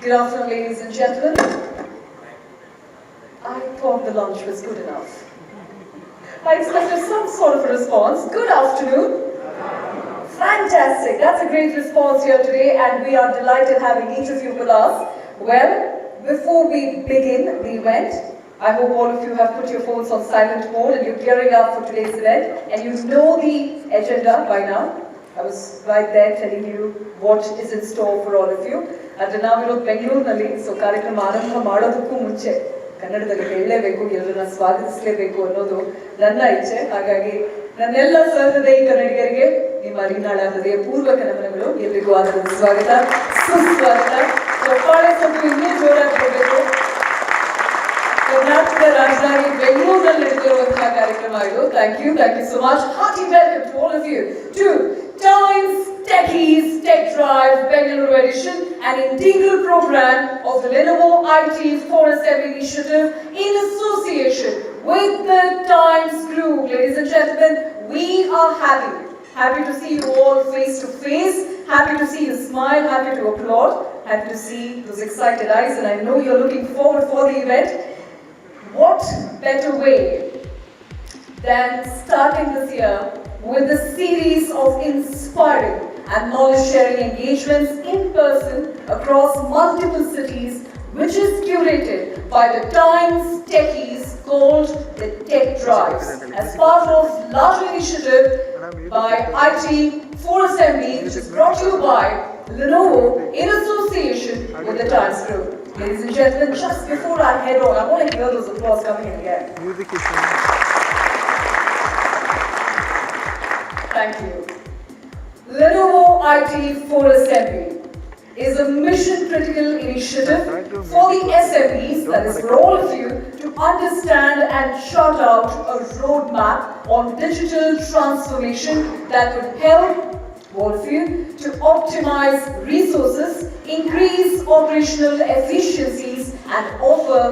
Good afternoon, ladies and gentlemen. I thought the lunch was good enough. I expected some sort of a response. Good afternoon. Fantastic. That's a great response here today, and we are delighted having each of you with us. Well, before we begin the event, I hope all of you have put your phones on silent mode and you're gearing up for today's event, and you know the agenda by now. I was right there telling you what is in store for all of you. And now we look Bengaluru, so ಕಾರ್ಯಕ್ರಮ ಆರಂಭ ಮಾಡೋದಕ್ಕೂ ಮುಂಚೆ ಕನ್ನಡದಲ್ಲಿ ಹೇಳಲೇಬೇಕು, ಎಲ್ಲರನ್ನ ಸ್ವಾಗತಿಸಲೇಬೇಕು ಅನ್ನೋದು ನನ್ನ ಇಚ್ಛೆ. ಹಾಗಾಗಿ ನನ್ನೆಲ್ಲ ಸಹೃದಯಿ ಕನ್ನಡಿಗರಿಗೆ ನಿಮ್ಮ ಅರಿನಾಳ ಹೃದಯಪೂರ್ವಕ ನಮನಗಳು. ಎಲ್ರಿಗೂ ಆದರದ ಸ್ವಾಗತ, ಸುಸ್ವಾಗತ. ಚಪ್ಪಾಳೆ ಸದ್ದು ಇನ್ನೂ ಜೋರಾಗಿ ಹೋಗಬೇಕು. ಕರ್ನಾಟಕದ ರಾಜಧಾನಿ ಬೆಂಗಳೂರಿನಲ್ಲಿ ನಡೆದಿರುವಂತಹ ಕಾರ್ಯಕ್ರಮ ಇದು. Thank you so much. Hearty welcome to all of you to Times Techies Tech Drive Bengaluru edition, an integral program of the Lenovo IT Forest Initiative in association with the Times Group. Ladies and gentlemen, we are happy to see you all face to face, happy to see you smile, happy to applaud, happy to see those excited eyes, and I know you're looking forward for the event. What better way than starting this year with a series of inspiring and knowledge-sharing engagements in person across multiple cities, which is curated by the Times Techies called the Tech Drives, as part of larger initiative by IT for Assembly, which is brought to you by Lenovo in association with the Times Group. Ladies and gentlemen, just before I head on, I want to hear those applause coming in again. Thank you. Lenovo IT for Assembly is a mission-critical initiative for the SMEs, that is for all of you, to understand and chart out a roadmap on digital transformation that would help all of you to optimize resources, increase operational efficiencies, and offer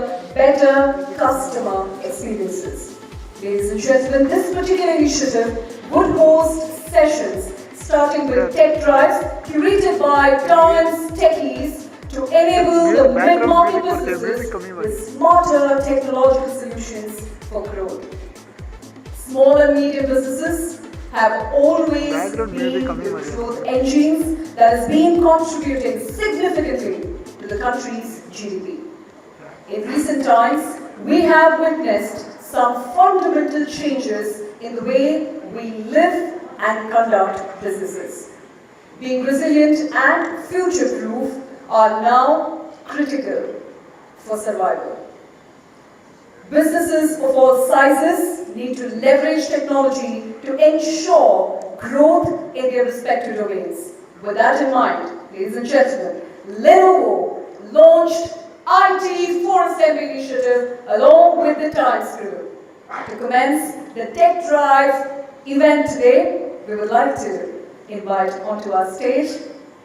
better customer experiences. Ladies and gentlemen, this particular initiative would host sessions starting with Tech Drives curated by Times Techies to enable the mid-market businesses with smarter technological solutions for growth. Small and medium businesses have always been the growth engines that has been contributing significantly to the country's GDP. In recent times, we have witnessed some fundamental changes in the way we live and conduct businesses. Being resilient and future-proof are now critical for survival. Businesses of all sizes need to leverage technology to ensure growth in their respective domains. With that in mind, ladies and gentlemen, Lenovo launched IT for Assembly initiative along with the Times Group. To commence the Tech Drive event today, we would like to invite onto our stage.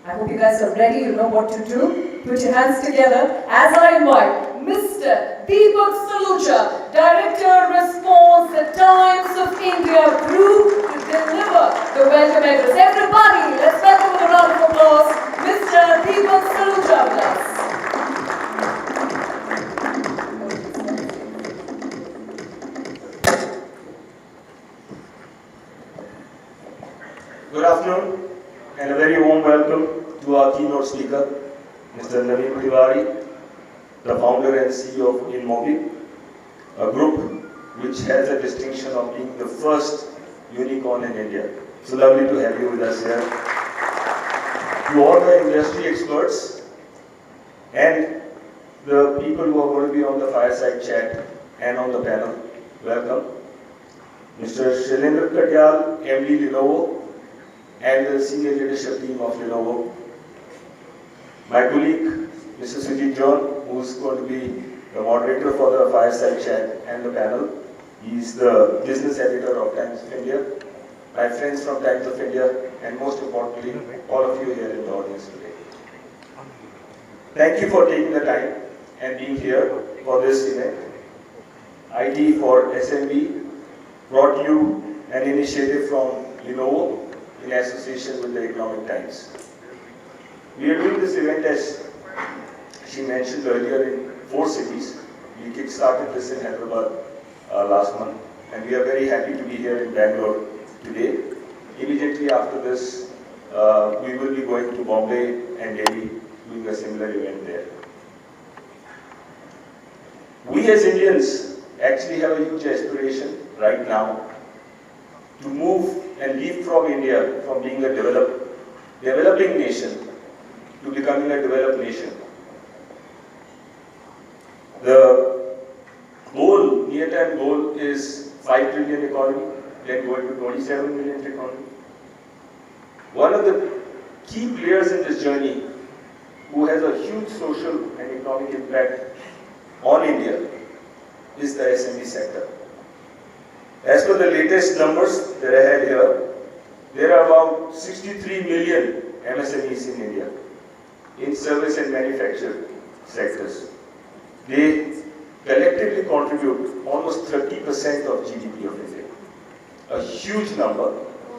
I hope you guys are ready, you know what to do. Put your hands together as I invite Mr. Deepak Saluja, Director Response, the Times of India Group, to deliver the welcome address. Everybody, let's welcome with a round of applause, Mr. Deepak Saluja with us. Good afternoon and a very warm welcome to our keynote speaker, Mr. Naveen Tiwari, the founder and CEO of InMobi, a group which has a distinction of being the first unicorn in India. So lovely to have you with us here. To all the industry experts and the people who are going to be on the fireside chat and on the panel, welcome. Mr. Shailendra Katyal, MD Lenovo, and the senior leadership team of Lenovo. My colleague, Mr. Sujit John, who is going to be the moderator for the fireside chat and the panel. He is the business editor of Times of India. My friends from Times of India, and most importantly, all of you here in the audience today. Thank you for taking the time and being here for this event. IT for SMB brought you an initiative from Lenovo in association with the Economic Times. We are doing this event as she mentioned earlier in 4 cities. We kick-started this in Hyderabad last month, and we are very happy to be here in Bangalore today. Immediately after this, we will be going to Bombay and Delhi, doing a similar event there. We as Indians actually have a huge aspiration right now to move and leapfrog India from being a developing nation to becoming a developed nation. The goal, near-term goal, is 5 trillion economy, then going to 27 million economy. One of the key players in this journey, who has a huge social and economic impact on India, is the SME sector. As per the latest numbers that I had here, there are about 63 million MSMEs in India in service and manufacturing sectors. They collectively contribute almost 30% of GDP of India. A huge number,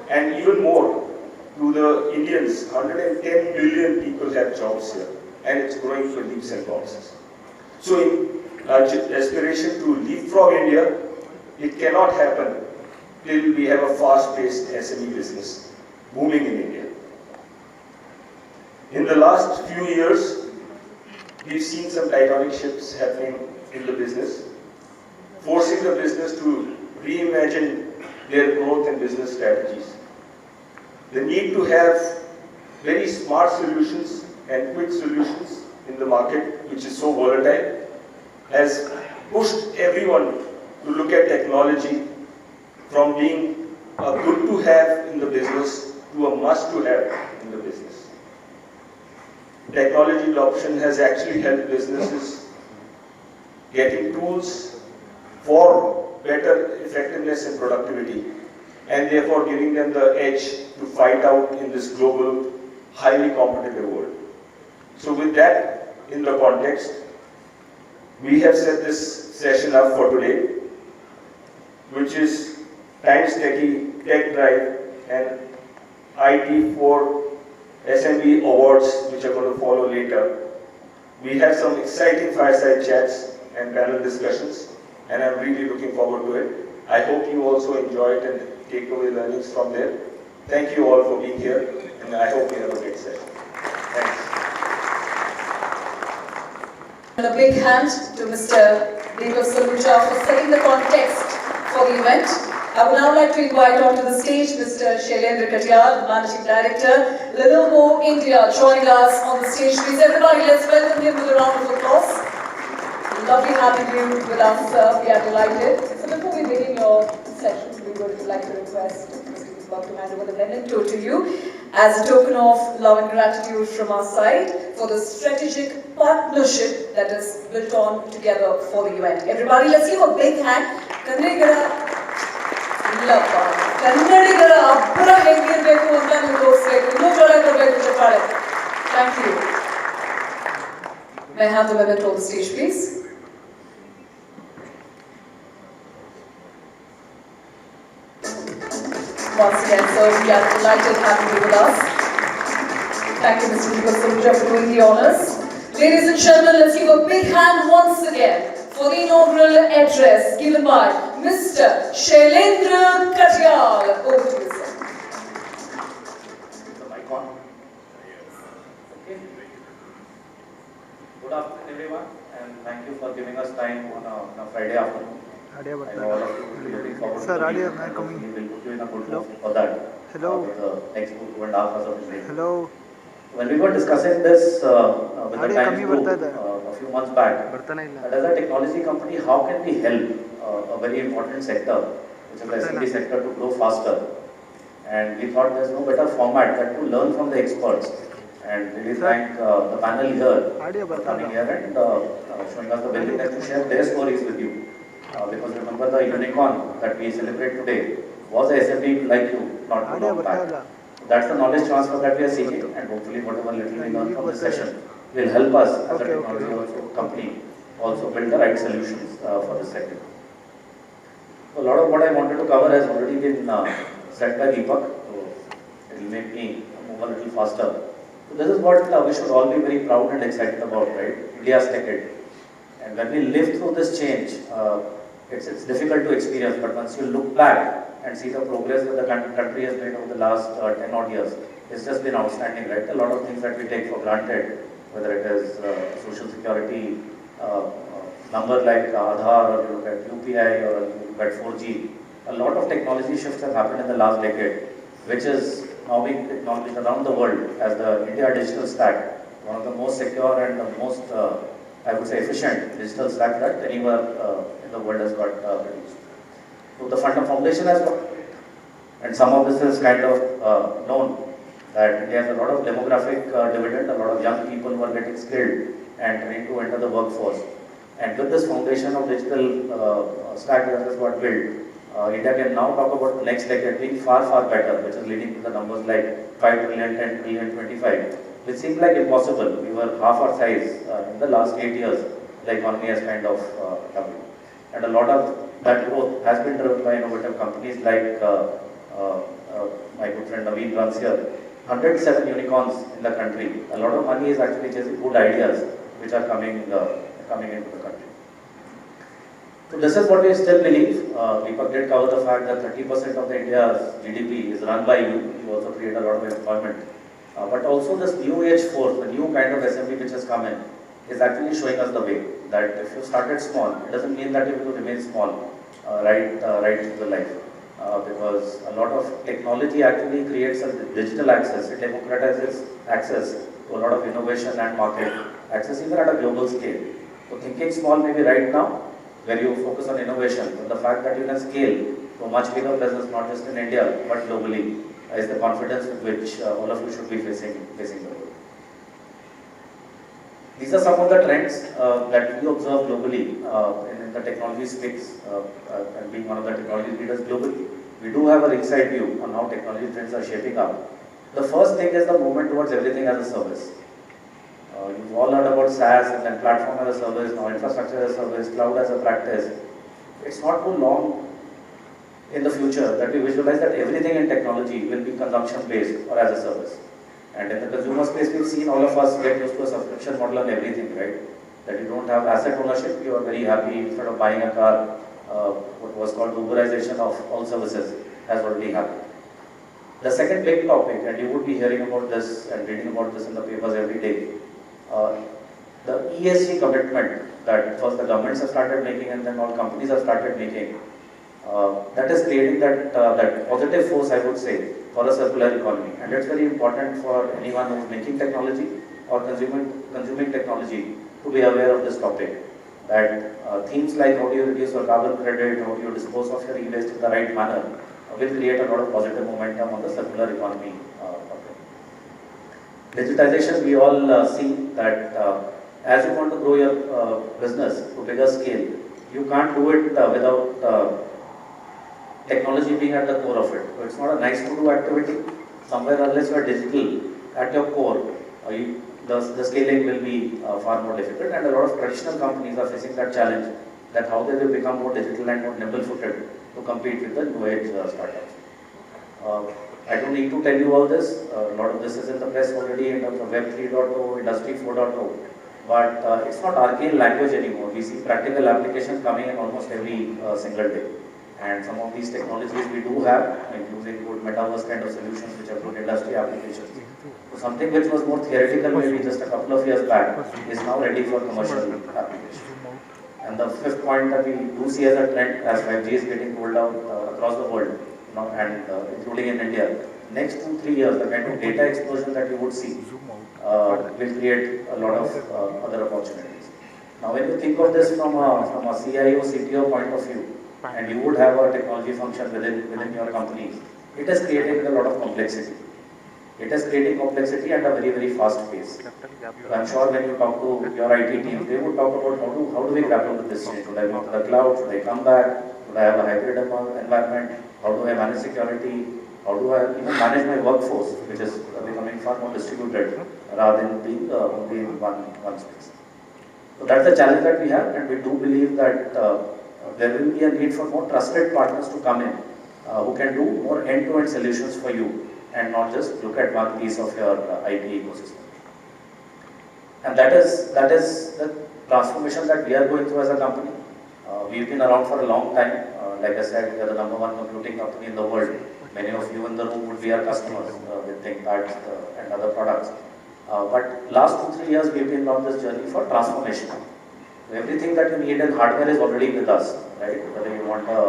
and even more to the Indians. 110 million people have jobs here, and it's growing for leaps and bounds. So in aspiration to leapfrog India, it cannot happen till we have a fast-paced SME business booming in India. In the last few years, we've seen some tectonic shifts happening in the business, forcing the business to reimagine their growth and business strategies. The need to have very smart solutions and quick solutions in the market, which is so volatile, has pushed everyone to look at technology from being a good to have in the business to a must to have in the business. Technology adoption has actually helped businesses getting tools for better effectiveness and productivity, and therefore giving them the edge to fight out in this global, highly competitive world. So with that in the context, we have set this session up for today, which is Times Techie, Tech Drive, and IT for SME Awards, which are going to follow later. We have some exciting fireside chats and panel discussions, and I'm really looking forward to it. I hope you also enjoy it and take away learnings from there. Thank you all for being here, and I hope you have a great session. Thanks. And a big hand to Mr. Deepak Saluja for setting the context for the event. I would now like to invite onto the stage Mr. Shailendra Katyal, the Managing Director, Lenovo India, joining us on the stage. Please everybody, let's welcome him with a round of applause. Lovely having you with us, sir. We are delighted. So before we begin your session, we would like to request Mr. Deepak to hand over the memento to you as a token of love and gratitude from our side for the strategic partnership that is built on together for the event. Everybody, let's give a big hand. ಕನ್ನಡಿಗರ ಅಬ್ಬರ ಹೆಂಗಿರಬೇಕು ಅಂತ ನೀವು ತೋರಿಸ್ಬೇಕು, ಇನ್ನೂ ಜೋರ ಕೊಡಬೇಕು ಚಪ್ಪಾಳೆ. Thank you. May I have the memento on the stage, please? Once again, sir, we are delighted having you with us. Thank you, Mr. Deepak Saluja, for doing the honors. Ladies and gentlemen, let's give a big hand once again for the inaugural address given by Mr. Shailendra Katyal. Over to you, sir. The mic on? Okay. Good afternoon, everyone, and thank you for giving us time on a Friday afternoon. I know all of you will be looking forward Sir, to audio, it, and coming. we will put you in a good Hello? mood for that. Hello? For the next 2.5 hours of the day. Hello. When we were discussing this with the Audio Times ಕಮ್ಮಿ Group ಬರ್ತಾ ಇದೆ. a few months back, ಬರ್ತಾನೆ ಇಲ್ಲ. that as a technology company, how can we help a very important sector, which is the SME sector, to grow faster? And we thought there's no better format than to learn from the experts. And really thank the panel here Audio for ಬರ್ತಾ coming ಇಲ್ಲ. here and showing us the willingness to share their stories with you. Because remember, the unicorn that we celebrate today was a SME like you, not too Audio long ಬರ್ತಾ back. ಇಲ್ಲ. That's the knowledge transfer that we are seeking, and hopefully whatever little we learn from this session will help us as a Okay, technology company also build the right solutions for this sector. So a lot of what I wanted to cover has already been said by Deepak, so it will make me move a little faster. So this is what we should all be very proud and excited about, right? India's decade. And when we live through this change, it's difficult to experience, but once you look back and see the progress that the country has made over the last 10 odd years, it's just been outstanding, right? A lot of things that we take for granted, whether it is social security, number like Aadhaar, or you look at UPI, or you look at 4G, a lot of technology shifts have happened in the last decade, which is now being acknowledged around the world as the India digital stack, one of the most secure and the most, I would say, efficient digital stack that anywhere in the world has got produced. So the foundation has got, and some of this is kind of known, that India has a lot of demographic dividend, a lot of young people who are getting skilled and trying to enter the workforce. And with this foundation of digital stack that has got built, India can now talk about the next decade being far, far better, which is leading to the numbers like 5 trillion, 10 trillion, 25, which seemed like impossible. We were half our size in the last 8 years. The economy has kind of doubled. And a lot of that growth has been driven by innovative companies like my good friend Naveen runs here. 107 unicorns in the country. A lot of money is actually chasing good ideas which are coming into the country. So this is what we still believe. Deepak did cover the fact that 30% of the India's GDP is run by youth. You also create a lot of employment. But also this new age force, the new kind of SME which has come in, is actually showing us the way. That if you started small, it doesn't mean that you will remain small right through the life. Because a lot of technology actually creates a digital access. It democratizes access to a lot of innovation and market access even at a global scale. So thinking small maybe right now, where you focus on innovation, but the fact that you can scale to a much bigger business, not just in India, but globally, is the confidence with which all of you should be facing the world. These are some of the trends that we observe globally in the technology space, and being one of the technology leaders globally. We do have a ringside view on how technology trends are shaping up. The first thing is the movement towards everything as a service. You've all heard about SaaS and then platform as a service, now infrastructure as a service, cloud as a practice. It's not too long in the future that we visualize that everything in technology will be consumption based or as a service. And in the consumer space, we've seen all of us get used to a subscription model on everything, right? That you don't have asset ownership, you are very happy instead of buying a car, what was called Uberization of all services has already happened. The second big topic, and you would be hearing about this and reading about this in the papers every day, the ESG commitment that first the governments have started making and then all companies have started making, that is creating that positive force, I would say, for a circular economy. And it's very important for anyone who is making technology or consuming technology to be aware of this topic. That themes like how do you reduce your carbon credit, how do you dispose of your e-waste in the right manner, will create a lot of positive momentum on the circular economy topic. Digitization, we all see that as you want to grow your business to bigger scale, you can't do it without technology being at the core of it. So it's not a nice to do activity. Somewhere unless you are digital at your core, the scaling will be far more difficult, and a lot of traditional companies are facing that challenge, that how they will become more digital and more nimble-footed to compete with the new age startups. I don't need to tell you all this. A lot of this is in the press already in terms of Web 3.0, Industry 4.0, but it's not arcane language anymore. We see practical applications coming in almost every single day. And some of these technologies we do have, using good metaverse kind of solutions which are good industry applications. So something which was more theoretical maybe just a couple of years back is now ready for commercial application. And the fifth point that we do see as a trend, as 5G is getting rolled out across the world, and including in India, next 2-3 years, the kind of data explosion that you would see will create a lot of other opportunities. Now, when you think of this from a CIO, CTO point of view, and you would have a technology function within your company, it is creating a lot of complexity. It is creating complexity at a very, very fast pace. So I'm sure when you talk to your IT team, they would talk about how do we grapple with this change? Should I move to the cloud? Should I come back? Should I have a hybrid environment? How do I manage security? How do I even manage my workforce, which is becoming far more distributed rather than being only in one space? So that's the challenge that we have, and we do believe that there will be a need for more trusted partners to come in who can do more end-to-end solutions for you and not just look at one piece of your IT ecosystem. And that is the transformation that we are going through as a company. We've been around for a long time. Like I said, we are the #1 computing company in the world. Many of you in the room would be our customers with ThinkPads and other products. But last 2-3 years, we've been on this journey for transformation. So everything that you need in hardware is already with us, right? Whether you want a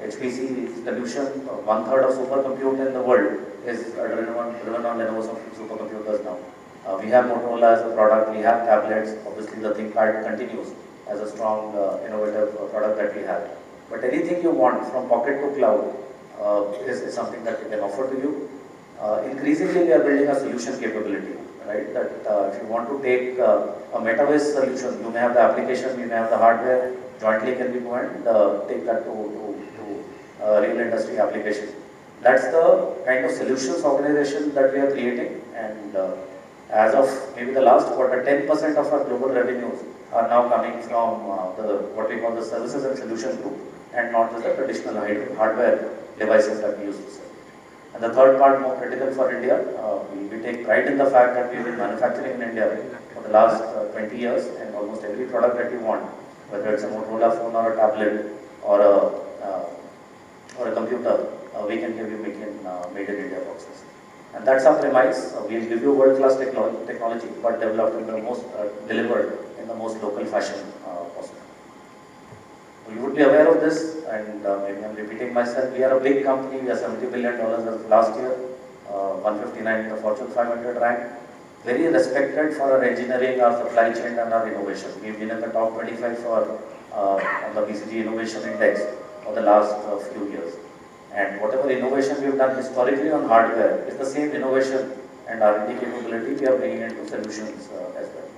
HPC solution, 1/3 of supercompute in the world is driven on Lenovo supercomputers now. We have Motorola as a product, we have tablets, obviously the ThinkPad continues as a strong innovative product that we have. But anything you want from pocket to cloud is something that we can offer to you. Increasingly, we are building a solution capability, right? That if you want to take a metaverse solution, you may have the application, you may have the hardware, jointly can we go and take that to real industry application. That's the kind of solutions organization that we are creating, and as of maybe the last quarter, 10% of our global revenues are now coming from what we call the services and solution group, and not just the traditional hardware devices that we used to sell. And the third part, more critical for India, we take pride in the fact that we've been manufacturing in India for the last 20 years, and almost every product that you want, whether it's a Motorola phone or a tablet or a computer, we can give you made in India boxes. And that's our premise. We'll give you world-class technology, but developed in the delivered in the most local fashion possible. You would be aware of this, and maybe I'm repeating myself. We are a big company. We are $70 billion as of last year, 159 in the Fortune 500 rank. Very respected for our engineering, our supply chain, and our innovation. We've been in the top 25 on the BCG Innovation Index for the last few years. And whatever innovation we've done historically on hardware is the same innovation and R&D capability we are bringing into solutions as well.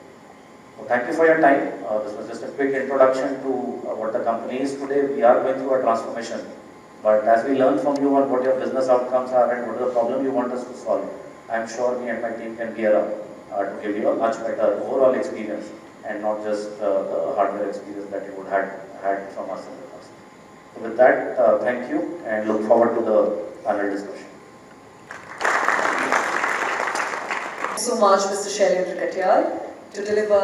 So thank you for your time. This was just a quick introduction to what the company is today. We are going through a transformation. But as we learn from you on what your business outcomes are and what is the problem you want us to solve, I'm sure me and my team can gear up to give you a much better overall experience and not just the hardware experience that you would have had from us in the past. So with that, thank you and look forward to the panel discussion. Thank you so much, Mr. Shailendra Katyal, to deliver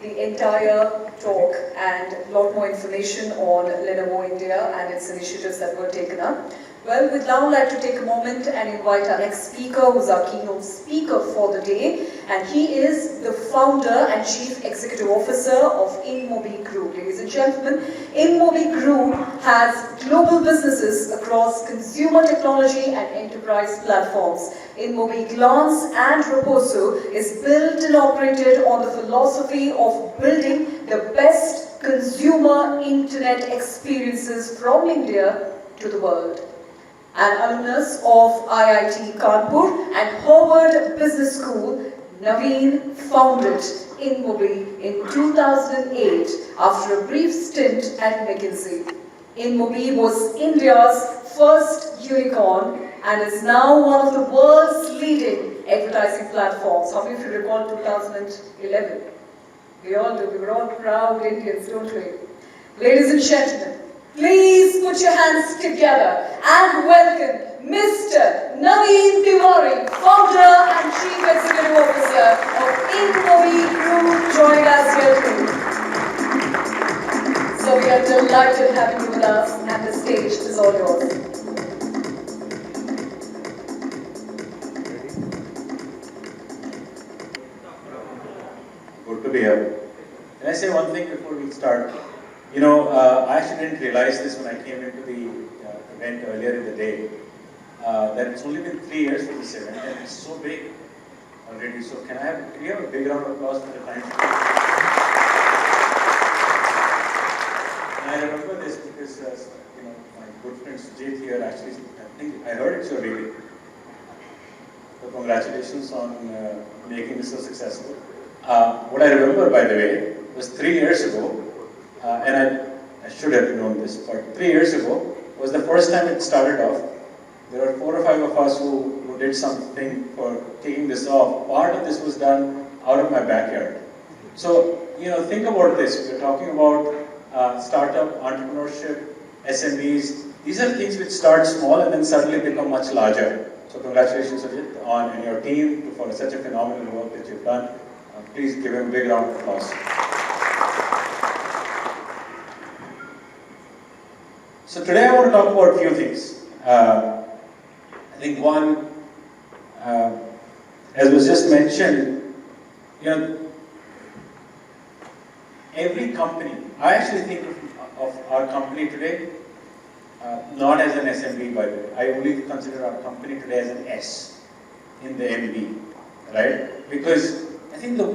the entire talk and a lot more information on Lenovo India and its initiatives that were taken up. Well, we'd now like to take a moment and invite our next speaker, who's our keynote speaker for the day, and he is the founder and chief executive officer of InMobi Group. Ladies and gentlemen, InMobi Group has global businesses across consumer technology and enterprise platforms. InMobi Glance and Reposo is built and operated on the philosophy of building the best consumer internet experiences from India to the world. An alumnus of IIT Kanpur and Harvard Business School, Naveen founded InMobi in 2008 after a brief stint at McKinsey. InMobi was India's first unicorn and is now one of the world's leading advertising platforms. How many of you recall 2011? We all do. We were all proud Indians, don't we? Ladies and gentlemen, please put your hands together and welcome Mr. Naveen Tiwari, founder and chief executive officer of InMobi Group, joining us here too. So we are delighted having you with us, and the stage is all yours. Good to be here. Can I say one thing before we start? You know, I actually didn't realize this when I came into the event earlier in the day, that it's only been 3 years for this event and it's so big already. So can we have a big round of applause for the time? And I remember this because, you know, my good friend Sujit here actually, I heard it's your baby. So congratulations on making this so successful. What I remember, by the way, was 3 years ago, and I should have known this, but 3 years ago was the first time it started off. There were 4 or 5 of us who did something for taking this off. Part of this was done out of my backyard. So, you know, think about this. We're talking about startup, entrepreneurship, SMEs. These are things which start small and then suddenly become much larger. So congratulations, Sujit, on and your team for such a phenomenal work that you've done. Please give him a big round of applause. So today I want to talk about a few things. I think one, as was just mentioned, every company, I actually think of our company today, not as an SMB by the way. I only consider our company today as an S in the MB, right? Because I think the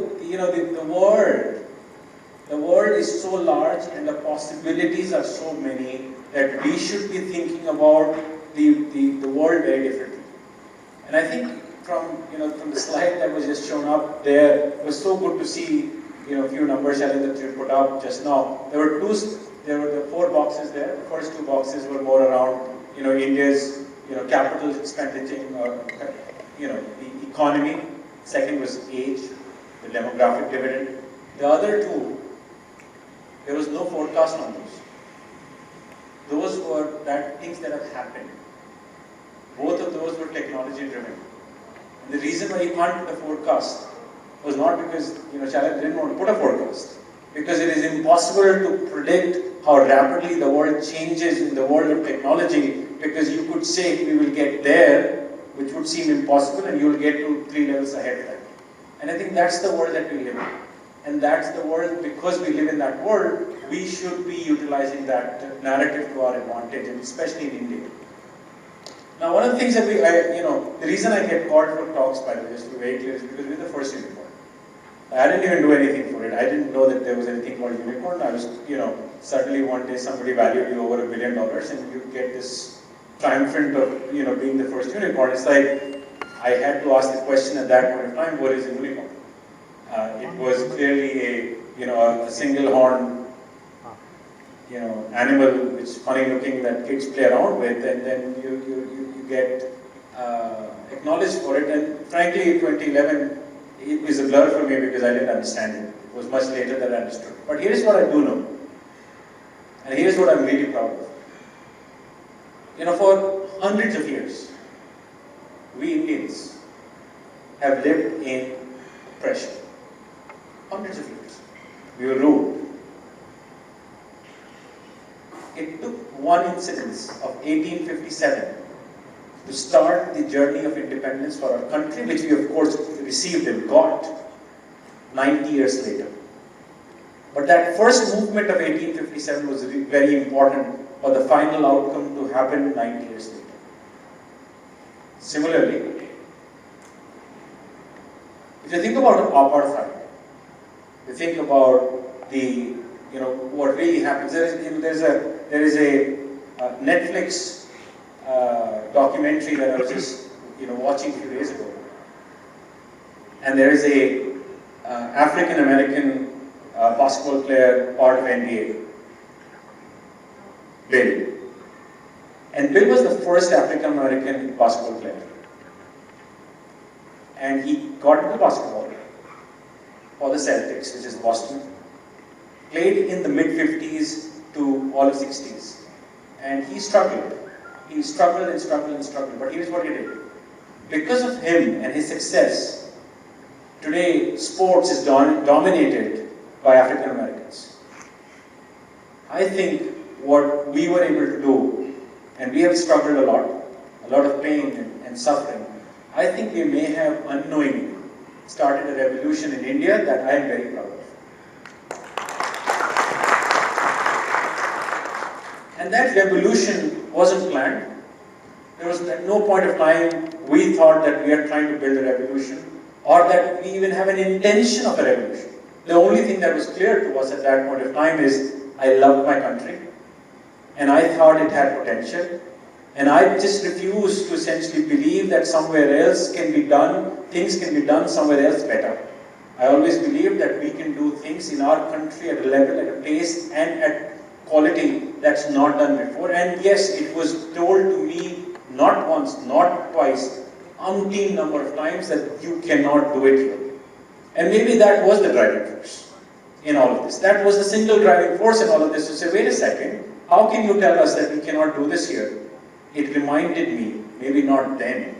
world is so large and the possibilities are so many that we should be thinking about the world very differently. And I think from the slide that was just shown up there, it was so good to see a few numbers that you put up just now. There were the 4 boxes there. The first 2 boxes were more around India's capital expenditure, the economy. Second was age, the demographic dividend. The other 2, there was no forecast on those. Those were things that have happened. Both of those were technology driven. And the reason why you can't put a forecast was not because Chalak didn't want to put a forecast. Because it is impossible to predict how rapidly the world changes in the world of technology, because you could say we will get there, which would seem impossible, and you will get to 3 levels ahead of that. And I think that's the world that we live in. And that's the world, because we live in that world, we should be utilizing that narrative to our advantage, and especially in India. Now, one of the things that the reason I get called for talks, by the way, just to be very clear, is because we're the first unicorn. I didn't even do anything for it. I didn't know that there was anything called unicorn. I was, suddenly one day somebody valued you over $1 billion, and you get this triumphant of, being the first unicorn. It's like, I had to ask the question at that point of time, what is a unicorn? It was clearly a single horn, animal which is funny looking that kids play around with, and then you get acknowledged for it. And frankly, 2011 it is a blur for me because I didn't understand it. It was much later that I understood. But here's what I do know, and here's what I'm really proud of. For hundreds of years, we Indians have lived in oppression. Hundreds of years. We were ruled. It took one incidence of 1857 to start the journey of independence for our country, which we of course received and got 90 years later. But that first movement of 1857 was very important for the final outcome to happen 90 years later. Similarly, if you think about apartheid, you think about the, what really happens. There is a Netflix documentary that I was just, watching a few days ago, and there is a African American basketball player, part of NBA, Bill. And Bill was the first African American basketball player, and he got into basketball for the Celtics, which is Boston. Played in the mid-50s to all of 60s. And he struggled. He struggled and struggled and struggled. But here's what he did. Because of him and his success, today sports is dominated by African Americans. I think what we were able to do, and we have struggled a lot of pain and suffering, I think we may have unknowingly started a revolution in India that I am very proud of. And that revolution wasn't planned. There was at no point of time we thought that we are trying to build a revolution, or that we even have an intention of a revolution. The only thing that was clear to us at that point of time is, I loved my country, and I thought it had potential, and I just refused to essentially believe that somewhere else can be done, things can be done somewhere else better. I always believed that we can do things in our country at a level, at a pace, and at quality that's not done before. And yes, it was told to me not once, not twice, umpteen number of times that you cannot do it here. And maybe that was the driving force in all of this. That was the single driving force in all of this, to say, wait a second, how can you tell us that we cannot do this here? It reminded me, maybe not then,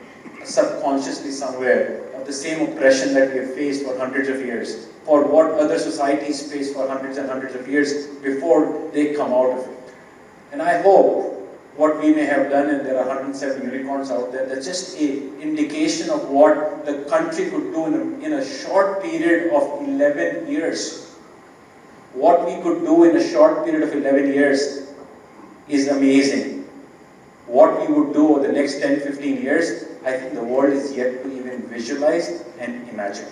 subconsciously somewhere, of the same oppression that we have faced for hundreds of years for what other societies face for hundreds and hundreds of years before they come out of it. And I hope what we may have done, and there are 107 unicorns out there, that's just an indication of what the country could do in a short period of 11 years. What we could do in a short period of 11 years is amazing. What we would do over the next 10-15 years, I think the world is yet to even visualize and imagine.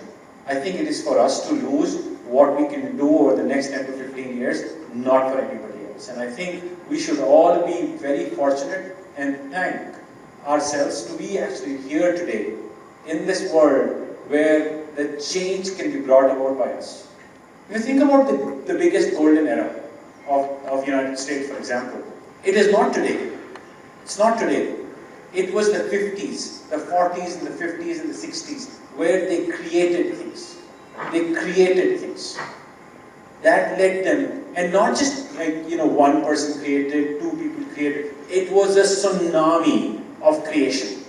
I think it is for us to lose what we can do over the next 10 to 15 years, not for anybody else. And I think we should all be very fortunate and thank ourselves to be actually here today in this world where the change can be brought about by us. If you think about the biggest golden era of United States, for example, it is not today. It's not today. It was the 50s, the 40s and the 50s and the 60s where they created things. They created things. That led them, and not just like, one person created, two people created. It was a tsunami of creation.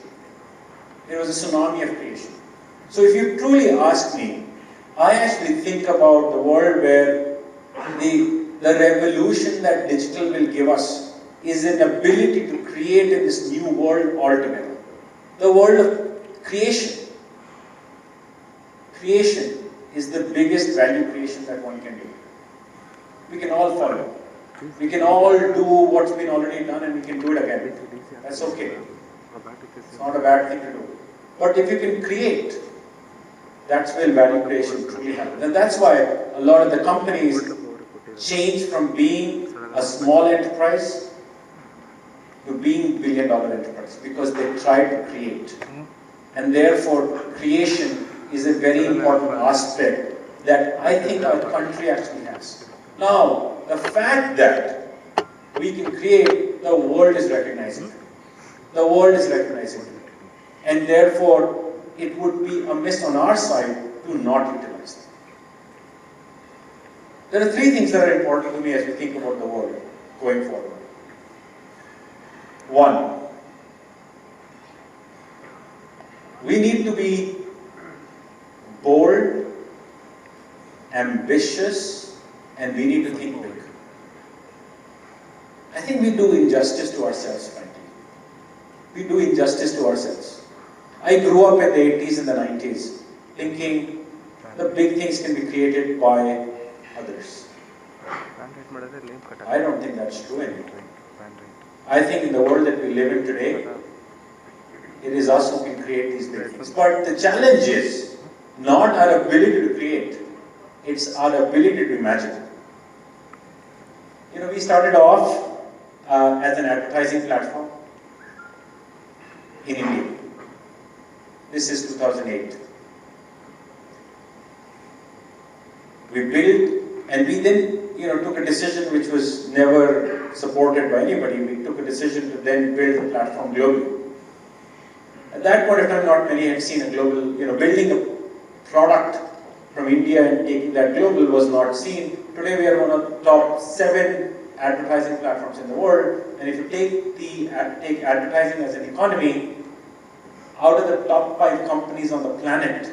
It was a tsunami of creation. So if you truly ask me, I actually think about the world where the revolution that digital will give us is an ability to create this new world altogether. The world of creation. Creation is the biggest value creation that one can do. We can all follow. We can all do what's been already done and we can do it again. That's okay. It's not a bad thing to do. But if you can create, that's where value creation truly happens. And that's why a lot of the companies change from being a small enterprise to being billion-dollar enterprise because they try to create. And therefore, creation is a very important aspect that I think our country actually has. Now, the fact that we can create, the world is recognizing it. The world is recognizing it. And therefore, it would be a miss on our side to not utilize them. There are three things that are important to me as we think about the world going forward. One, we need to be bold, ambitious, and we need to think big. I think we do injustice to ourselves, frankly. We do injustice to ourselves. I grew up in the 80s and the 90s thinking the big things can be created by others. I don't think that's true anymore. I think in the world that we live in today, it is us who can create these big things. But the challenge is not our ability to create, it's our ability to imagine. We started off as an advertising platform in India. This is 2008. We built, and we then took a decision which was never supported by anybody. We took a decision to then build the platform globally. At that point of time, not many had seen a global, building a product from India and taking that global was not seen. Today we are one of the top 7 advertising platforms in the world. And if you take advertising as an economy, out of the top 5 companies on the planet,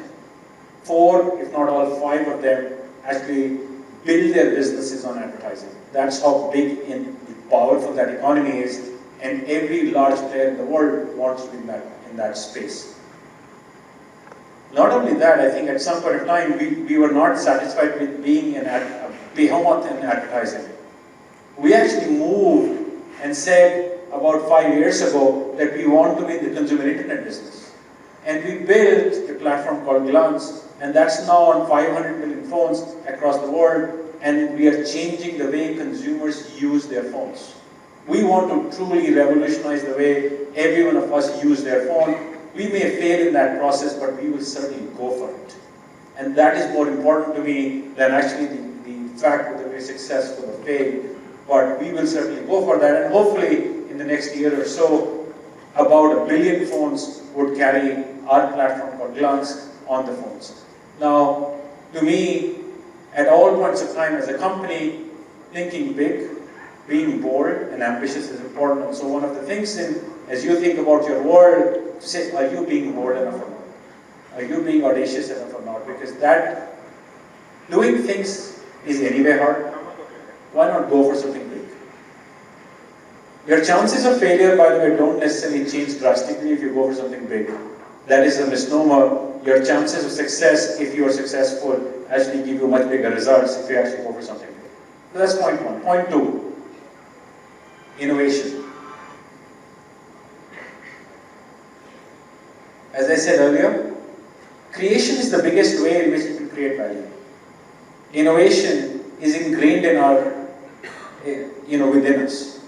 4, if not all 5 of them, actually build their businesses on advertising. That's how big and powerful that economy is, and every large player in the world wants to be in that space. Not only that, I think at some point of time, we were not satisfied with being a behemoth in advertising. We actually moved and said about 5 years ago that we want to be in the consumer internet business. And we built a platform called Glance, and that's now on 500 million phones across the world, and we are changing the way consumers use their phones. We want to truly revolutionize the way every one of us use their phone. We may fail in that process, but we will certainly go for it. And that is more important to me than actually the fact that we're successful or fail. But we will certainly go for that, and hopefully in the next year or so, about 1 billion phones would carry our platform called Glance on the phones. Now, to me, at all points of time as a company, thinking big, being bold and ambitious is important. And so one of the things as you think about your world, say, are you being bold enough or not? Are you being audacious enough or not? Because that doing things is anyway hard. Why not go for something big? Your chances of failure, by the way, don't necessarily change drastically if you go for something big. That is a misnomer. Your chances of success, if you are successful, actually give you much bigger results if you actually go for something big. So that's point one. Point two, innovation. As I said earlier, creation is the biggest way in which we can create value. Innovation is ingrained in our, within us.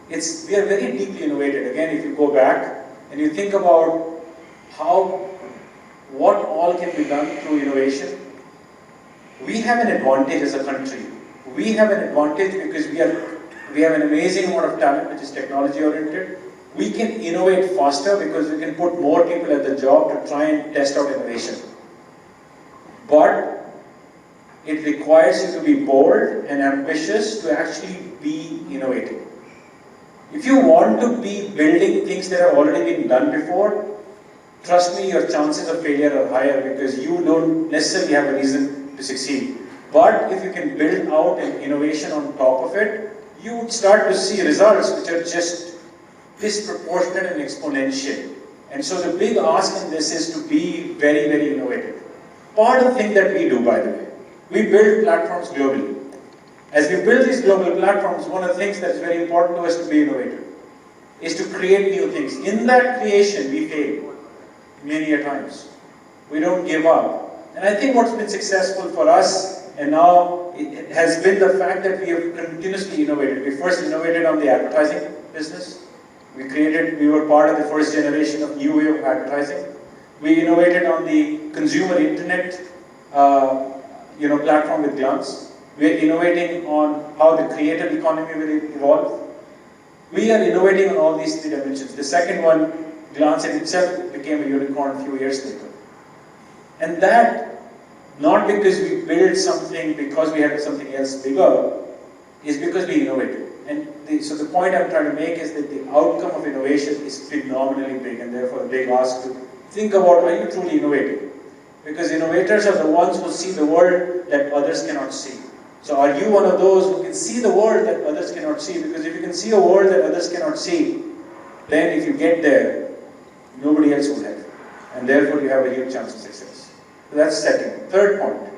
We are very deeply innovated. Again, if you go back and you think about what all can be done through innovation, we have an advantage as a country. We have an advantage because we have an amazing amount of talent which is technology oriented. We can innovate faster because we can put more people at the job to try and test out innovation. But it requires you to be bold and ambitious to actually be innovative. If you want to be building things that have already been done before, trust me, your chances of failure are higher because you don't necessarily have a reason to succeed. But if you can build out an innovation on top of it, you would start to see results which are just disproportionate and exponential. And so the big ask in this is to be very, very innovative. Part of the thing that we do, by the way, we build platforms globally. As we build these global platforms, one of the things that is very important to us to be innovative is to create new things. In that creation, we fail many a times. We don't give up. And I think what's been successful for us, and now it has been the fact that we have continuously innovated. We first innovated on the advertising business. We were part of the first generation of new way of advertising. We innovated on the consumer internet, platform with Glance. We are innovating on how the creative economy will evolve. We are innovating on all these three dimensions. The second one, Glance in itself, became a unicorn a few years later. And that, not because we built something because we had something else bigger, is because we innovated. And so the point I'm trying to make is that the outcome of innovation is phenomenally big, and therefore a big ask to think about, are you truly innovating? Because innovators are the ones who see the world that others cannot see. So are you one of those who can see the world that others cannot see? Because if you can see a world that others cannot see, then if you get there, nobody else will have. And therefore you have a huge chance of success. So that's second. Third point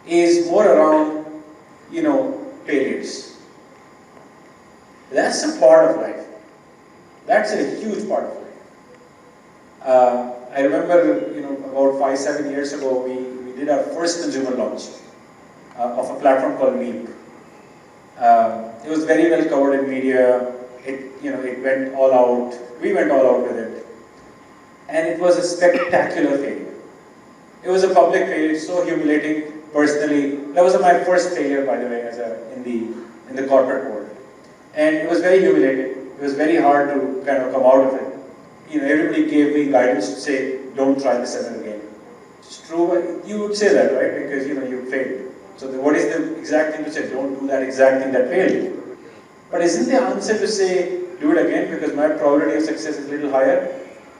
is more around, failures. That's a part of life. That's a huge part of life. I remember, about 5-7 years ago, we did our first consumer launch of a platform called Meep. It was very well covered in media. It went all out. We went all out with it. And it was a spectacular failure. It was a public failure, so humiliating personally. That was my first failure, by the way, in the corporate world. And it was very humiliating. It was very hard to kind of come out of it. Everybody gave me guidance to say, don't try this ever again. It's true, you would say that, right? Because, you failed. So what is the exact thing to say? Don't do that exact thing that failed. But isn't the answer to say, do it again because my probability of success is a little higher?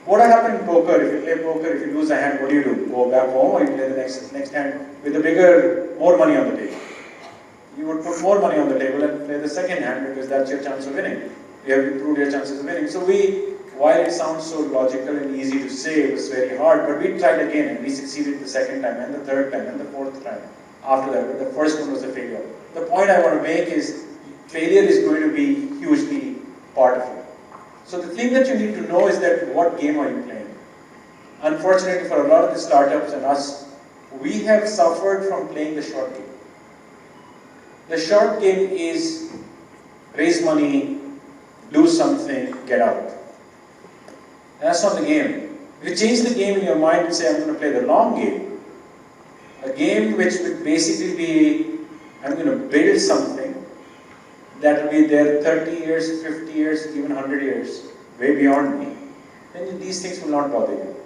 What happened in poker? If you play poker, if you lose a hand, what do? Go back home or you play the next hand with more money on the table? You would put more money on the table and play the second hand because that's your chance of winning. You have improved your chances of winning. So while it sounds so logical and easy to say, it was very hard, but we tried again and we succeeded the second time and the third time and the fourth time. After that, the first one was a failure. The point I want to make is failure is going to be hugely part of it. So the thing that you need to know is that what game are you playing? Unfortunately for a lot of the startups and us, we have suffered from playing the short game. The short game is raise money, do something, get out. That's not the game. If you change the game in your mind and say, I'm going to play the long game, a game which would basically be, I'm going to build something that will be there 30 years, 50 years, even 100 years, way beyond me, then these things will not bother you.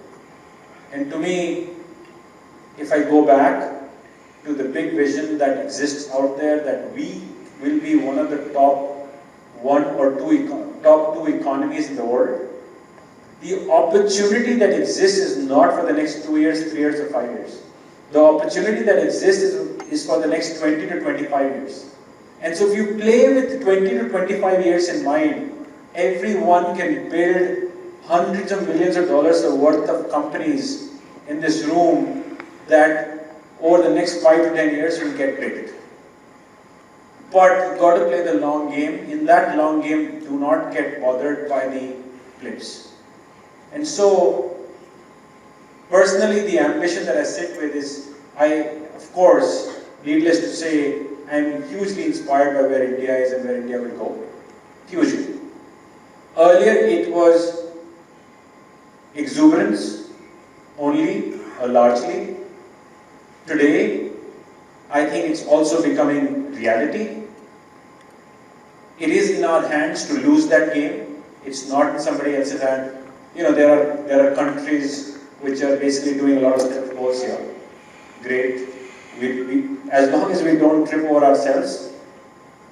And to me, if I go back to the big vision that exists out there, that we will be one of the top two economies in the world, the opportunity that exists is not for the next 2 years, 3 years, or 5 years. the opportunity that exists is for the next 20 to 25 years. And so if you play with 20 to 25 years in mind, everyone can build hundreds of millions of dollars worth of companies in this room that over the next 5 to 10 years will get created. But you've got to play the long game. In that long game, do not get bothered by the blips. And so, personally, the ambition that I sit with is, of course, needless to say, I'm hugely inspired by where India is and where India will go. Hugely. Earlier, it was exuberance only, or largely. Today, I think it's also becoming reality. It is in our hands to lose that game. It's not in somebody else's hand. You know, there are countries which are basically doing a lot of theft goals here. Great. As long as we don't trip over ourselves,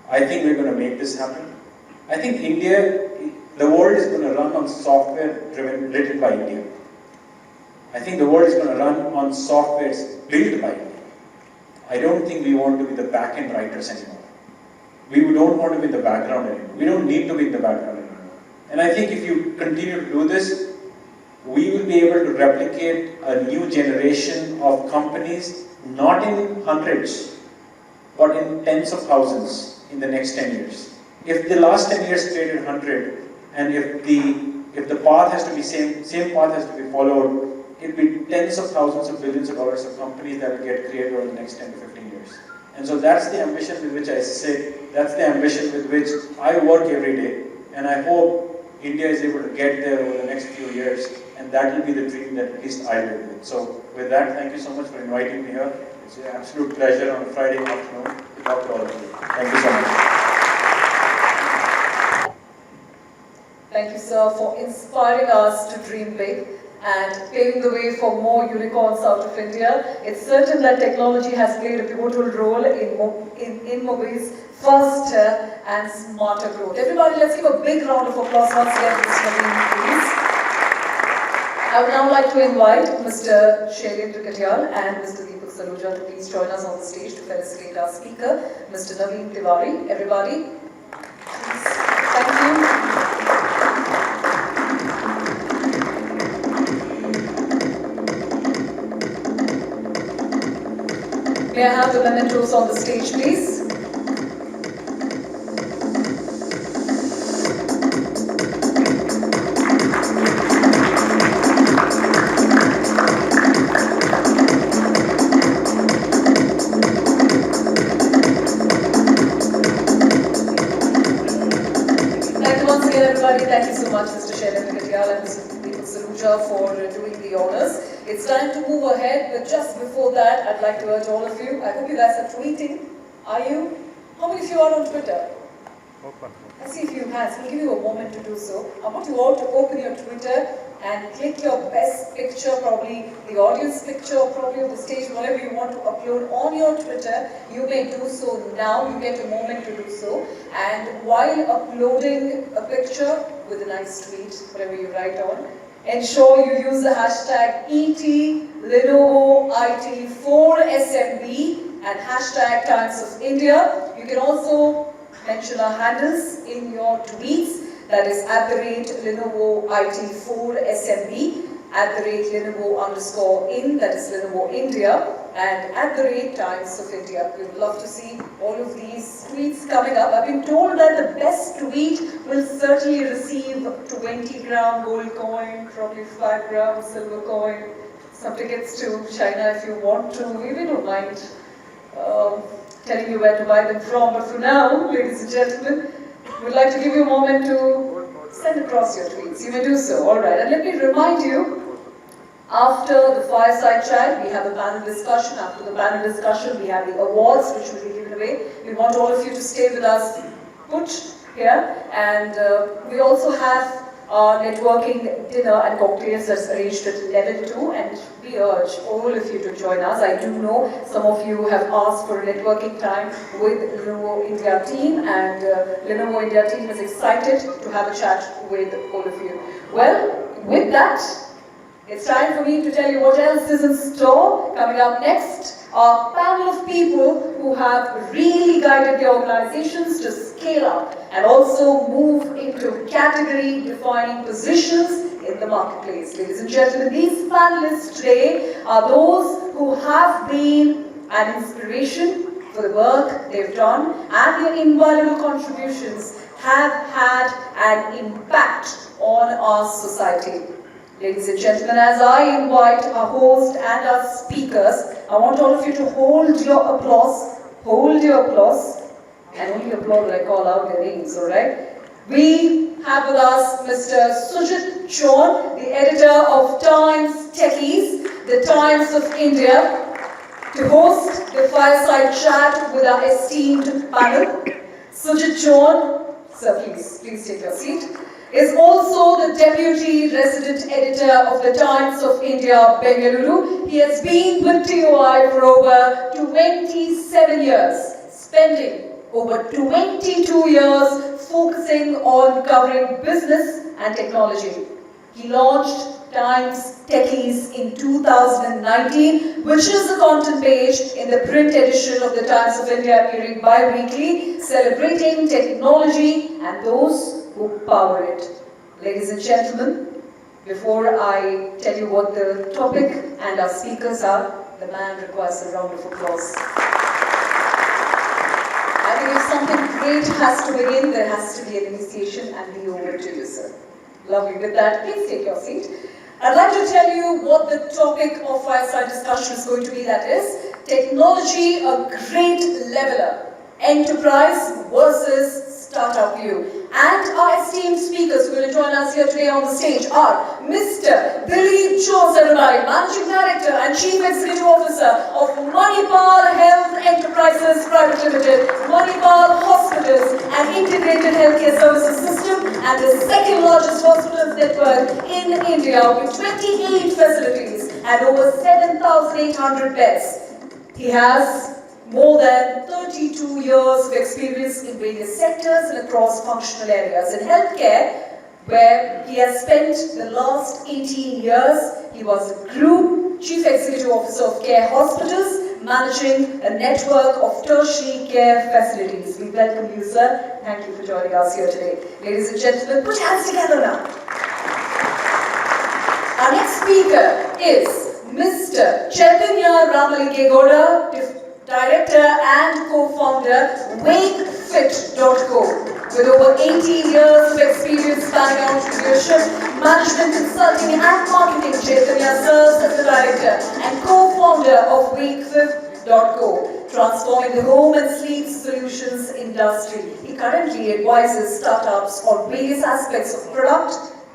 I think we're going to make this happen. I think India, the world is going to run on software written by India. I think the world is going to run on software built by India. I don't think we want to be the back-end writers anymore. We don't want to be in the background anymore. We don't need to be in the background anymore. And I think if you continue to do this, we will be able to replicate a new generation of companies, not in hundreds, but in tens of thousands in the next 10 years. If the last 10 years created 100, and if the path has to be same path has to be followed, it will be tens of thousands of billions of dollars of companies that will get created over the next 10 to 15 years. And so that's the ambition with which I sit, that's the ambition with which I work every day, and I hope India is able to get there over the next few years, and that will be the dream that at least I live with. So with that, thank you so much for inviting me here. It's an absolute pleasure on a Friday afternoon to talk to all of you. Thank you so much. Thank you, sir, for inspiring us to dream big and paving the way for more unicorns out of India. It's certain that technology has played a pivotal role in Mobi's faster and smarter growth. Everybody, let's give a big round of applause once again to Mr. Naveen, please. I would now like to invite Mr. Shailendra Katyal and Mr. Deepak Saluja to please join us on the stage to felicitate our speaker, Mr. Naveen Tiwari. Everybody, please. Thank you. May I have the mementos on the stage, please? Thank you once again, everybody. Thank you so much, Mr. Shailendra Katyal and Mr. Deepak Saluja, for doing the honors. It's time to move ahead, but just before that, I'd like to urge all of you. I hope you guys are tweeting. Are you? How many of you are on Twitter? I see a few hands. We'll give you a moment to do so. I want you all to open your Twitter and click your best picture, probably the audience picture, or probably of the stage, whatever you want to upload on your Twitter. You may do so now. You get a moment to do so. And while uploading a picture with a nice tweet, whatever you write on, ensure you use the hashtag ET_Lenovo_IT4SMB and hashtag Times of India. You can also mention our handles in your tweets, that is @Lenovo IT4SMB, @Lenovo_in, that is Lenovo India, and @Times of India. We would love to see all of these tweets coming up. I've been told that the best tweet will certainly receive 20-gram gold coin, probably 5-gram silver coin, some tickets to China if you want to. We don't mind telling you where to buy them from, but for now, ladies and gentlemen, we'd like to give you a moment to send across your tweets. You may do so. All right, and let me remind you, after the fireside chat, we have a panel discussion. After the panel discussion, we have the awards which will be given away. We want all of you to stay with us put here, and we also have our networking dinner and cocktails that's arranged at level 2, and we urge all of you to join us. I do know some of you have asked for a networking time with Lenovo India team, and Lenovo India team is excited to have a chat with all of you. Well, with that, It's time for me to tell you what else is in store. Coming up next, a panel of people who have really guided the organizations to scale up and also move into category-defining positions in the marketplace. Ladies and gentlemen, these panelists today are those who have been an inspiration for the work they've done, and their invaluable contributions have had an impact on our society. Ladies and gentlemen, as I invite our host and our speakers, I want all of you to hold your applause, and only applaud when I call out their names, alright? We have with us Mr. Sujit Chon, the editor of Times Techies, the Times of India, to host the fireside chat with our esteemed panel. Sujit Chon, sir, please take your seat, is also the Deputy Resident Editor of the Times of India, Bengaluru. He has been with TOI for over 27 years, spending over 22 years focusing on covering business and technology. He launched Times Techies in 2019, which is the content page in the print edition of the Times of India appearing bi-weekly, celebrating technology and those who power it. Ladies and gentlemen, before I tell you what the topic and our speakers are, the man requires a round of applause. I think if something great has to begin, there has to be an initiation, and the over to you, sir. Lovely. With that, please take your seat. I'd like to tell you what the topic of fireside discussion is going to be, that is, technology, a great leveler, enterprise versus startup view. And our esteemed speakers who will join us here today on the stage are Mr. Dilip Chosarai, Managing Director and Chief Executive Officer of Manipal Health Enterprises Private Limited, Manipal Hospitals, an integrated healthcare services system and the second largest hospitals network in India with 28 facilities and over 7,800 beds. He has more than 32 years of experience in various sectors and across functional areas. In healthcare, where he has spent the last 18 years, he was a Group Chief Executive Officer of Care Hospitals, managing a network of tertiary care facilities. We welcome you, sir. Thank you for joining us here today. Ladies and gentlemen, put your hands together now. Our next speaker is Mr. Chaitanya Ramalingegoda, Director and co-founder WakeFit.co. With over 18 years of experience spanning entrepreneurship, management consulting and marketing, Chaitanya serves as the director and co-founder of WakeFit.co, transforming the home and sleep solutions industry. He currently advises startups on various aspects of product,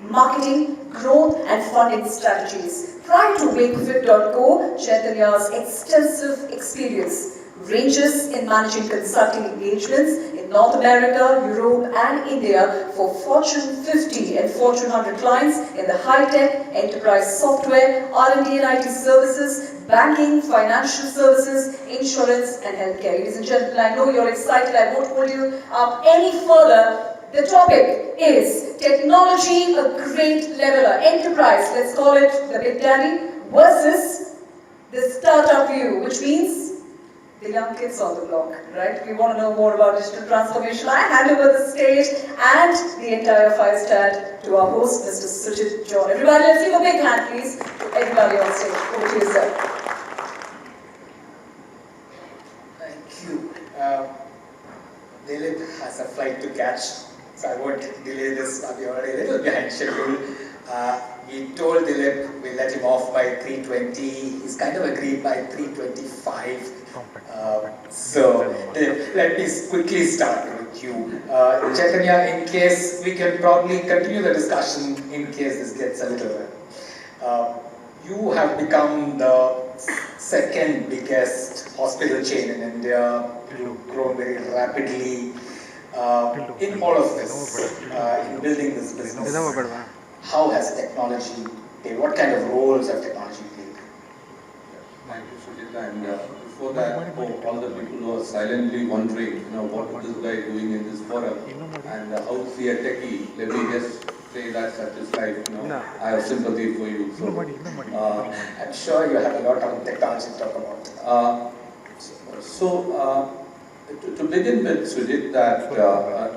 marketing, growth and funding strategies. Prior to WakeFit.co, Chaitanya's extensive experience ranges in managing consulting engagements in North America, Europe and India for Fortune 50 and Fortune 100 clients in the high-tech, enterprise software, R&D and IT services, banking, financial services, insurance and healthcare. Ladies and gentlemen, I know you're excited. I won't hold you up any further. The topic is technology, a great leveler, enterprise, let's call it the big daddy, versus the startup view, which means the young kids on the block, right? We want to know more about digital transformation. I hand over the stage and the entire fireside to our host, Mr. Sujit Chon. Everybody, let's give a big hand, please, to everybody on stage. Over to you, sir. Thank you. Dilip has a flight to catch, so I won't delay this. We're already a little behind schedule. We told Dilip we'll let him off by 3:20. He's kind of agreed by 3:25. So Dilip, let me quickly start with you. Chaitanya, in case we can probably continue the discussion in case this gets a little you have become the second biggest hospital chain in India. You've grown very rapidly. In all of this, in building this business, how has technology played? What kind of roles have technology played? Thank you, Sujit. And before that, for all the people who are silently wondering, what is this guy doing in this forum, and how is he a techie? Let me just say that such is life, I have sympathy for you. So, I'm sure you have a lot of technology to talk about. To begin with, Sujit, that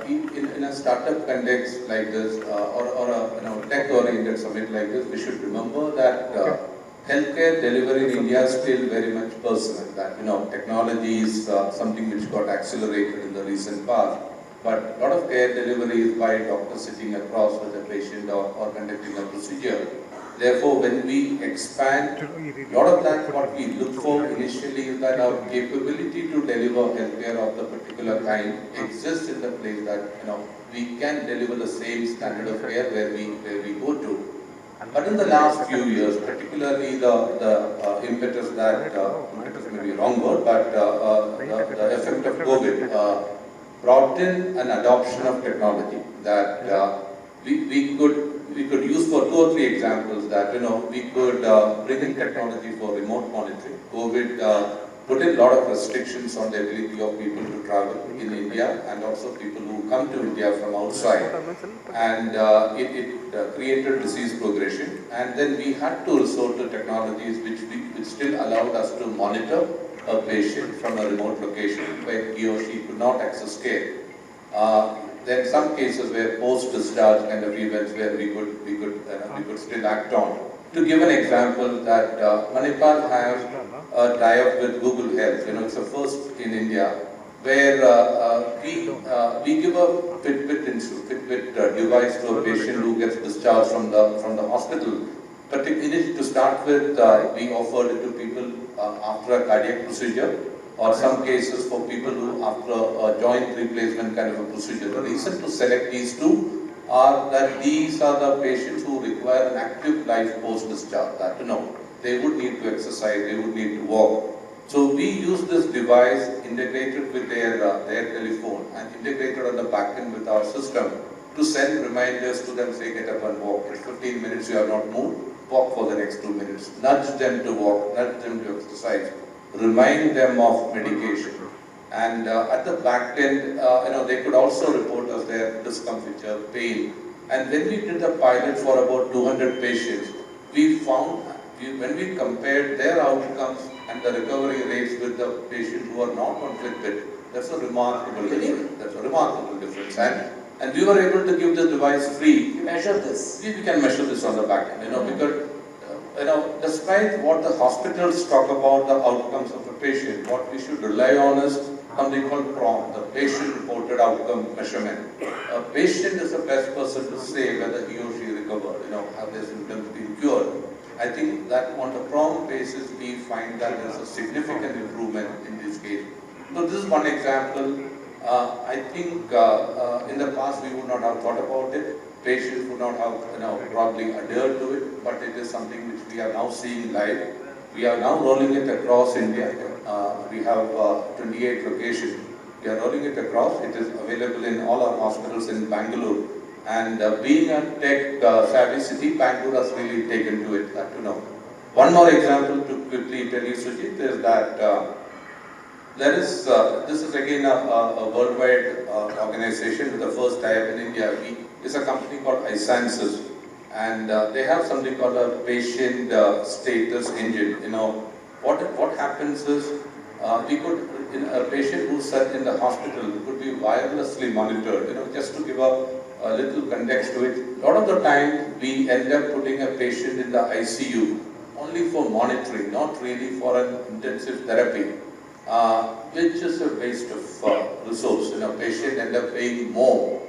in a startup context like this, or a tech-oriented summit like this, we should remember that healthcare delivery in India is still very much personal. That technology is something which got accelerated in the recent past, but a lot of care delivery is by doctors sitting across with a patient or conducting a procedure. Therefore, when we expand, a lot of that what we look for initially is that our capability to deliver healthcare of the particular kind exists in the place that we can deliver the same standard of care where we go to. But in the last few years, particularly the impetus that impetus may be a wrong word, but the effect of COVID brought in an adoption of technology that we could use for 2 or 3 examples that we could bring in technology for remote monitoring. COVID put in a lot of restrictions on the ability of people to travel in India and also people who come to India from outside, and it created disease progression, and then we had to resort to technologies which still allowed us to monitor a patient from a remote location where he or she could not access care. There are some cases where post-discharge kind of events where we could still act on. To give an example, that Manipal has a tie-up with Google Health. It's the first in India where we give a Fitbit device to a patient who gets discharged from the hospital. But to start with, we offered it to people after a cardiac procedure, or some cases for people who after a joint replacement kind of a procedure. The reason to select these two are that these are the patients who require an active life post-discharge. That they would need to exercise, they would need to walk. So we use this device integrated with their telephone and integrated on the back end with our system to send reminders to them, say get up and walk. In 15 minutes you have not moved, walk for the next 2 minutes. Nudge them to walk, nudge them to exercise. Remind them of medication, and at the back end, they could also report us their discomfiture, pain. And when we did the pilot for about 200 patients, we found when we compared their outcomes and the recovery rates with the patients who are not on Fitbit, that's a remarkable difference. That's a remarkable difference, and we were able to give the device free. You measure this. We can measure this on the back end, because. Despite what the hospitals talk about the outcomes of a patient, what we should rely on is something called PROM, the patient-reported outcome measurement. A patient is the best person to say whether he or she recovered, have their symptoms been cured. I think that on the PROM basis, we find that there is a significant improvement in this case. So this is one example. I think in the past we would not have thought about it. Patients would not have probably adhered to it, but it is something which we are now seeing live. We are now rolling it across India. We have 28 locations. We are rolling it across. It is available in all our hospitals in Bengaluru. And being a tech-savvy city, Bengaluru has really taken to it. One more example to quickly tell you, Sujit, is that this is again a worldwide organization with the first tie-up in India. It's a company called iSciences, and they have something called a patient status engine. What happens is a patient who's set in the hospital could be wirelessly monitored. Just to give a little context to it, a lot of the time we end up putting a patient in the ICU only for monitoring, not really for an intensive therapy. Which is a waste of resource. Patient end up paying more,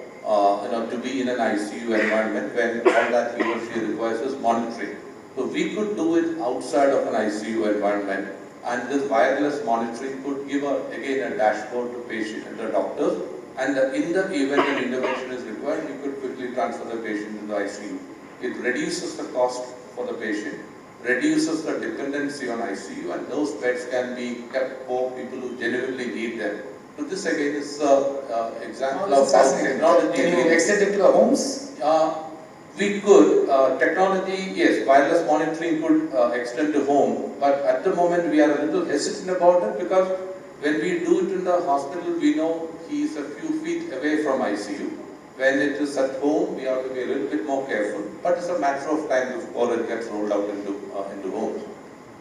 to be in an ICU environment when all that he or she requires is monitoring. So we could do it outside of an ICU environment, and this wireless monitoring could give again a dashboard to patient and the doctors. And in the event an intervention is required, we could quickly transfer the patient to the ICU. It reduces the cost for the patient, reduces the dependency on ICU, and those beds can be kept for people who genuinely need them. So this again is an example of how technology. Can you extend it to the homes? We could. Technology, yes, wireless monitoring could extend to home, but at the moment we are a little hesitant about it because when we do it in the hospital, we know he is a few feet away from ICU. when it is at home, we have to be a little bit more careful, but it's a matter of time before it gets rolled out into homes.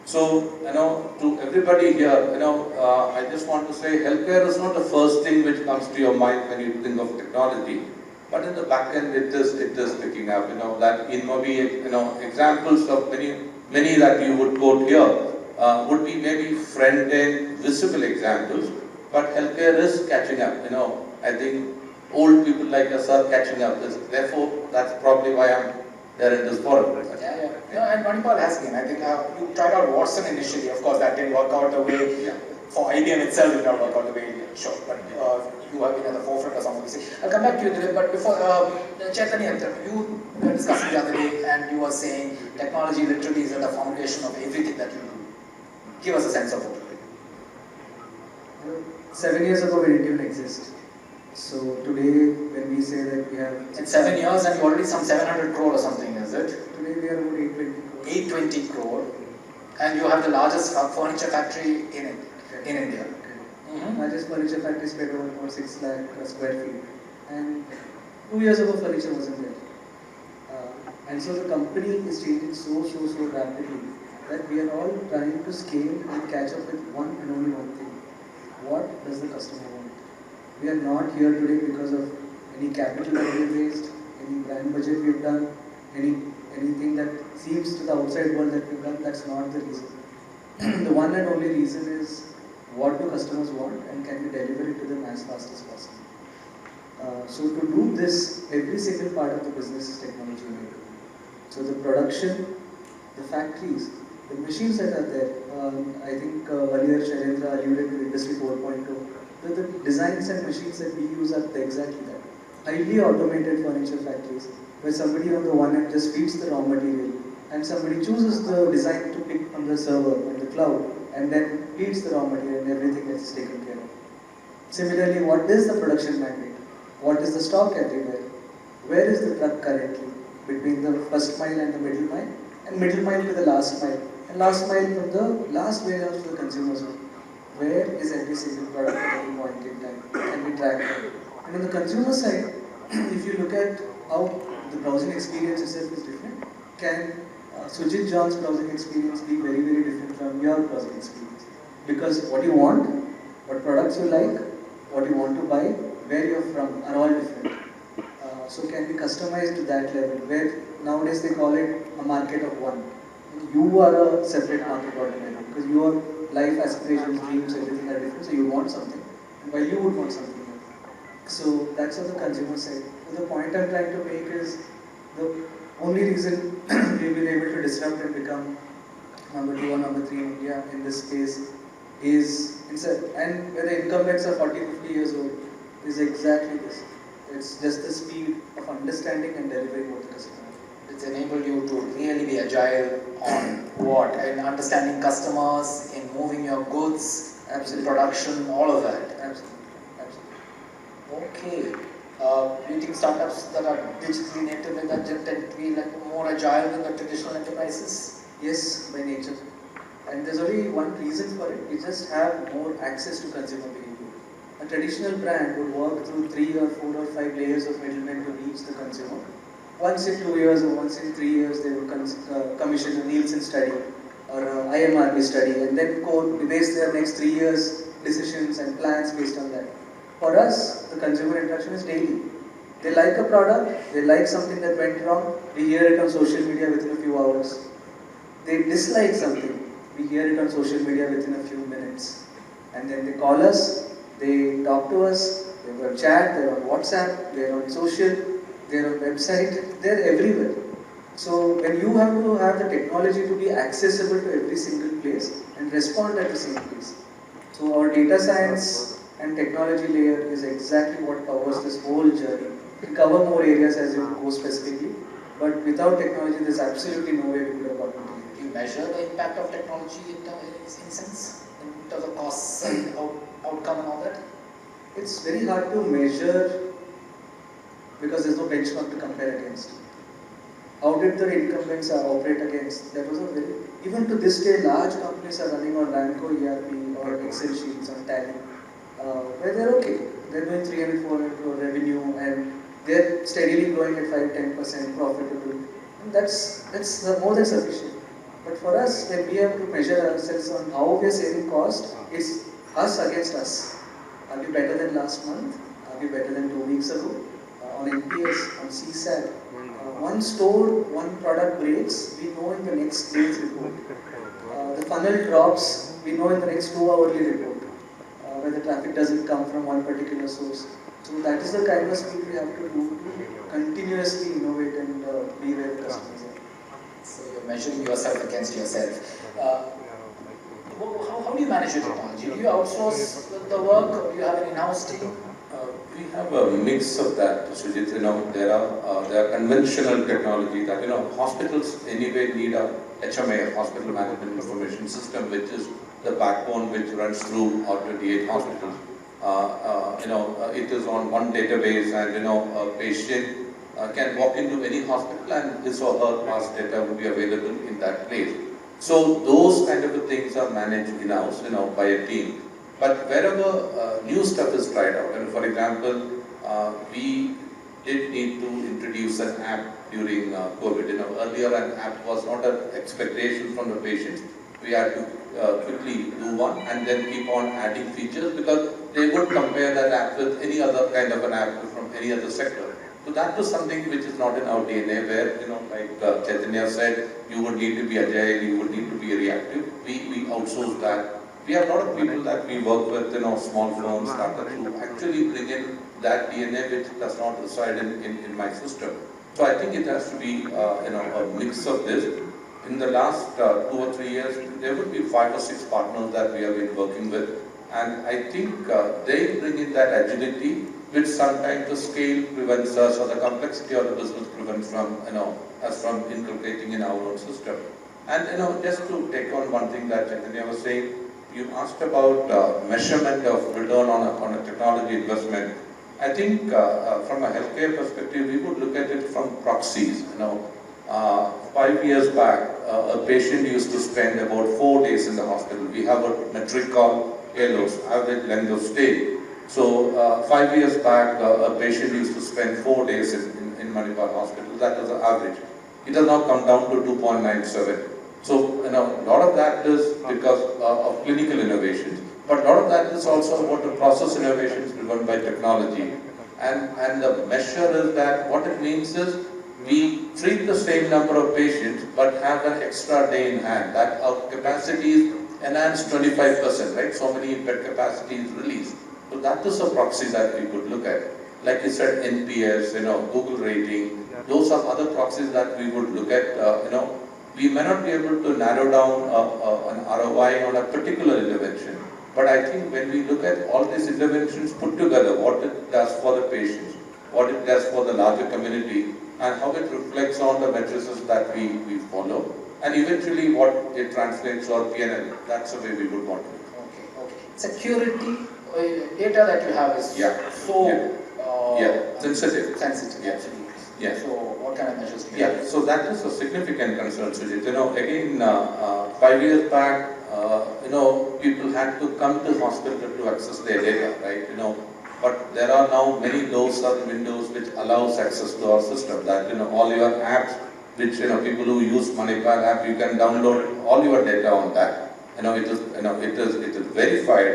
So, to everybody here, I just want to say healthcare is not the first thing which comes to your mind when you think of technology, but in the back end it is picking up, that in maybe, examples of many that you would quote here would be maybe front-end visible examples, but healthcare is catching up, I think old people like us are catching up, therefore that's probably why I'm there in this forum. And Manipal has been. I think you tried out Watson initially. Of course, that didn't work out the way for IBM itself. Did not work out the way sure. But you have been at the forefront of some of these things. I'll come back to you, Dilip. But before Chaitanya, you were discussing the other day, and you were saying technology literally is at the foundation of everything that you do. Give us a sense of it. 7 years ago, we didn't even exist. So today, when we say that we have... It's 7 years and you already some 700 crore or something, is it? Today we are about 820 crore. 820 crore. And you have the largest furniture factory in India. Largest furniture factory spread over about 6 lakh square feet. And 2 years ago, furniture wasn't there. And so the company is changing so rapidly that we are all trying to scale and catch up with one and only one thing. What does the customer want? We are not here today because of any capital that we have raised, any brand budget we have done, anything that seems to the outside world that we have done. That's not the reason. The one and only reason is what do customers want and can we deliver it to them as fast as possible. So to do this, every single part of the business is technology enabled. So the production, the factories, the machines that are there, I think earlier Shailendra alluded to Industry 4.0. The designs and machines that we use are exactly that. Highly automated furniture factories, where somebody on the one end just feeds the raw material, and somebody chooses the design to pick from the server, from the cloud, and then feeds the raw material and everything gets taken care of. Similarly, what is the production mandate? What is the stock everywhere? Where is the truck currently? Between the first mile and the middle mile, and middle mile to the last mile, and last mile from the last warehouse to the consumer's home. Where is every single product at any point in time? Can we track it? And on the consumer side, if you look at how the browsing experience itself is different, can Sujit John's browsing experience be very different from your browsing experience? Because what you want, what products you like, what you want to buy, where you're from are all different. So can we customize to that level where nowadays they call it a market of one. You are a separate market altogether because your life aspirations, dreams, everything are different. So you want something, while you would want something else. So that's on the consumer side. So the point I'm trying to make is the only reason we've been able to disrupt and become number 2 or number 3 in India in this space is, and where the incumbents are 40-50 years old, is exactly this. It's just the speed of understanding and delivering what the customer wants. It's enabled you to really be agile on what? In understanding customers, in moving your goods, absolute production, all of that. Absolutely. Okay. Do you think startups that are digitally native like that tend to be more agile than the traditional enterprises? Yes, by nature. And there's only one reason for it. We just have more access to consumer behavior. A traditional brand would work through 3 or 4 or 5 layers of middlemen to reach the consumer. Once in 2 years or once in 3 years, they would commission a Nielsen study or a IMRB study and then base their next 3 years decisions and plans based on that. For us, the consumer interaction is daily. They like a product, they like something that went wrong, we hear it on social media within a few hours. They dislike something, we hear it on social media within a few minutes. And then they call us, they talk to us, they're on chat, they're on WhatsApp, they're on social, they're on website, they're everywhere. So when you have to have the technology to be accessible to every single place and respond at the same place. So our data science and technology layer is exactly what covers this whole journey. We cover more areas as you go specifically, but without technology there's absolutely no way we could have gotten to it. Do you measure the impact of technology in sense? In terms of costs and outcome and all that? It's very hard to measure because there's no benchmark to compare against. How did the incumbents operate against? That was a very, even to this day, large companies are running on Ramco ERP or Excel sheets on Tally, where they're okay. They're doing 300, 400 crore revenue and they're steadily growing at 5-10% profitable. And that's more than sufficient. But for us, when we have to measure ourselves on how we are saving cost, it's us against us. Are we better than last month? Are we better than 2 weeks ago? On NPS, on CSAT, one store, one product breaks, we know in the next day's report. The funnel drops, we know in the next 2-hourly report. Where the traffic doesn't come from one particular source. So that is the kind of speed we have to do to continuously innovate and be where the customers are. So you're measuring yourself against yourself. How do you manage your technology? Do you outsource the work, or do you have an in-house team? We have a mix of that, Sujit. There are conventional technology that, hospitals anyway need a HMA, Hospital Management Information System, which is the backbone which runs through our 28 hospitals. It is on one database, and a patient can walk into any hospital and his or her past data will be available in that place. So those kind of things are managed in-house, by a team. But wherever new stuff is tried out, and for example, we did need to introduce an app during COVID. Earlier an app was not an expectation from the patients. We had to quickly do one and then keep on adding features, because they would compare that app with any other kind of an app from any other sector. So that was something which is not in our DNA, where, like Chaitanya said, you would need to be agile, you would need to be reactive. We outsource that. We have a lot of people that we work with, small firms, startups, who actually bring in that DNA which does not reside in my system. So I think it has to be, a mix of this. In the last 2 or 3 years, there would be 5 or 6 partners that we have been working with. And I think they bring in that agility, which sometimes the scale prevents us, or the complexity of the business prevents us from inculcating in our own system. And just to take on one thing that Chaitanya was saying, you asked about measurement of return on a technology investment. I think from a healthcare perspective, we would look at it from proxies. 5 years back, a patient used to spend about 4 days in the hospital. We have a metric called ALOS, average length of stay. So 5 years back, a patient used to spend 4 days in Manipal hospital. That was the average. It has now come down to 2.97. So a lot of that is because of clinical innovations, but a lot of that is also about the process innovations driven by technology. And the measure is that what it means is we treat the same number of patients but have an extra day in hand. That our capacity is enhanced 25%, right? So many bed capacity is released. So that is a proxy that we could look at. Like you said, NPS, Google rating, those are other proxies that we would look at, We may not be able to narrow down an ROI on a particular intervention, but I think when we look at all these interventions put together, what it does for the patients, what it does for the larger community, and how it reflects on the matrices that we follow, and eventually what it translates to our PNL, that's the way we would want to do. Okay. Security data that you have is sensitive. Absolutely. Yeah. So what kind of measures do you have? So that is a significant concern, Sujit. Again, 5 years back, people had to come to hospital to access their data, right? But there are now many doors or windows which allows access to our system. That all your apps, which people who use Manipal app, you can download all your data on that. It is verified.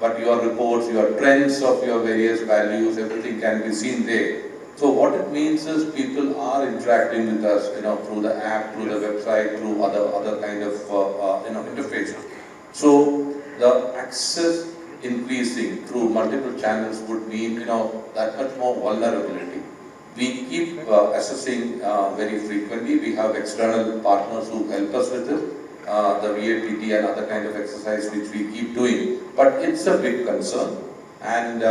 But your reports, your trends of your various values, everything can be seen there. So what it means is people are interacting with us, through the app, through the website, through other kind of interfaces. So the access increasing through multiple channels would mean that much more vulnerability. We keep assessing very frequently. We have external partners who help us with it. The VAPT and other kind of exercise which we keep doing, but it's a big concern. And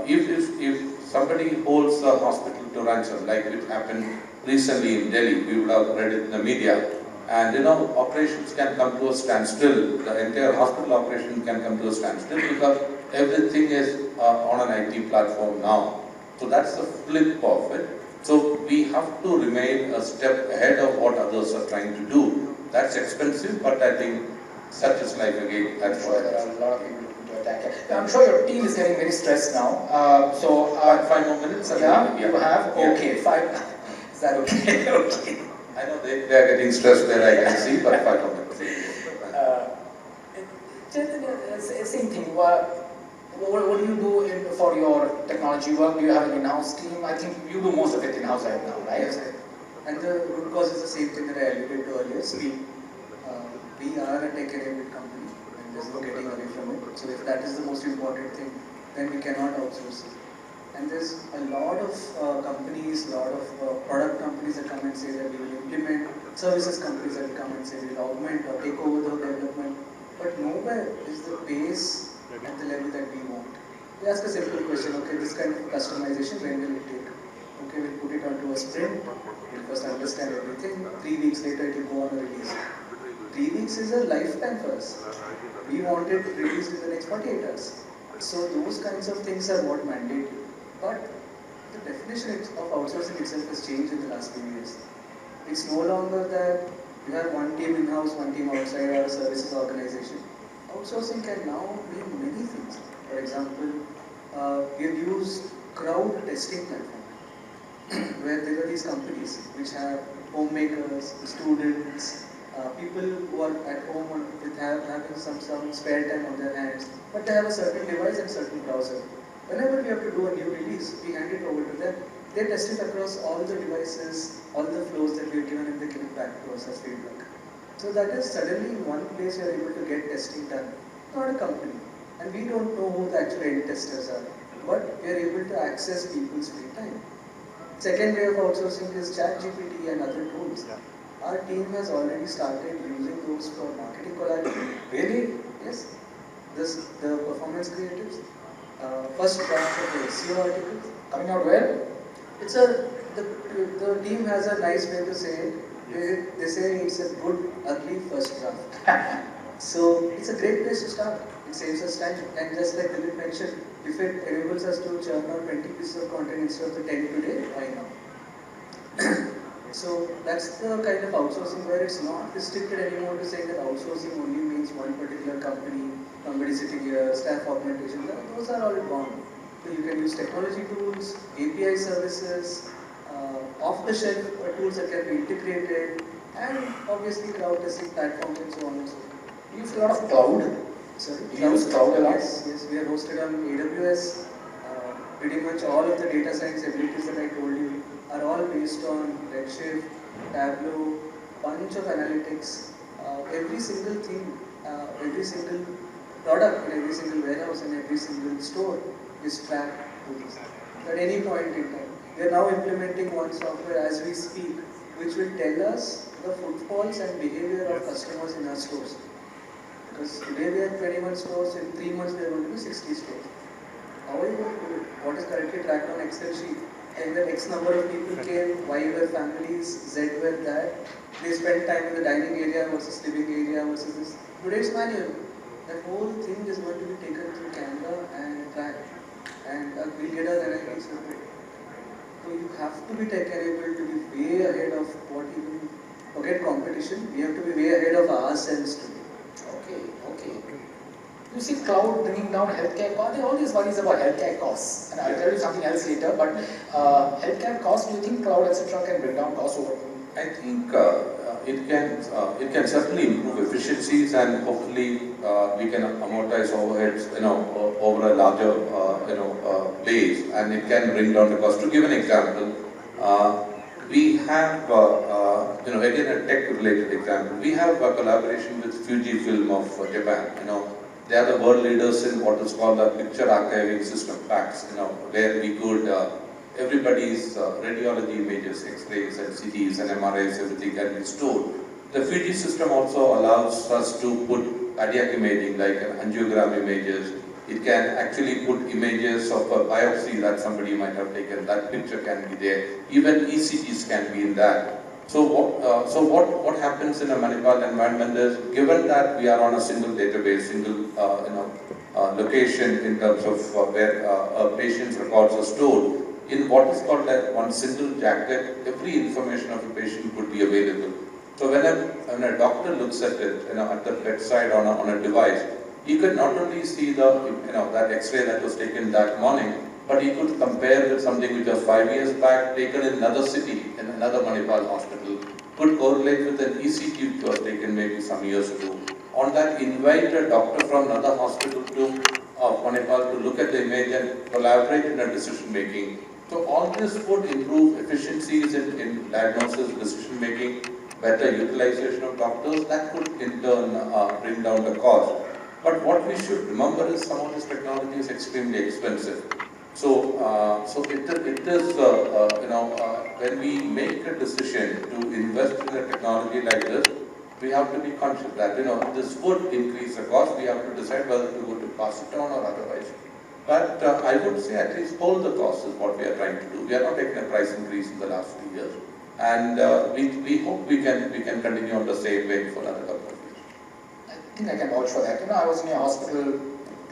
if somebody holds the hospital to ransom, like it happened recently in Delhi, we would have read it in the media, and operations can come to a standstill. The entire hospital operation can come to a standstill because everything is on an IT platform now. So that's the flip of it. So we have to remain a step ahead of what others are trying to do. That's expensive, but I think such is life again. I'm sure there are a lot of people who do attack. I'm sure your team is getting very stressed now. So 5 more minutes. yeah, you have Yeah. okay 5. Is that okay? Okay. I know they are getting stressed there, I can see, but 5 more minutes. Same thing. What do you do for your technology work? Do you have an in-house team? I think you do most of it in-house right now, right? Yes, sir. And the root cause is the same thing that I alluded to earlier, speed. We are a tech-enabled company and there's no getting away from it. So if that is the most important thing, then we cannot outsource it. And there's a lot of companies, a lot of product companies that come and say that we will implement, services companies that come and say we will augment or take over the development. But nowhere is the pace at the level that we want. We ask a simple question, okay, this kind of customization, when will it take? Okay, we'll put it onto a sprint, we'll first understand everything, 3 weeks later it will go on a release. 3 weeks is a lifetime for us. We want it released in the next 48 hours. So those kinds of things are what mandate you. But the definition of outsourcing itself has changed in the last few years. It's no longer that you have one team in-house, one team outside, or a services organization. Outsourcing can now mean many things. For example, we have used crowd testing platform, where there are these companies which have homemakers, students, people who are at home with having some spare time on their hands, but they have a certain device and certain browser. Whenever we have to do a new release, we hand it over to them. They test it across all the devices, all the flows that we have given, and they give it back to us as feedback. So that is suddenly in one place you are able to get testing done, not a company. And we don't know who the actual end testers are, but we are able to access people's free time. Second way of outsourcing is ChatGPT and other tools. Our team has already started using those for marketing collateral. Really? Yes. The performance creatives, first draft of the SEO articles. Coming out well? It's the team has a nice way to say it. They say it's a good, ugly first draft. So it's a great place to start. It saves us time. And just like Dilip mentioned, if it enables us to churn out 20 pieces of content instead of the 10 today, why not? So that's the kind of outsourcing where it's not restricted anymore to say that outsourcing only means one particular company, somebody sitting here, staff augmentation. Those are all gone. So you can use technology tools, API services, off-the-shelf tools that can be integrated, and obviously cloud testing platforms and so on and so forth. You use a lot of cloud. Sorry? You use cloud a lot? Yes, we are hosted on AWS. Pretty much all of the data science abilities that I told you are all based on Redshift, Tableau, bunch of analytics. Every single thing, every single product in every single warehouse and every single store is tracked to this at any point in time. We are now implementing one software as we speak, which will tell us the footfalls and behavior of customers in our stores. Because today we have 21 stores, in 3 months there are going to be 60 stores. How are you going to do it? What is currently tracked on Excel sheet? And then X number of people came, Y were families, Z were that. They spent time in the dining area versus living area versus this. Today's manual. That whole thing is going to be taken through camera and tracked. And we'll get our analytics with it. So you have to be tech-enabled to be way ahead of what even, forget competition, we have to be way ahead of ourselves today. Okay. You see cloud bringing down healthcare costs. There are all these worries about healthcare costs. And I'll tell you something else later, but healthcare costs, do you think cloud etc. can bring down costs over? I think it can certainly improve efficiencies, and hopefully we can amortize overheads, over a larger base, and it can bring down the cost. To give an example, we have again a tech-related example. We have a collaboration with Fujifilm of Japan. They are the world leaders in what is called the picture archiving system, PACS. Where we could everybody's radiology images, X-rays and CTs and MRIs, everything can be stored. The Fuji system also allows us to put cardiac imaging, like an angiogram images. It can actually put images of a biopsy that somebody might have taken. That picture can be there. Even ECGs can be in that. So what happens in a Manipal environment is, given that we are on a single database, single location in terms of where a patient's records are stored, in what is called like one single jacket, every information of a patient could be available. So when a doctor looks at it, at the bedside on a device, he could not only see that X-ray that was taken that morning, but he could compare with something which was 5 years back, taken in another city, in another Manipal hospital, could correlate with an ECG which was taken maybe some years ago. On that, invite a doctor from another hospital of Manipal to look at the image and collaborate in a decision making. So all this would improve efficiencies in diagnosis, decision making, better utilization of doctors. That could in turn bring down the cost. But what we should remember is some of this technology is extremely expensive. So, it is when we make a decision to invest in a technology like this, we have to be conscious that this would increase the cost. We have to decide whether to go to pass it on or otherwise. But I would say at least hold the cost is what we are trying to do. We are not taking a price increase in the last 2 years, and we hope we can continue on the same way for another couple of years. I think I can vouch for that. I was in a hospital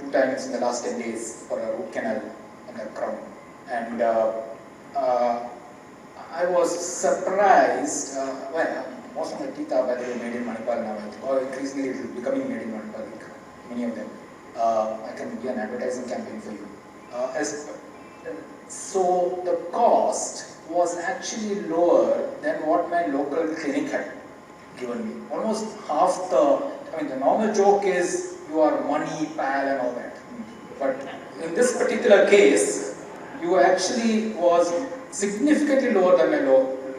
2 times in the last 10 days for a root canal in the crown, and I was surprised. Most of my teeth are by the way made in Manipal now, or increasingly it is becoming made in Manipal, many of them. I can be an advertising campaign for you. So the cost was actually lower than what my local clinic had given me. Almost half the normal joke is you are money, pal and all that. But in this particular case, you actually was significantly lower than my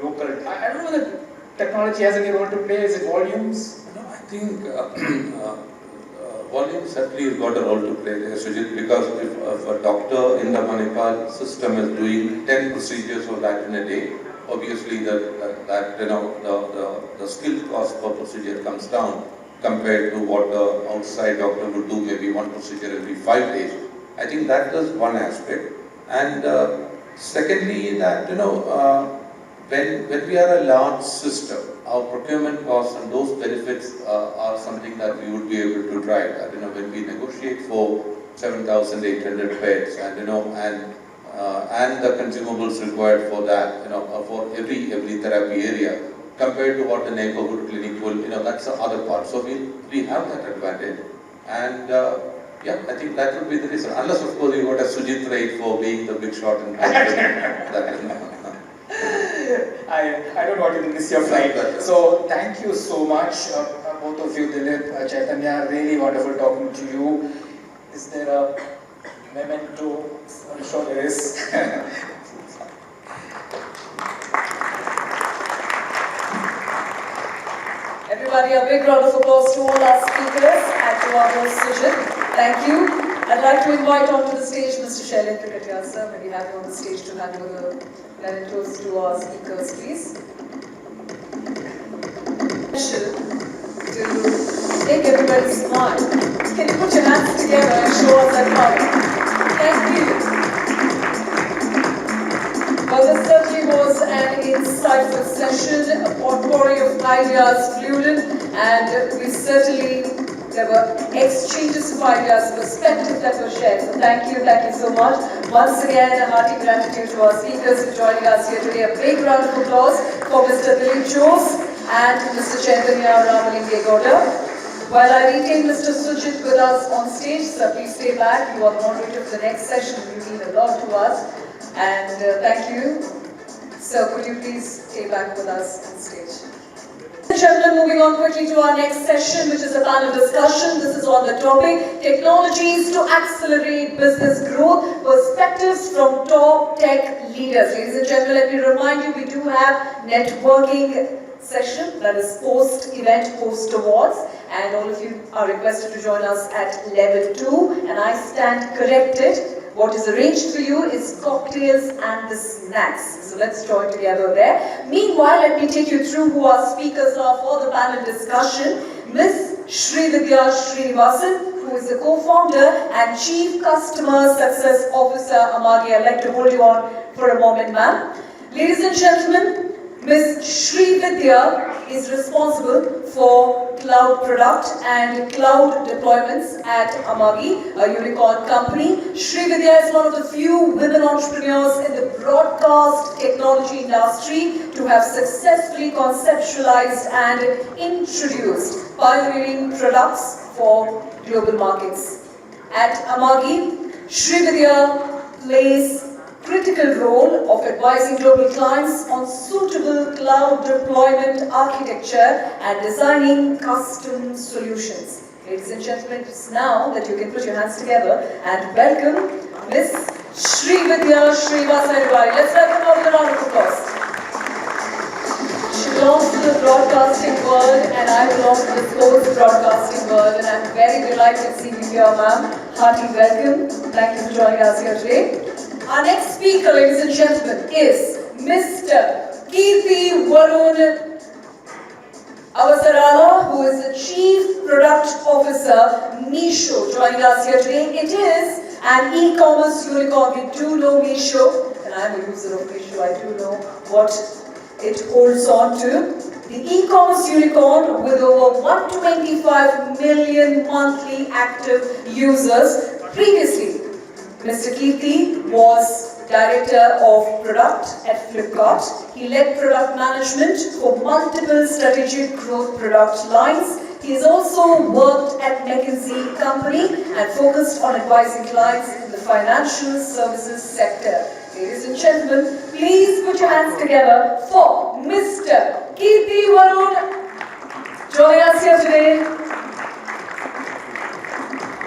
local. I don't know whether technology has any role to play. Is it volumes? No, I think volume certainly has got a role to play there, Sujit, because if a doctor in the Manipal system is doing 10 procedures of that in a day, obviously the skill cost per procedure comes down compared to what the outside doctor would do, maybe 1 procedure every 5 days. I think that is one aspect. And secondly, that when we are a large system, our procurement costs and those benefits are something that we would be able to drive. When we negotiate for 7,800 beds and the consumables required for that, for every therapy area, compared to what the neighborhood clinic will, that's the other part. So we have that advantage, and I think that would be the reason. Unless of course you got a Sujit rate for being the big shot and that is not. I don't want you to miss your flight. So thank you so much, both of you, Dilip, Chaitanya. Really wonderful talking to you. Is there a memento? I'm sure there is. Everybody, a big round of applause to all our speakers and to our host Sujit. Thank you. I'd like to invite onto the stage Mr. Shailendra Katyal, sir. May we have you on the stage to hand over the mementos to our speakers, please. To make everybody smile. Can you put your hands together and show us that power? Thank you. Well, this certainly was an insightful session, a potpourri of ideas flew in, and there were exchanges of ideas, perspectives that were shared. So thank you so much. Once again, a hearty gratitude to our speakers for joining us here today. A big round of applause for Mr. Dilip Jose and Mr. Chaitanya Ramalingegowda. While I retain Mr. Sujit with us on stage, sir, please stay back. You are the moderator for the next session. You mean a lot to us. And thank you. So could you please stay back with us on stage? Gentlemen, moving on quickly to our next session, which is a panel discussion. This is on the topic, technologies to accelerate business growth, perspectives from top tech leaders. Ladies and gentlemen, let me remind you, we do have networking session, that is post-event, post-awards, and all of you are requested to join us at level 2, and I stand corrected. What is arranged for you is cocktails and the snacks. So let's join together there. Meanwhile, let me take you through who our speakers are for the panel discussion. Ms. Srividya Srinivasan, who is the co-founder and Chief Customer Success Officer, Amagi. I'd like to hold you on for a moment, ma'am. Ladies and gentlemen, Ms. Srividya is responsible for cloud product and cloud deployments at Amagi, a unicorn company. Srividya is one of the few women entrepreneurs in the broadcast technology industry to have successfully conceptualized and introduced pioneering products for global markets. At Amagi, Srividya plays critical role of advising global clients on suitable cloud deployment architecture and designing custom solutions. Ladies and gentlemen, it's now that you can put your hands together and welcome Miss Srividya Srivastava. Let's welcome her with a round of applause. She belongs to the broadcasting world and I belong to the sports broadcasting world, and I'm very delighted to see you here, ma'am. Hearty welcome. Thank you for joining us here today. Our next speaker, ladies and gentlemen, is Mr. Kirti Varun Avasarala, who is the Chief Product Officer, Meesho, joining us here today. It is an e-commerce unicorn. We do know Meesho, and I'm a user of Meesho. I do know what it holds on to. The e-commerce unicorn with over 125 million monthly active users. Previously, Mr. Kirti was Director of Product at Flipkart. He led product management for multiple strategic growth product lines. He has also worked at McKinsey Company and focused on advising clients in the financial services sector. Ladies and gentlemen, please put your hands together for Mr. Kirti Varun joining us here today.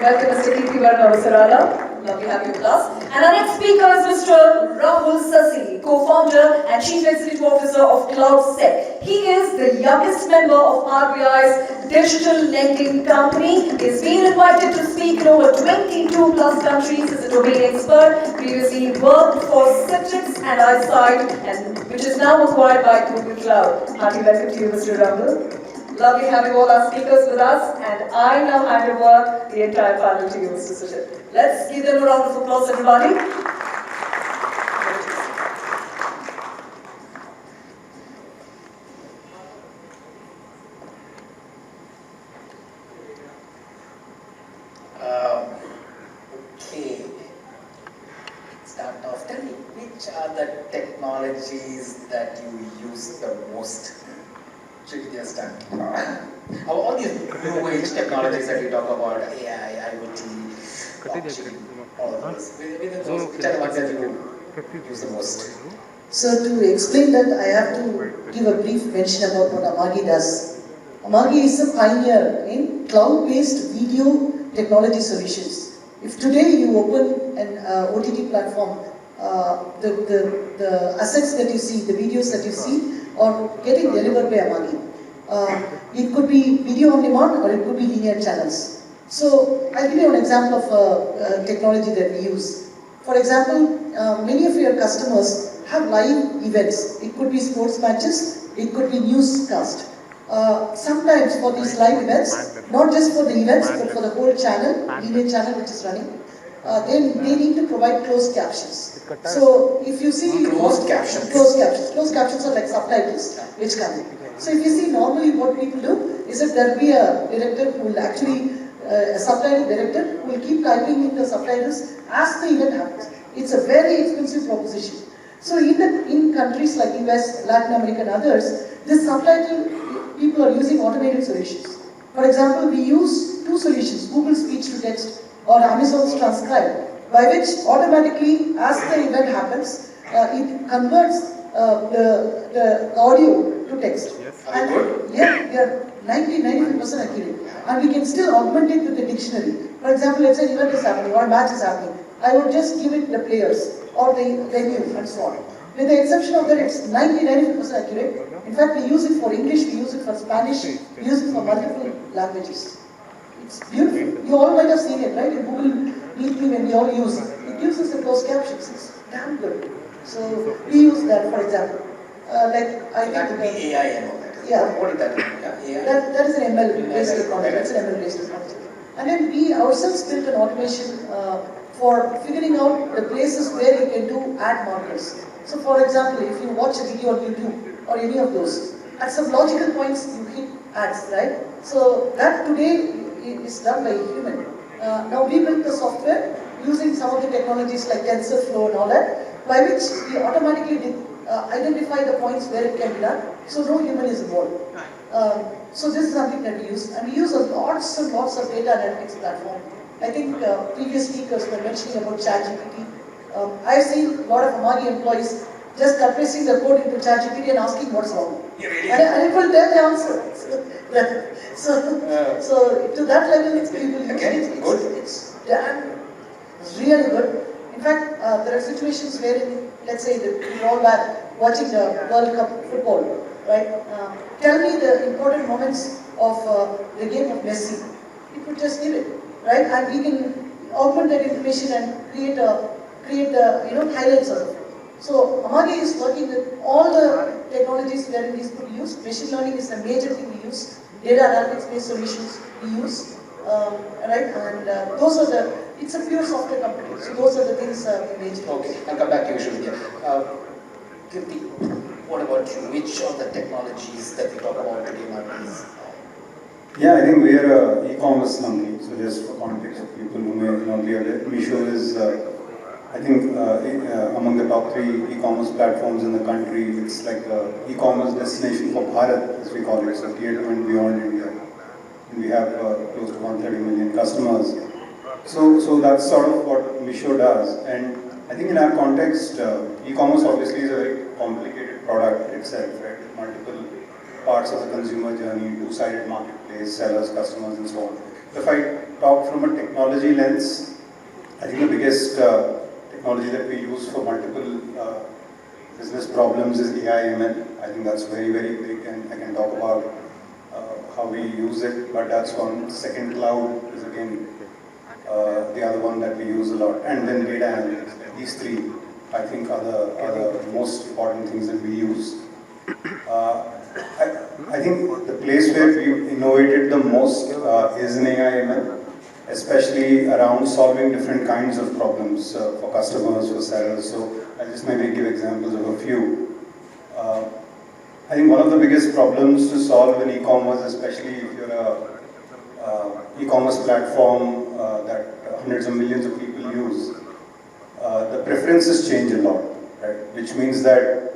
Welcome, Mr. Kirti Varun Avasarala. Lovely having you with us. And our next speaker is Mr. Rahul Sasi, co-founder and chief executive officer of CloudSec. He is the youngest member of RBI's digital lending company. He's been invited to speak in over 22 plus countries as a domain expert. Previously worked for Citrix and iSight, and which is now acquired by Google Cloud. Hearty welcome to you, Mr. Rahul. Lovely having all our speakers with us, and I now hand over the entire panel to you, Mr. Sujit. Let's give them a round of applause, everybody. Okay. Start off. Tell me, which are the technologies that you use the most? Srividya's done. All these new age technologies that we talk about, AI, IoT, blockchain, all of those. Which are the ones that you use the most? So to explain that, I have to give a brief mention about what Amagi does. Amagi is a pioneer in cloud-based video technology solutions. If today you open an OTT platform, the assets that you see, the videos that you see, are getting delivered by Amagi. It could be video on demand or it could be linear channels. So I'll give you an example of technology that we use. For example, many of your customers have live events. It could be sports matches, it could be newscast. Sometimes for these live events, not just for the events, but for the whole channel, linear channel which is running, then they need to provide closed captions. So if you see Closed captions are like subtitles which come in. So if you see normally what people do is that there will be a director who will actually, a subtitle director who will keep typing in the subtitles as the event happens. It's a very expensive proposition. So in countries like US, Latin America and others, this subtitle people are using automated solutions. For example, we use two solutions, Google Speech to Text or Amazon's Transcribe, by which automatically, as the event happens, it converts the audio to text. And yeah, we are 90-95% accurate. And we can still augment it with the dictionary. For example, let's say an event is happening or a match is happening. I would just give it the players or the venue and so on. With the exception of that, it's 90-95% accurate. In fact, we use it for English, we use it for Spanish, we use it for multiple languages. It's beautiful. You all might have seen it, right? In Google Meet when we all use it. It gives us the closed captions. It's damn good. So we use that, for example. That would be AI and all that. Yeah. What is that? AI? That is an ML-based technology. That's an ML-based technology. And then we ourselves built an automation for figuring out the places where you can do ad markers. So for example, if you watch a video on YouTube or any of those, at some logical points you hit ads, right? So that today is done by a human. Now we built the software using some of the technologies like TensorFlow and all that, by which we automatically identify the points where it can be done, so no human is involved. So this is something that we use, and we use lots and lots of data analytics platform. I think previous speakers were mentioning about ChatGPT. I've seen a lot of Amagi employees just compressing the code into ChatGPT and asking what's wrong. And it will tell the answer. So to that level, it's damn really good. In fact, there are situations wherein, let's say, that we're all watching the World Cup football, right? Tell me the important moments of the game of Messi. It would just give it, right? And we can augment that information and create the highlights of it. So Amagi is working with all the technologies wherein these could be used. Machine learning is a major thing we use. Data analytics-based solutions we use, right? And those are it's a pure software company. So those are the things we major. Okay, I'll come back to you, Shubhya. Kirti, what about you? Which of the technologies that we talk about today are these? Yeah, I think we are an e-commerce company. So just for context of people who may not be aware, Meesho is, I think, among the top 3 e-commerce platforms in the country. It's like an e-commerce destination for Bharat, as we call it, so tier 2 and beyond India. And we have close to 130 million customers. So that's sort of what Meesho does. And I think in our context, e-commerce obviously is a very complicated product itself, right? With multiple parts of the consumer journey, two-sided marketplace, sellers, customers, and so on. So if I talk from a technology lens, I think the biggest technology that we use for multiple business problems is AI/ML. I think that's very, very big, and I can talk about how we use it, but that's one. Second, cloud is again the other one that we use a lot, and then data analytics. These 3, I think, are the most important things that we use. I think the place where we've innovated the most is in AI/ML, especially around solving different kinds of problems for customers, for sellers. So I'll just maybe give examples of a few. I think one of the biggest problems to solve in e-commerce, especially if you're a e-commerce platform that hundreds of millions of people use, the preferences change a lot, right? Which means that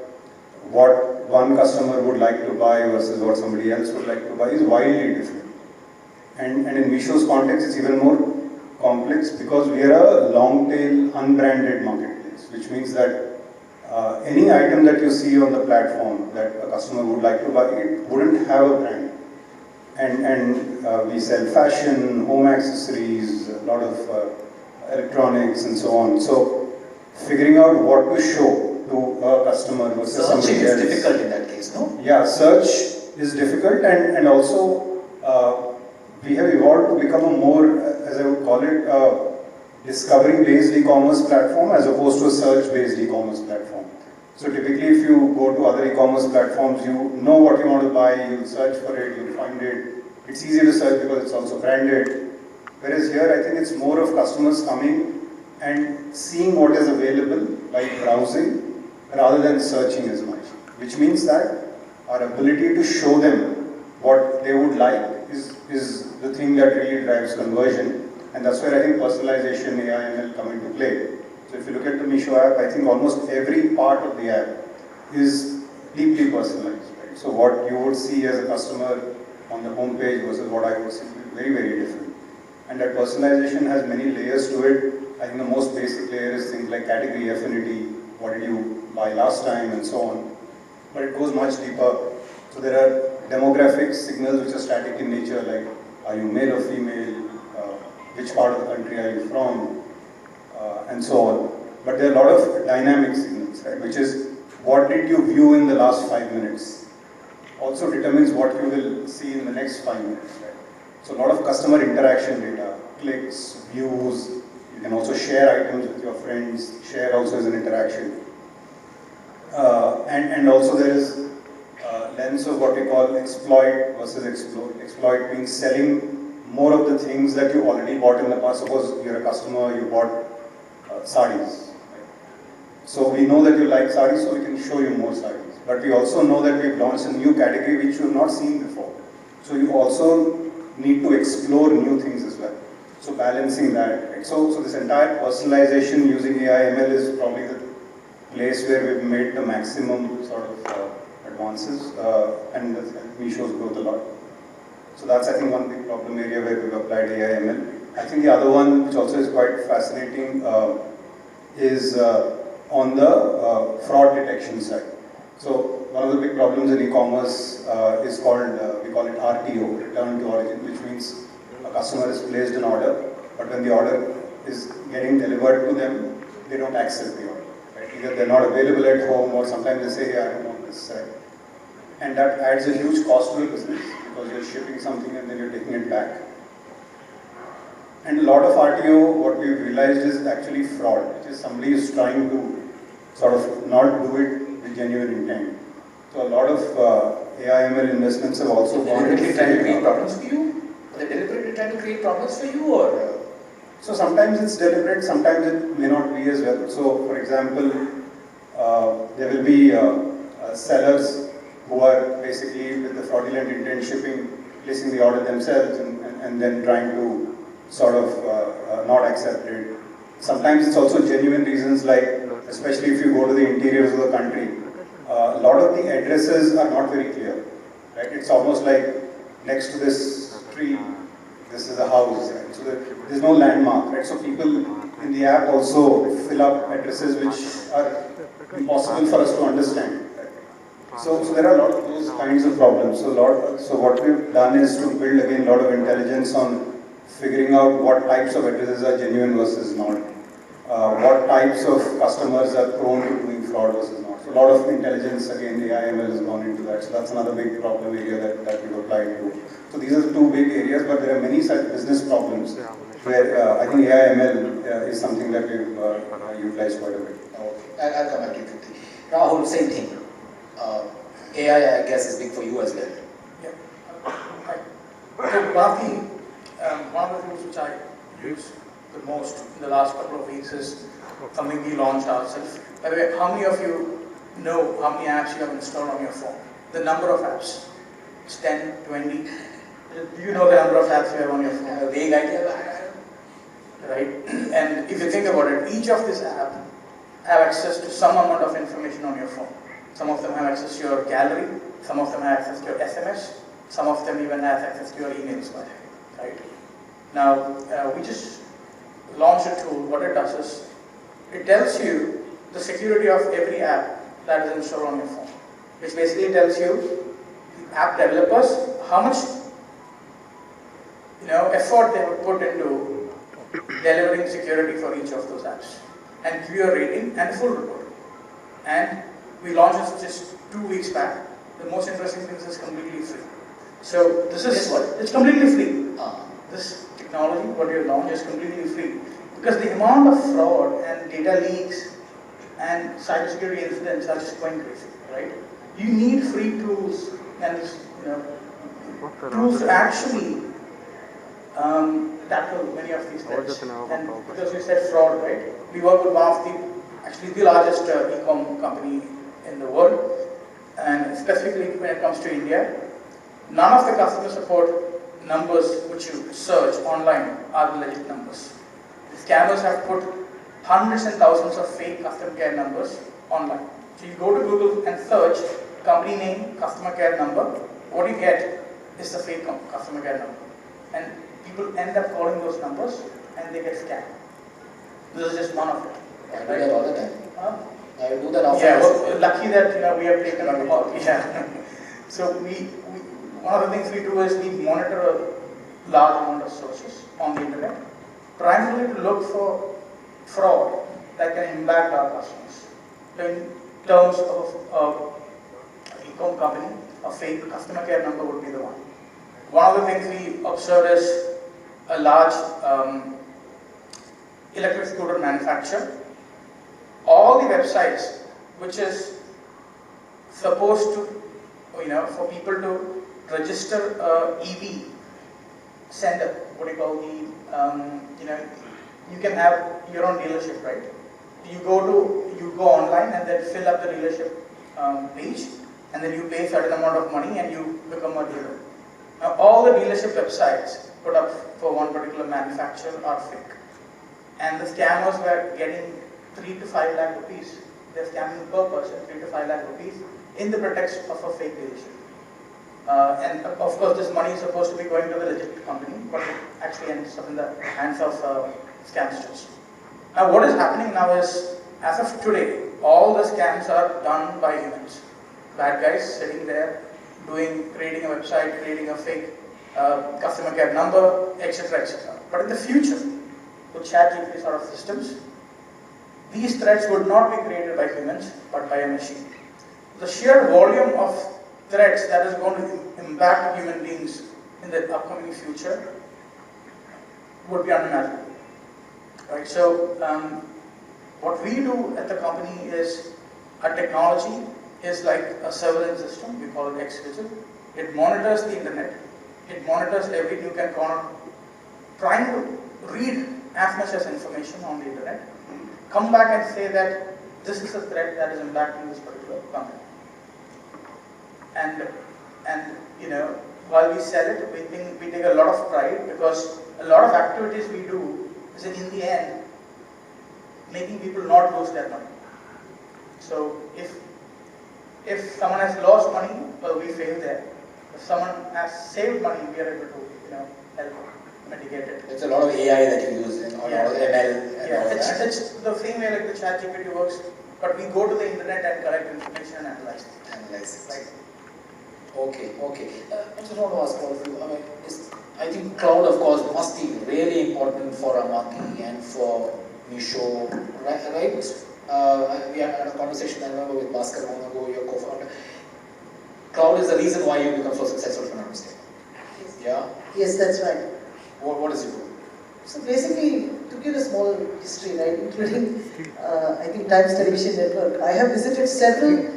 what one customer would like to buy versus what somebody else would like to buy is wildly different. And in Meesho's context, it's even more complex because we are a long-tail, unbranded marketplace, which means that any item that you see on the platform that a customer would like to buy, it wouldn't have a brand. And we sell fashion, home accessories, a lot of electronics and so on. So figuring out what to show to a customer versus somebody else. Searching is difficult in that case, no? Yeah, search is difficult, and also we have evolved to become a more, as I would call it, discovery-based e-commerce platform as opposed to a search-based e-commerce platform. So typically if you go to other e-commerce platforms, you know what you want to buy, you'll search for it, you'll find it. It's easy to search because it's also branded. Whereas here I think it's more of customers coming and seeing what is available by browsing rather than searching as much. Which means that our ability to show them what they would like is the thing that really drives conversion. And that's where I think personalization, AI/ML come into play. So if you look at the Meesho app, I think almost every part of the app is deeply personalized. Right? So what you would see as a customer on the home page versus what I would see is very, very different. And that personalization has many layers to it. I think the most basic layer is things like category affinity, what did you buy last time, and so on. But it goes much deeper. So there are demographic signals which are static in nature, like are you male or female, which part of the country are you from, and so on. But there are a lot of dynamic signals, right, which is what did you view in the last 5 minutes. Also determines what you will see in the next 5 minutes. Right? So a lot of customer interaction data, clicks, views. You can also share items with your friends. Share also is an interaction. And also there is lens of what we call exploit versus explode. Exploit means selling more of the things that you already bought in the past. Suppose you're a customer, you bought sarees. Right? So we know that you like sarees, so we can show you more sarees. But we also know that we've launched a new category which you've not seen before. So you also need to explore new things as well. So balancing that. Right? So this entire personalization using AI/ML is probably the place where we've made the maximum sort of advances and we shows growth a lot. So that's, I think, one big problem area where we've applied AI/ML. I think the other one, which also is quite fascinating, is on the fraud detection side. So one of the big problems in e-commerce is called, we call it RTO, return to origin, which means a customer has placed an order, but when the order is getting delivered to them, they don't accept the order. Right? Either they're not available at home, or sometimes they say, "Yeah, I don't want this." And that adds a huge cost to the business because you're shipping something and then you're taking it back. And a lot of RTO, what we've realized, is actually fraud, which is somebody is trying to sort of not do it with genuine intent. So a lot of AI/ML investments have also gone into Deliberately trying to create problems for you? Are they deliberately trying to create problems for you, or? So sometimes it's deliberate, sometimes it may not be as well. So for example, there will be sellers who are basically with the fraudulent intent shipping, placing the order themselves and then trying to sort of not accept it. Sometimes it's also genuine reasons, like especially if you go to the interiors of the country, a lot of the addresses are not very clear. Right? It's almost like next to this tree, this is a house. Right? So there's no landmark. Right? So people in the app also fill up addresses which are impossible for us to understand. So there are a lot of those kinds of problems. So what we've done is to build again a lot of intelligence on figuring out what types of addresses are genuine versus not. What types of customers are prone to doing fraud versus not. So a lot of intelligence, again, AI/ML has gone into that. So that's another big problem area that we've applied to. So these are the two big areas, but there are many such business problems where I think AI/ML is something that we've utilized quite a bit. Okay, I'll come back to you quickly. Rahul, same thing. AI, I guess, is big for you as well. Yeah. So one of the tools which I use the most in the last couple of weeks is something we launched ourselves. By the way, how many of you know how many apps you have installed on your phone? The number of apps. It's 10, 20. Do you know the number of apps you have on your phone? A vague idea. Right? And if you think about it, each of these apps have access to some amount of information on your phone. Some of them have access to your gallery, some of them have access to your SMS, some of them even have access to your emails. Right? Now, we just launched a tool. What it does is, it tells you the security of every app that is installed on your phone, which basically tells you, app developers, how much effort they would put into delivering security for each of those apps, and give you a rating and a full report. And we launched this just 2 weeks back. The most interesting thing is it's completely free. So this is it's completely free. This technology, what you launched, is completely free, because the amount of fraud and data leaks and cybersecurity incidents are just going crazy, right? You need free tools and tools to actually tackle many of these threats. And because you said fraud, right? We work with one of the largest e-com company in the world, and specifically when it comes to India, none of the customer support numbers which you search online are the legit numbers. The scammers have put hundreds and thousands of fake customer care numbers online. So you go to Google and search company name, customer care number, what you get is the fake customer care number. And people end up calling those numbers and they get scammed. This is just one of it. I do that all the time. I do that often. Yeah, well, lucky that we have taken on the call. Yeah. So one of the things we do is we monitor a large amount of sources on the internet, primarily to look for fraud that can impact our customers. In terms of e-com company, a fake customer care number would be the one. One of the things we observed is a large electric scooter manufacturer. All the websites which is supposed to, for people to register EV, send what do you call you can have your own dealership, right? You go online and then fill up the dealership page, and then you pay a certain amount of money and you become a dealer. Now all the dealership websites put up for one particular manufacturer are fake, and the scammers were getting 3 to 5 lakh rupees they're scamming per person 3 to 5 lakh rupees in the pretext of a fake dealership. And of course, this money is supposed to be going to the legit company, but it actually ends up in the hands of scamsters. Now, what is happening now is, as of today, all the scams are done by humans. Bad guys sitting there, creating a website, creating a fake customer care number, etc., etc. But in the future, with ChatGPT sort of systems, these threats would not be created by humans, but by a machine. The sheer volume of threats that is going to impact human beings in the upcoming future would be unimaginable. Right? So, what we do at the company is, our technology is like a surveillance system. We call it X-Vigil. It monitors the internet. It monitors every nook and corner, trying to read as much as information on the internet, come back and say that this is a threat that is impacting this particular company. And you know, while we sell it, we take a lot of pride, because a lot of activities we do is in the end making people not lose their money. So if someone has lost money, well, we fail there. If someone has saved money, we are able to help mitigate it. There's a lot of AI that you use, or ML and all that. It's the same way like the ChatGPT works, but we go to the internet and collect information and analyze it. Right. Okay. I just want to ask all of you, I think cloud, of course, must be really important for Amagi and for Misho, right? We had a conversation, I remember, with Bhaskar long ago, your co-founder. Cloud is the reason why you become so successful, if I'm not mistaken. Yeah? Yes, that's right. What is it? So basically, to give a small history, right, including, I think, Times Television Network, I have visited several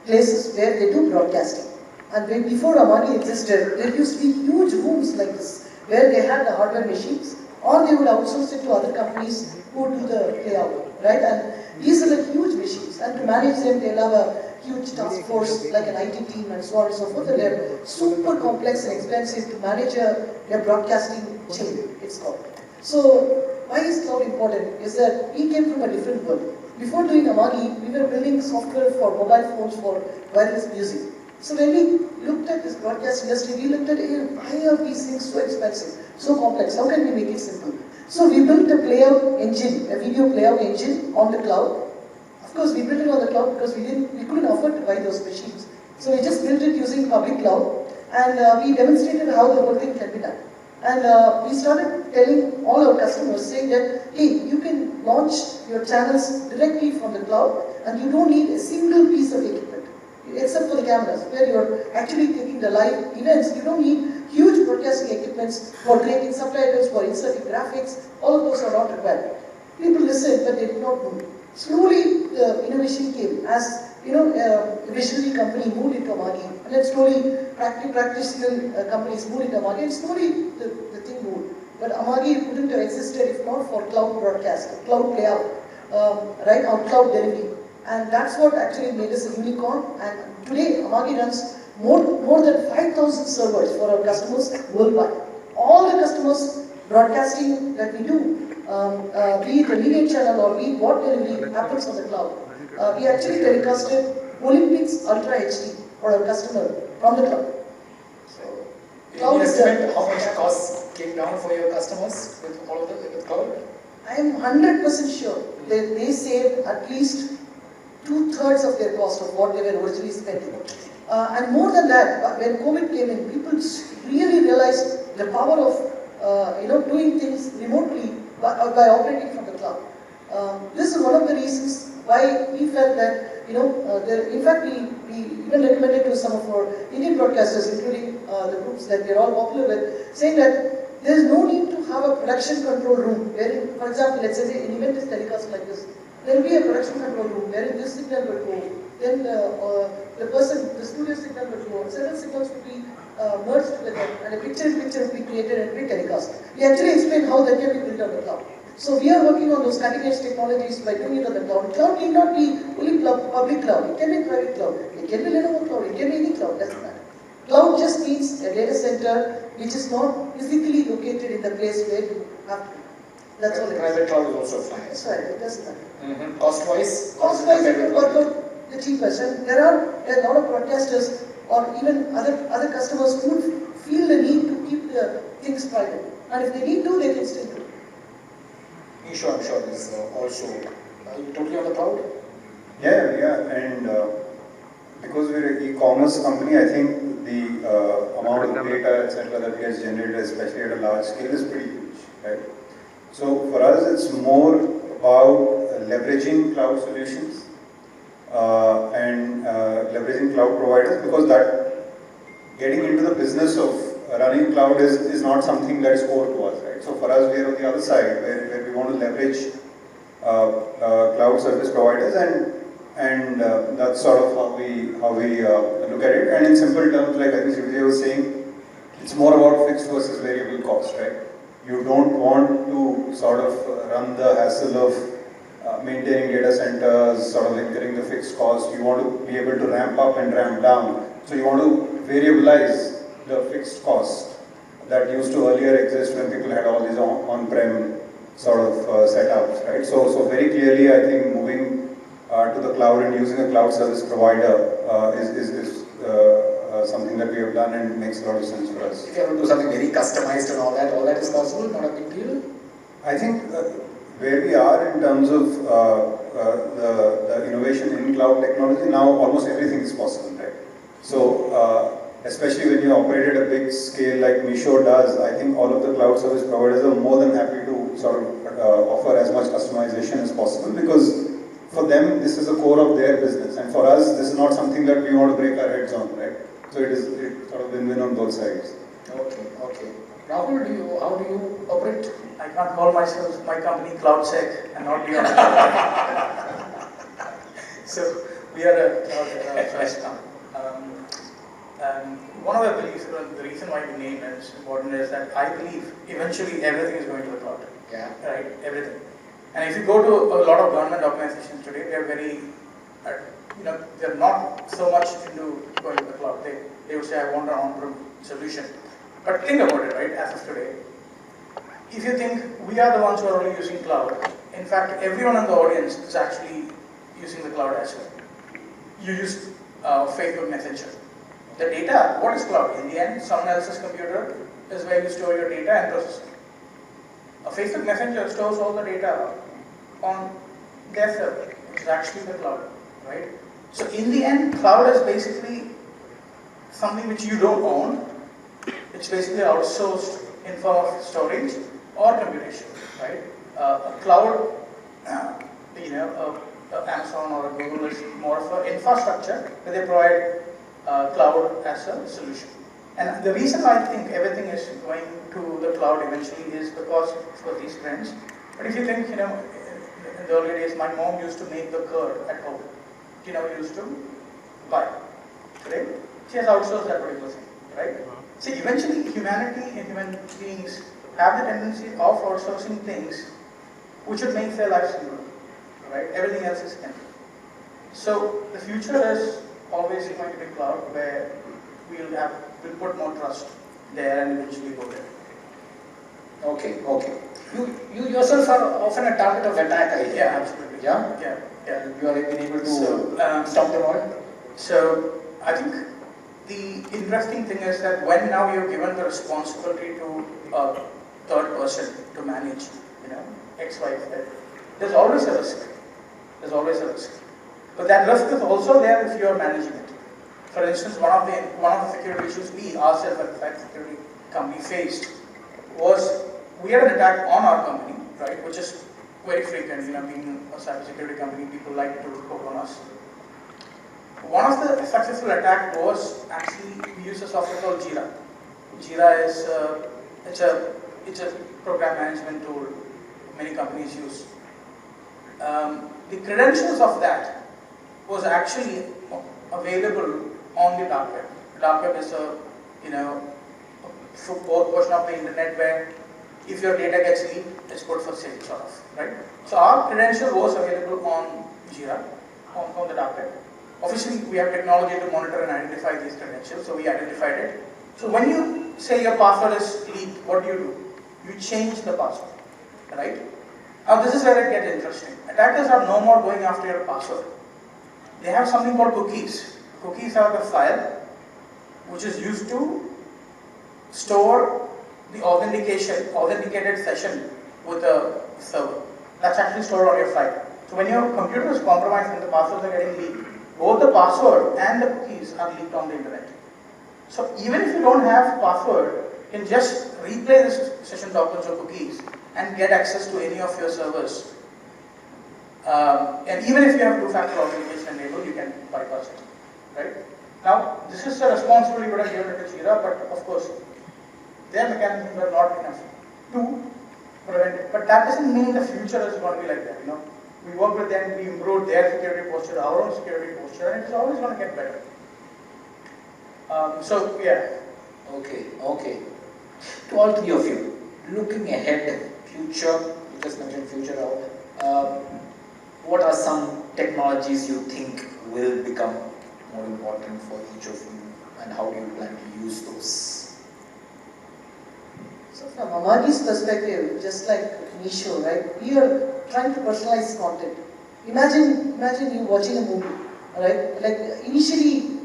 places where they do broadcasting. And before Amagi existed, there used to be huge rooms like this, where they had the hardware machines, or they would outsource it to other companies who do the playout, right? And these are like huge machines, and to manage them, they'll have a huge task force, like an IT team and so on and so forth, and they're super complex and expensive to manage their broadcasting chain, it's called. So, why is cloud important? Is that we came from a different world. Before doing Amagi, we were building software for mobile phones for wireless music. So when we looked at this broadcast industry, we looked at, why are these things so expensive, so complex? How can we make it simple? So we built a playout engine, a video playout engine on the cloud. Of course, we built it on the cloud because we couldn't afford to buy those machines. So we just built it using public cloud, and we demonstrated how the whole thing can be done. And we started telling all our customers, saying that, hey, you can launch your channels directly from the cloud, and you don't need a single piece of equipment, except for the cameras, where you're actually taking the live events. You don't need huge broadcasting equipments for creating subtitles, for inserting graphics. All of those are not required. People listened, but they did not move. Slowly, the innovation came as a visionary company moved into Amagi, and then slowly practical companies moved into Amagi, and slowly the thing moved. But Amagi wouldn't have existed if not for cloud broadcast, cloud playout, right, or cloud delivery. And that's what actually made us a unicorn. And today, Amagi runs more than 5,000 servers for our customers worldwide. All the customers broadcasting that we do, be it a linear channel or be it what delivery happens on the cloud. We actually telecasted Olympics Ultra HD for our customer from the cloud. So, can you estimate how much costs came down for your customers with all of the cloud? I am 100% sure that they saved at least 2/3 of their cost of what they were originally spending. And more than that, when COVID came in, people really realized the power of doing things remotely by operating from the cloud. This is one of the reasons why we felt that, in fact, we even recommended to some of our Indian broadcasters, including the groups that we're all popular with, saying that there is no need to have a production control room, wherein, for example, let's say an event is telecast like this. There will be a production control room wherein this signal will go, then the studio signal will go, several signals will be merged together, and a picture-in-picture will be created and will be telecast. We actually explained how that can be built on the cloud. So we are working on those cutting-edge technologies by doing it on the cloud. Cloud need not be only public cloud, it can be private cloud, it can be Lenovo cloud, it can be any cloud, doesn't matter. Cloud just means a data center which is not physically located in the place where you have to be. That's all it is. Private cloud is also fine. That's right, it does that. Cost-wise? Cost-wise, it will work out the cheapest. And there are a lot of broadcasters or even other customers who would feel the need to keep the things private. And if they need to, they can still do it. I'm sure this also. Are you totally on the cloud? Yeah, and because we're an e-commerce company, I think the amount of data, etc., that gets generated, especially at a large scale, is pretty huge, right? So for us, it's more about leveraging cloud solutions and leveraging cloud providers, because that getting into the business of running cloud is not something that is core to us, right? So for us, we are on the other side, where we want to leverage cloud service providers, and that's sort of how we look at it. And in simple terms, like I think Vijay was saying, it's more about fixed versus variable cost, right? You don't want to sort of run the hassle of maintaining data centers, sort of incurring the fixed cost. You want to be able to ramp up and ramp down. So you want to variabilize the fixed cost that used to earlier exist when people had all these on-prem sort of setups, right? So very clearly, I think moving to the cloud and using a cloud service provider is something that we have done and makes a lot of sense for us. If you have to do something very customized and all that is possible, not a big deal. I think where we are in terms of the innovation in cloud technology, now almost everything is possible, right? So especially when you operate at a big scale like Misho does, I think all of the cloud service providers are more than happy to sort of offer as much customization as possible, because for them this is the core of their business, and for us this is not something that we want to break our heads on, right? So it's sort of win-win on both sides. Okay. Rahul, how do you operate? I can't call my company CloudSec and not be on the cloud. So we are a cloud first company. One of the beliefs, the reason why we name it is important is that I believe eventually everything is going to the cloud. Yeah. Right, everything. And if you go to a lot of government organizations today, they are very, they're not so much into going to the cloud. They would say, I want an on-prem solution. But think about it, right, as of today. If you think we are the ones who are only using cloud, in fact, everyone in the audience is actually using the cloud as well. You use Facebook Messenger. The data, what is cloud? In the end, someone else's computer is where you store your data and process it. A Facebook Messenger stores all the data on their server, which is actually the cloud, right? So in the end, cloud is basically something which you don't own. It's basically outsourced in form of storage or computation, right? A cloud, Amazon or Google is more of an infrastructure where they provide cloud as a solution. And the reason I think everything is going to the cloud eventually is because for these trends. But if you think, in the early days, my mom used to make the curd at home. She never used to buy. Today, she has outsourced that particular thing, right? See, eventually humanity and human beings have the tendency of outsourcing things which would make their lives simpler, right? Everything else is empty. So the future is always going to be cloud, where we'll put more trust there and eventually go there. Okay. You yourself are often a target of attack, I hear. Yeah, absolutely. Yeah? Yeah. You have been able to stop them all? So I think the interesting thing is that when now you're given the responsibility to a third person to manage, X, Y, Z, there's always a risk. But that risk is also there if you are managing it. For instance, one of the security issues we ourselves as a security company faced was we had an attack on our company, right, which is very frequent. Being a cybersecurity company, people like to poke on us. One of the successful attacks was actually we use a software called Jira. Jira is it's a program management tool many companies use. The credentials of that was actually available on the dark web. Dark web is a portion of the internet where if your data gets leaked, it's put for sale, sort of, right? So our credential was available on Jira, on the dark web. Obviously, we have technology to monitor and identify these credentials, so we identified it. So when you say your password is leaked, what do? You change the password. right? Now this is where it gets interesting. Attackers are no more going after your password. They have something called cookies. Cookies are the file which is used to store the authenticated session with the server. That's actually stored on your file. So when your computer is compromised and the passwords are getting leaked, both the password and the cookies are leaked on the internet. So even if you don't have password, you can just replay this session tokens or cookies and get access to any of your servers. And even if you have two-factor authentication enabled, you can bypass it, right? Now, this is a responsibility we have given to Jira, but of course, their mechanisms are not enough to prevent it. But that doesn't mean the future is going to be like that, you know. We work with them, we improve their security posture, our own security posture, and it's always going to get better. So, yeah. Okay. To all three of you, looking ahead, future, you just mentioned future, what are some technologies you think will become more important for each of you, and how do you plan to use those? So from Amagi's perspective, just like Nisho, right, we are trying to personalize content. Imagine you watching a movie, right? Like initially,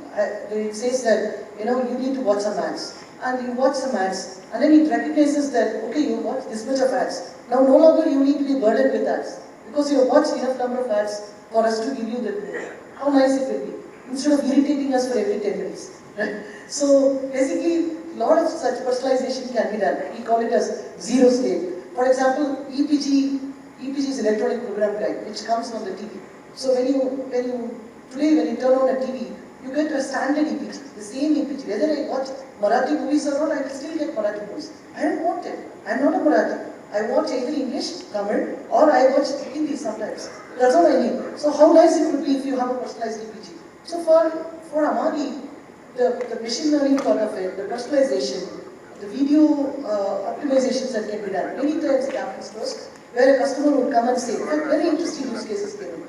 it says that, you know, you need to watch some ads. And you watch some ads, and then it recognizes that, okay, you watch this much of ads. Now no longer you need to be burdened with ads, because you have watched enough number of ads for us to give you that movie. How nice it will be, instead of irritating us for every 10 minutes. Right? So basically, a lot of such personalization can be done. We call it as zero state. For example, EPG is electronic program guide, which comes on the TV. So when you turn on a TV, you get a standard EPG, the same EPG. Whether I watch Marathi movies or not, I will still get Marathi movies. I don't want it. I'm not a Marathi. I watch either English, Tamil, or I watch Hindi sometimes. That's all I need. So how nice it would be if you have a personalized EPG. So for Amagi, the machine learning part of it, the personalization, the video optimizations that can be done. Many times it happens to us where a customer would come and say, in fact, very interesting use cases came in.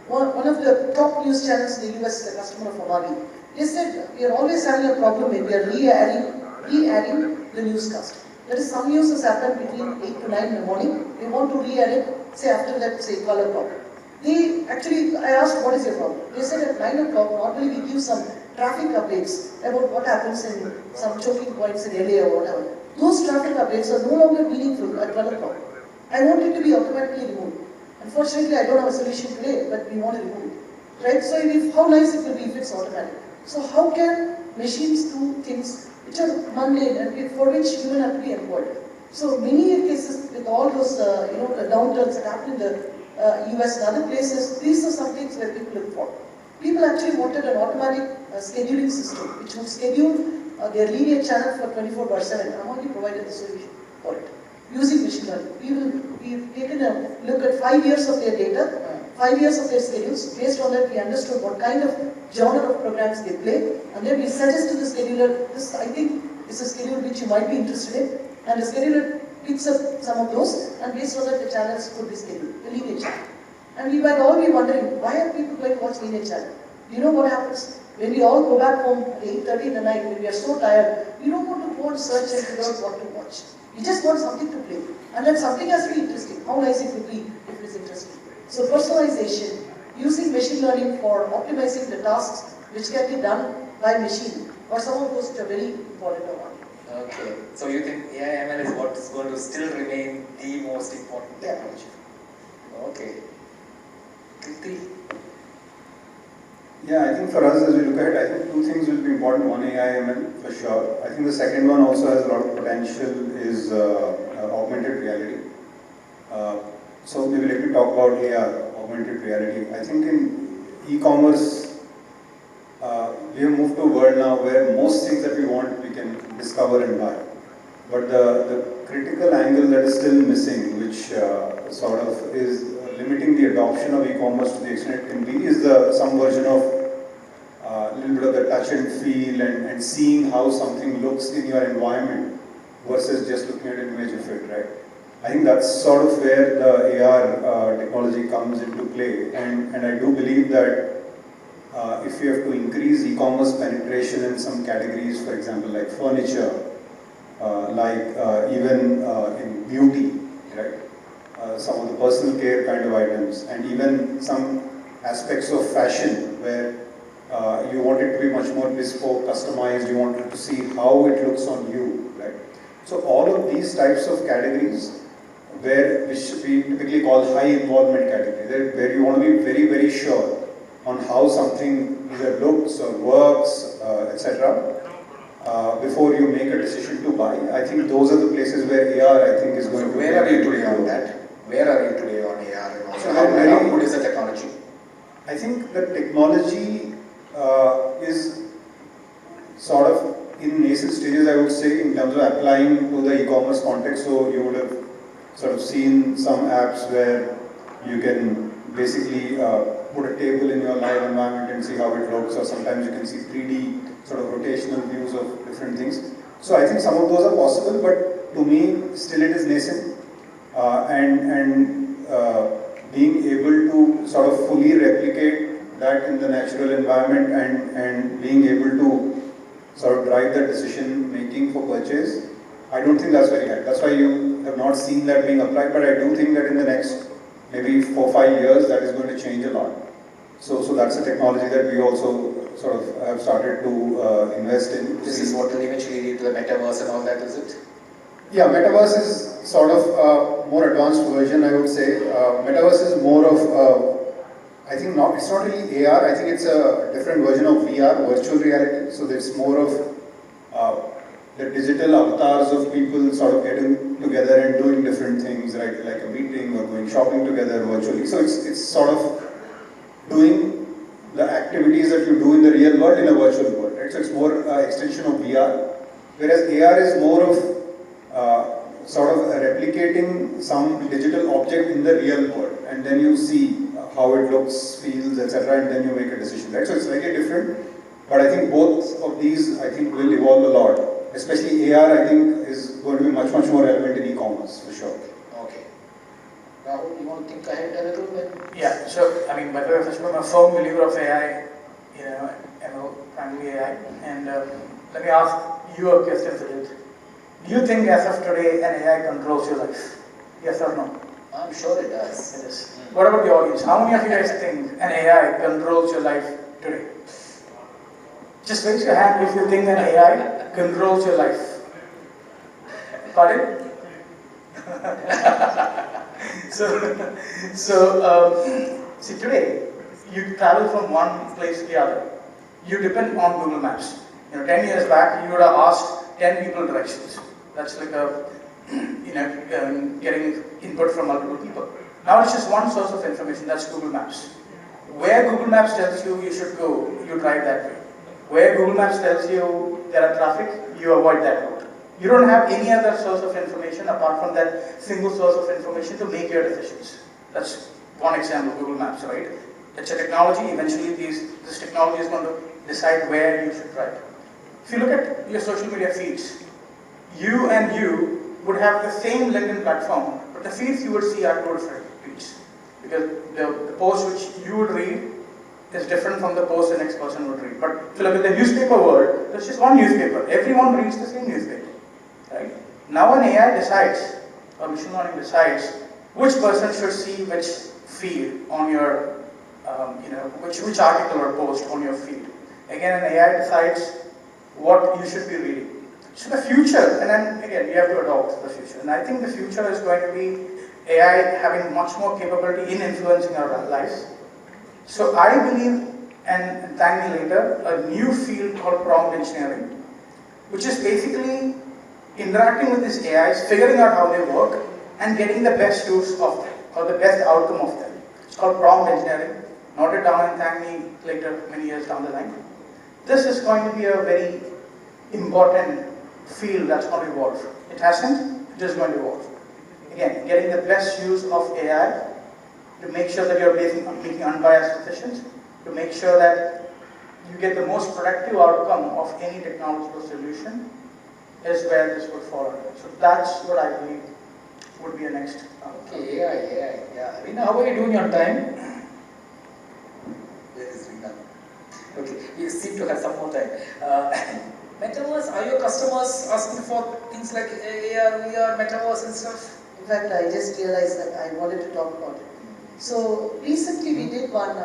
One of the top news channels in the US, the customer of Amagi, they said, we are always having a problem when we are re-adding the newscast. That is, some news has happened between 8 to 9 in the morning, they want to re-add it, say after that, say color pop. I asked, what is your problem? They said at 9 o'clock, normally we give some traffic updates about what happens in some choking points in LA or whatever. Those traffic updates are no longer meaningful at 12 o'clock. I want it to be automatically removed. Unfortunately, I don't have a solution today, but we want to remove it. Right? So how nice it will be if it's automatic. So how can machines do things which are mundane and for which humans have to be employed? So many cases with all those the downturns that happen in the US and other places, these are some things where people look for. People actually wanted an automatic scheduling system which would schedule their linear channel for 24/7. Amagi provided the solution for it using machine learning. We've taken a look at 5 years of their data, 5 years of their schedules. Based on that, we understood what kind of genre of programs they play, and then we suggest to the scheduler, this I think is a schedule which you might be interested in, and the scheduler picks up some of those, and based on that, the channels could be scheduled, the linear channel. And we might all be wondering, why are people going to watch linear channel? Do you know what happens? When we all go back home at 8:30 in the night, when we are so tired, we don't want to go and search and figure out what to watch. We just want something to play. And that something has to be interesting. How nice it would be if it's interesting. So personalization, using machine learning for optimizing the tasks which can be done by machine, or some of those which are very important or not. Okay, so you think AI/ML is what is going to still remain the most important technology? Okay. Kriti? Yeah, I think for us as we look ahead, I think two things will be important. One, AI/ML for sure. I think the second one also has a lot of potential is augmented reality. So maybe let me talk about AR, augmented reality. I think in e-commerce, we have moved to a world now where most things that we want we can discover and buy. But the critical angle that is still missing, which sort of is limiting the adoption of e-commerce to the extent it can be, is some version of a little bit of the touch and feel and seeing how something looks in your environment versus just looking at an image of it, right? I think that's sort of where the AR technology comes into play, and I do believe that if we have to increase e-commerce penetration in some categories, for example, like furniture, even in beauty, right? some of the personal care kind of items, and even some aspects of fashion where you want it to be much more bespoke, customized, you wanted to see how it looks on you, right? So all of these types of categories which we typically call high involvement category, where you want to be very, very sure on how something either looks or works, etc. Before you make a decision to buy. I think those are the places where AR, I think, is going to be. Where are you today on that? Where are you today on AR? And also, how good is the technology? I think the technology is sort of in nascent stages, I would say, in terms of applying to the e-commerce context. So you would have sort of seen some apps where you can basically put a table in your live environment and see how it looks, or sometimes you can see 3D sort of rotational views of different things. So I think some of those are possible, but to me, still it is nascent, and being able to sort of fully replicate that in the natural environment and being able to sort of drive that decision making for purchase, I don't think that's very high. That's why you have not seen that being applied, but I do think that in the next maybe 4-5 years that is going to change a lot. So that's a technology that we also sort of have started to invest in. This is what will eventually lead to the metaverse and all that, is it? Yeah, metaverse is sort of a more advanced version, I would say. Metaverse is more of, I think it's not really AR, I think it's a different version of VR, virtual reality. So it's more of the digital avatars of people sort of getting together and doing different things, right? Like a meeting or going shopping together virtually. So it's sort of doing the activities that you do in the real world in a virtual world, right? So it's more extension of VR, whereas AR is more of sort of replicating some digital object in the real world, and then you see how it looks, feels, etc., and then you make a decision, right? So it's slightly different, but I think both of these, I think, will evolve a lot. Especially AR, I think, is going to be much, much more relevant in e-commerce, for sure. Okay. Rahul, you want to think ahead a little bit? Yeah, so, I mean, by the way, I'm a firm believer of AI, ML, primarily AI, and let me ask you a question, Sujit. Do you think as of today an AI controls your life? Yes or no? I'm sure it does. It is. What about the audience? How many of you guys think an AI controls your life today? Just raise your hand if you think an AI controls your life. Pardon? See, today, you travel from one place to the other. You depend on Google Maps. 10 years back, you would have asked 10 people directions. That's like getting input from multiple people. Now it's just one source of information, that's Google Maps. Where Google Maps tells you you should go, you drive that way. Where Google Maps tells you there are traffic, you avoid that route. You don't have any other source of information apart from that single source of information to make your decisions. That's one example, Google Maps, right? It's a technology, eventually this technology is going to decide where you should drive. If you look at your social media feeds, you would have the same LinkedIn platform, but the feeds you would see are two different feeds. Because the post which you would read is different from the post the next person would read. But if you look at the newspaper world, there's just one newspaper. Everyone reads the same newspaper. Right? Now an AI decides, or machine learning decides, which person should see which feed on your, which article or post on your feed. Again, an AI decides what you should be reading. So the future, and then again, we have to adopt the future. And I think the future is going to be AI having much more capability in influencing our lives. So I believe, and thank me later, a new field called prompt engineering, which is basically interacting with these AIs, figuring out how they work, and getting the best use of them, or the best outcome of them. It's called prompt engineering. Note it down and thank me later, many years down the line. This is going to be a very important field that's going to evolve. It hasn't, it is going to evolve. Again, getting the best use of AI to make sure that you're making unbiased decisions, to make sure that you get the most productive outcome of any technological solution is where this would fall under. So that's what I believe would be a next. Okay, AI, yeah. Rina, how are you doing on time? Where is Rina? Okay, you seem to have some more time. Metaverse, are your customers asking for things like AR, VR, Metaverse and stuff? In fact, I just realized that I wanted to talk about it. So recently we did one,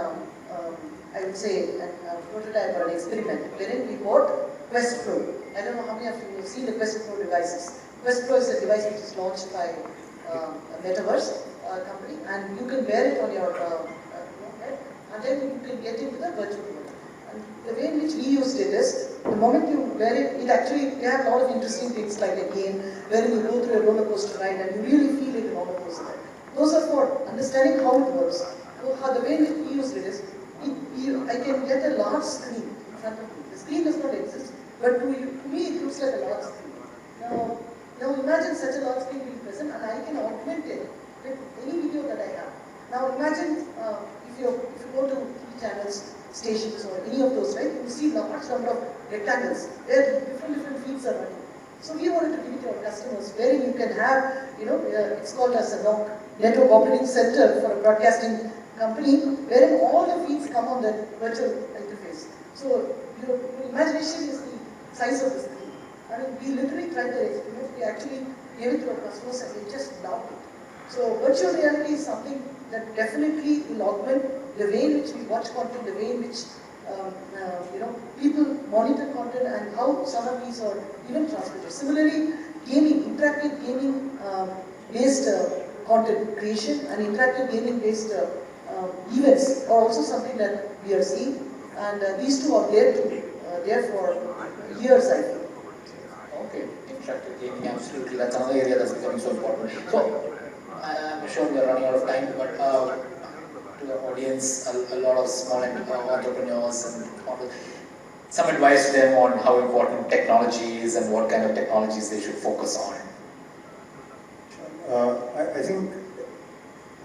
I would say, a prototype or an experiment wherein we bought Quest Pro. I don't know how many of you have seen the Quest Pro devices. Quest Pro is a device which is launched by a Metaverse company, and you can wear it on your head, and then you can get into the virtual world. And the way in which we used it is, the moment you wear it, we have a lot of interesting things like a game wherein you go through a roller coaster ride and you really feel it in a roller coaster ride. Those are for understanding how it works. So how the way in which we used it is, I can get a large screen in front of me. The screen does not exist, but to me it looks like a large screen. Now imagine such a large screen being present, and I can augment it with any video that I have. Now imagine if you go to TV channels, stations, or any of those, right? You see large number of rectangles where different feeds are running. So we wanted to give it to our customers, wherein you can have, it's called as a NOC, Network Operating Center for a broadcasting company, wherein all the feeds come on that virtual interface. So your imagination is the size of the screen. I mean, we literally tried the experiment. We actually gave it to our customers and they just loved it. So virtual reality is something that definitely will augment the way in which we watch content, the way in which people monitor content, and how some of these are even transmitted. Similarly, gaming, interactive gaming based content creation and interactive gaming based events are also something that we are seeing, and these two are there for years, I think. Okay, interactive gaming, absolutely. That's another area that's becoming so important. So, I'm sure we are running out of time, but to the audience, a lot of small entrepreneurs and some advice to them on how important technology is and what kind of technologies they should focus on. I think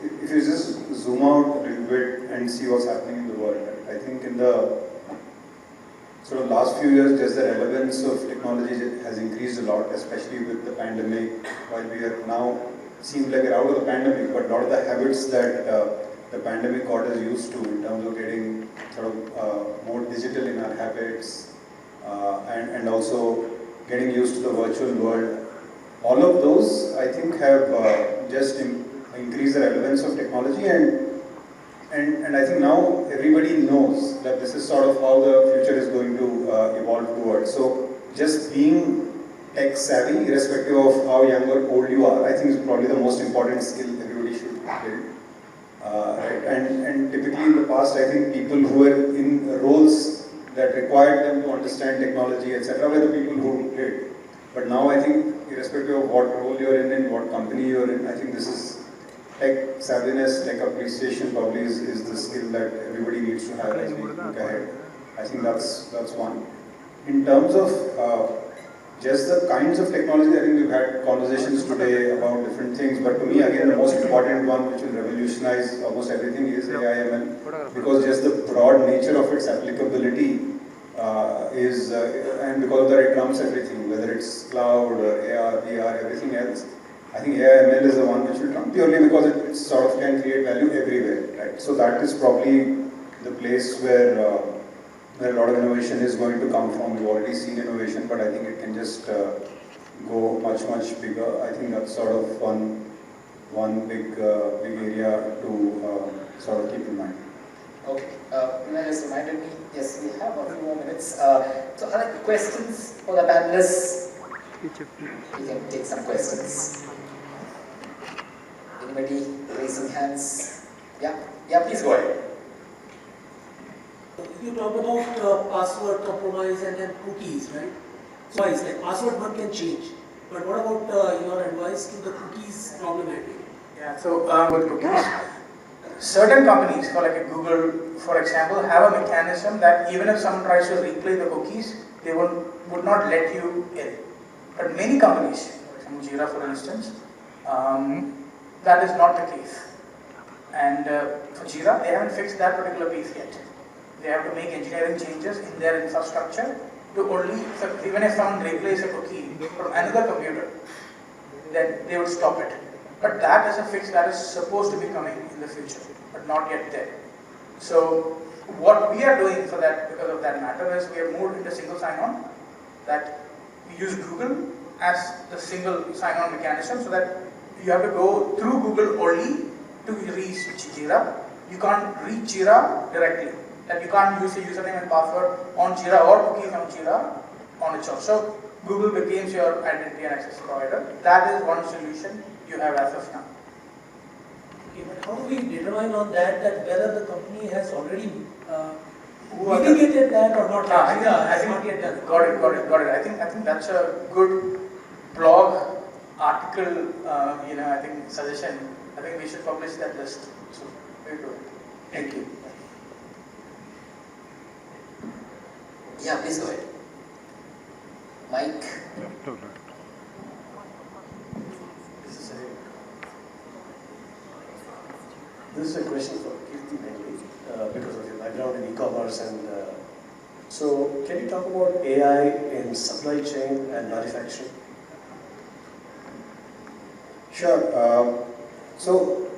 if you just zoom out a little bit and see what's happening in the world, I think in the sort of last few years, just the relevance of technology has increased a lot, especially with the pandemic. While we are now, seems like we're out of the pandemic, but a lot of the habits that the pandemic got us used to in terms of getting sort of more digital in our habits and also getting used to the virtual world. All of those, I think, have just increased the relevance of technology, and I think now everybody knows that this is sort of how the future is going to evolve towards. So just being tech savvy, irrespective of how young or old you are, I think is probably the most important skill everybody should build. Right? And typically in the past, I think people who were in roles that required them to understand technology, etc., were the people who did. But now I think, irrespective of what role you're in what company you're in, I think this is tech savviness, tech appreciation probably is the skill that everybody needs to have as we look ahead. I think that's one. In terms of just the kinds of technology, I think we've had conversations today about different things, but to me again the most important one which will revolutionize almost everything is AI/ML, because just the broad nature of its applicability and because of that it trumps everything, whether it's cloud or AR, VR, everything else. I think AI/ML is the one which will trump purely because it sort of can create value everywhere, right? So that is probably the place where a lot of innovation is going to come from. We've already seen innovation, but I think it can just go much bigger. I think that's sort of one big area to sort of keep in mind. Okay, Vinay just reminded me, yes, we have a few more minutes. So are there questions for the panelists? We can take some questions. Anybody raising hands? Yeah, please go ahead. You talk about password compromise and then cookies, right? So it's like password one can change, but what about your advice to the cookies problematic? Yeah, so with cookies, certain companies, for like a Google, for example, have a mechanism that even if someone tries to replay the cookies, they would not let you in. But many companies, for example Jira for instance, that is not the case. And for Jira, they haven't fixed that particular piece yet. They have to make engineering changes in their infrastructure to only, even if someone replaces a cookie from another computer, then they will stop it. But that is a fix that is supposed to be coming in the future, but not yet there. So what we are doing for that, because of that matter, is we have moved into single sign-on, that we use Google as the single sign-on mechanism so that you have to go through Google only to reach Jira. You can't reach Jira directly. And you can't use a username and password on Jira or cookies on Jira on its own. So Google becomes your identity and access provider. That is one solution you have as of now. Okay, but how do we determine on that whether the company has already Who are mitigated that or not? I think not yet done. got it. I think that's a good blog article. I think suggestion. I think we should publish that list. So we do it. Thank you. Yeah, please go ahead. Mike. This is a question for Kirti mainly, because of your background in e-commerce and so can you talk about AI in supply chain and manufacturing? Sure. So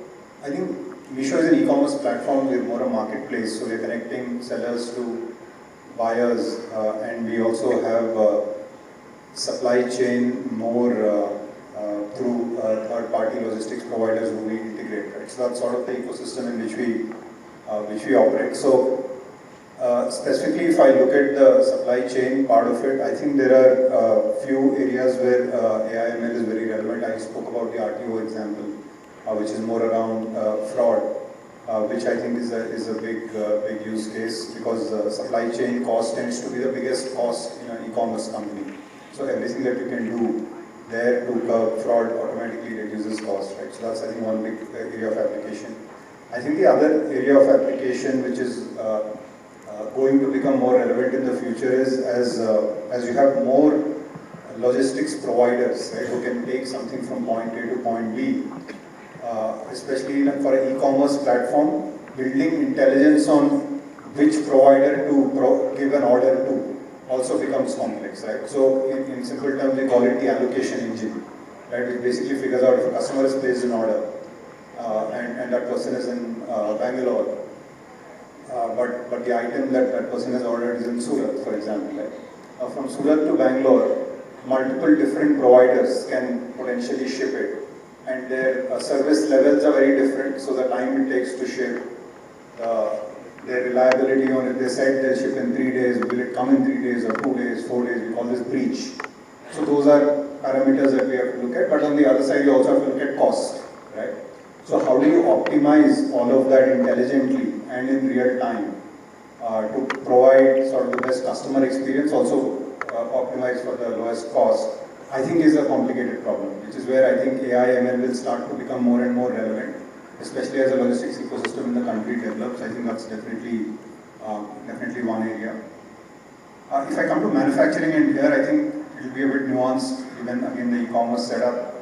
I think Misho is an e-commerce platform. We're more a marketplace, so we're connecting sellers to buyers, and we also have supply chain more through third-party logistics providers who we integrate. Right? So that's sort of the ecosystem in which we operate. So specifically, if I look at the supply chain part of it, I think there are a few areas where AI/ML is very relevant. I spoke about the RTO example, which is more around fraud, which I think is a big use case, because supply chain cost tends to be the biggest cost in an e-commerce company. So everything that you can do there to curb fraud automatically reduces cost, right? So that's, I think, one big area of application. I think the other area of application which is going to become more relevant in the future is as you have more logistics providers, right, who can take something from point A to point B, especially for an e-commerce platform, building intelligence on which provider to give an order to also becomes complex, right? So in simple terms, we call it the allocation engine, right? It basically figures out if a customer has placed an order and that person is in Bangalore, but the item that person has ordered is in Surat, for example, right? From Surat to Bangalore, multiple different providers can potentially ship it, and their service levels are very different, so the time it takes to ship, their reliability on it, they said they'll ship in 3 days, will it come in 3 days or 2 days, 4 days, we call this breach. So those are parameters that we have to look at, but on the other side you also have to look at cost, right? So how do you optimize all of that intelligently and in real time to provide sort of the best customer experience, also optimize for the lowest cost, I think is a complicated problem, which is where I think AI/ML will start to become more and more relevant, especially as the logistics ecosystem in the country develops. I think that's definitely one area. If I come to manufacturing, and here I think it will be a bit nuanced, given again the e-commerce setup.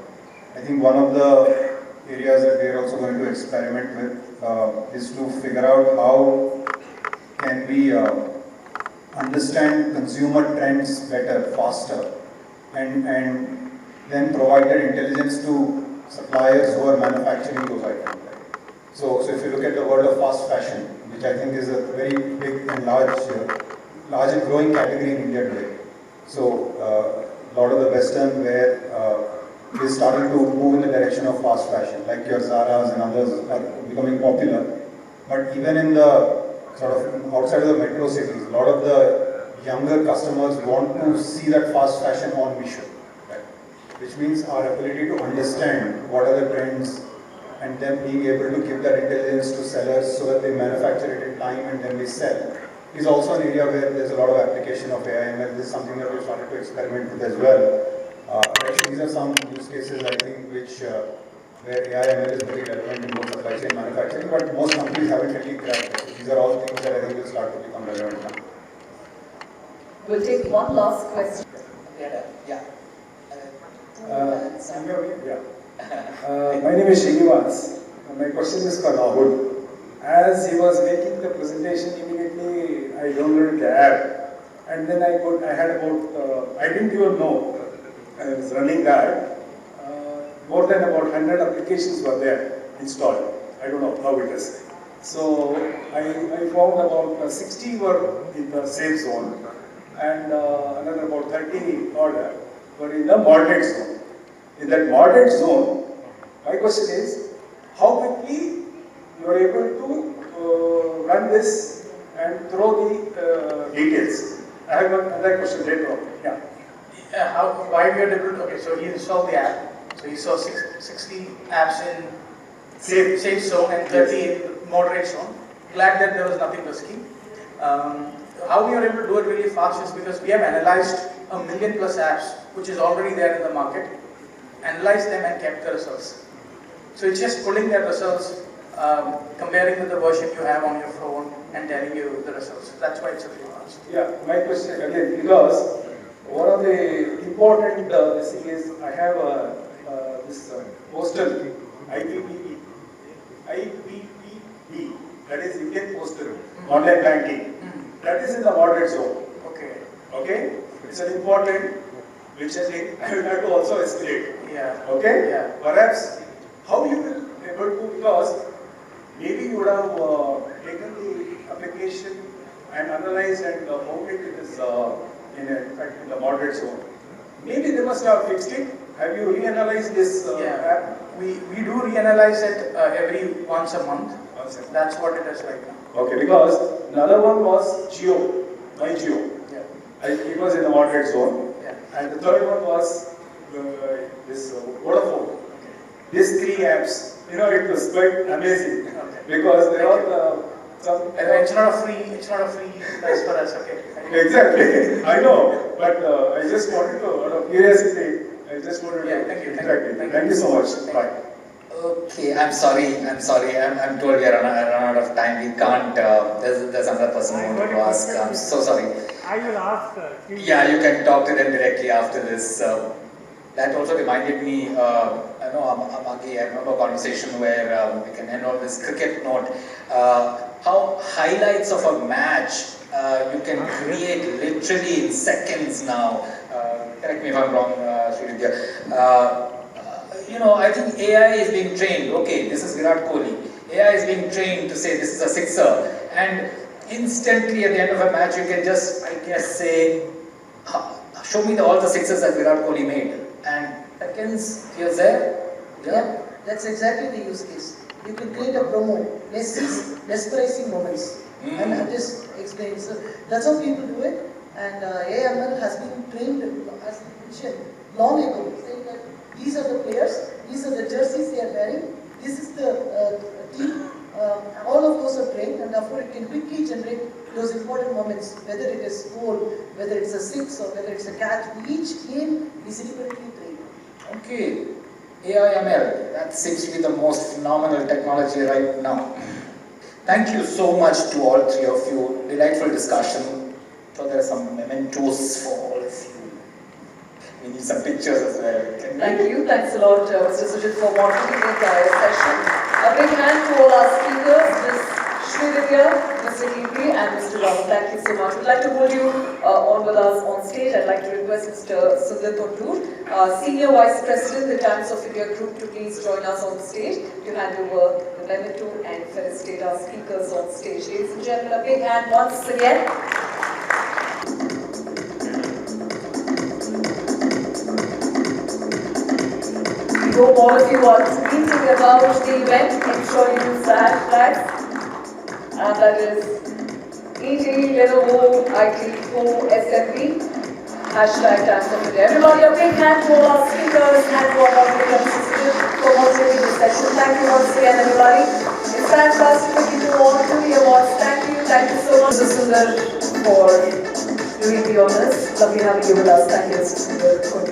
I think one of the areas that we are also going to experiment with is to figure out how can we understand consumer trends better, faster, and then provide that intelligence to suppliers who are manufacturing those items. So if you look at the world of fast fashion, which I think is a very big and large and growing category in India today. So a lot of the Western wear is starting to move in the direction of fast fashion, like your Zara's and others are becoming popular. But even in the sort of outside of the metro cities, a lot of the younger customers want to see that fast fashion on Misho, right? Which means our ability to understand what are the trends and then being able to give that intelligence to sellers so that they manufacture it in time and then we sell is also an area where there's a lot of application of AI/ML. This is something that we've started to experiment with as well. These are some use cases I think where AI/ML is very relevant in both supply chain manufacturing, but most companies haven't really cracked it. These are all things that I think will start to become relevant now. We'll take one last question. Yeah. My name is Srinivas. My question is for Rahul. As he was making the presentation, immediately I downloaded the app, and then I had about I didn't even know I was running that. More than about 100 applications were there installed. I don't know how it is. So I found about 60 were in the safe zone, and another about 30 odd were in the moderate zone. In that moderate zone, My question is, how quickly you are able to run this and throw the details? I have another question later on. Yeah. Why we are able to, okay, so he installed the app. So he saw 60 apps in safe zone and 30 in moderate zone. Glad that there was nothing risky. How we are able to do it really fast is because we have analyzed 1 million plus apps, which is already there in the market, analyzed them and kept the results. So it's just pulling the results, comparing with the version you have on your phone and telling you the results. That's why it's a really fast. Yeah, my question again, because one of the important thing is I have this postal IPPB, that is Indian Postal Online Banking. That is in the moderate zone. Okay. Okay? It's an important, which I think I will have to also escalate. Yeah. Okay? Yeah. Perhaps how you will be able to, because maybe you would have taken the application and analyzed and found it is in fact in the moderate zone. Maybe they must have fixed it. Have you reanalyzed this app? We do reanalyze it every once a month. That's what it is right now. Okay, because another one was Geo, my Geo. Yeah. It was in the moderate zone. Yeah. And the third one was this Vodafone. Okay. These three apps, it was quite amazing. Okay. Because they are some. It's not a free price for us. Okay. Exactly, I know. But I just wanted to, out of curiosity, I just wanted to. Thank you. Thank you so much. Bye. Okay, I'm sorry. I'm told we are run out of time. We can't. There's another person who wanted to ask. I'm so sorry. I will ask. Yeah, you can talk to them directly after this. That also reminded me. I remember a conversation where we can end on this cricket note. How highlights of a match you can create literally in seconds now. Correct me if I'm wrong, Srividya. I think AI is being trained. Okay, this is Virat Kohli. AI is being trained to say this is a sixer, and instantly at the end of a match you can just, I guess, say, show me all the sixes that Virat Kohli made, and seconds he was there. Yeah, that's exactly the use case. You can create a promo, mesmerizing moments, and I just explained. So that's how people do it, and AML has been trained, as mentioned, long ago, saying that these are the players, these are the jerseys they are wearing, this is the team, all of those are trained, and therefore it can quickly generate those important moments, whether it is goal, whether it's a six or whether it's a catch. Each game is deliberately trained. Okay, AIML, that seems to be the most phenomenal technology right now. Thank you so much to all three of you. Delightful discussion. So there are some mementos for all of you. We need some pictures as well. Thank you. Thanks a lot, Mr. Sujit, for moderating the entire session. A big hand to all our speakers, Ms. Srividya, Mr. Kipri, and Mr. Ram. Thank you so much. We'd like to hold you on with us on stage. I'd like to request Mr. Sundar Tondur, Senior Vice President, the Times of India Group, to please join us on stage to hand over the memento and felicitate our speakers on stage. Ladies and gentlemen, a big hand once again. Hope all of you are tweeting about the event. Make sure you use the hashtags. And that is EG Lenovo IT4 SMB. Hashtag Times of India. Everybody, a big hand to all our speakers and to our moderators for moderating this session. Thank you once again, everybody. It's time for us to quickly move on to the awards. Thank you so much, Mr. Sundar, for doing the honors. Lovely having you with us. Thank you, Mr. Sundar.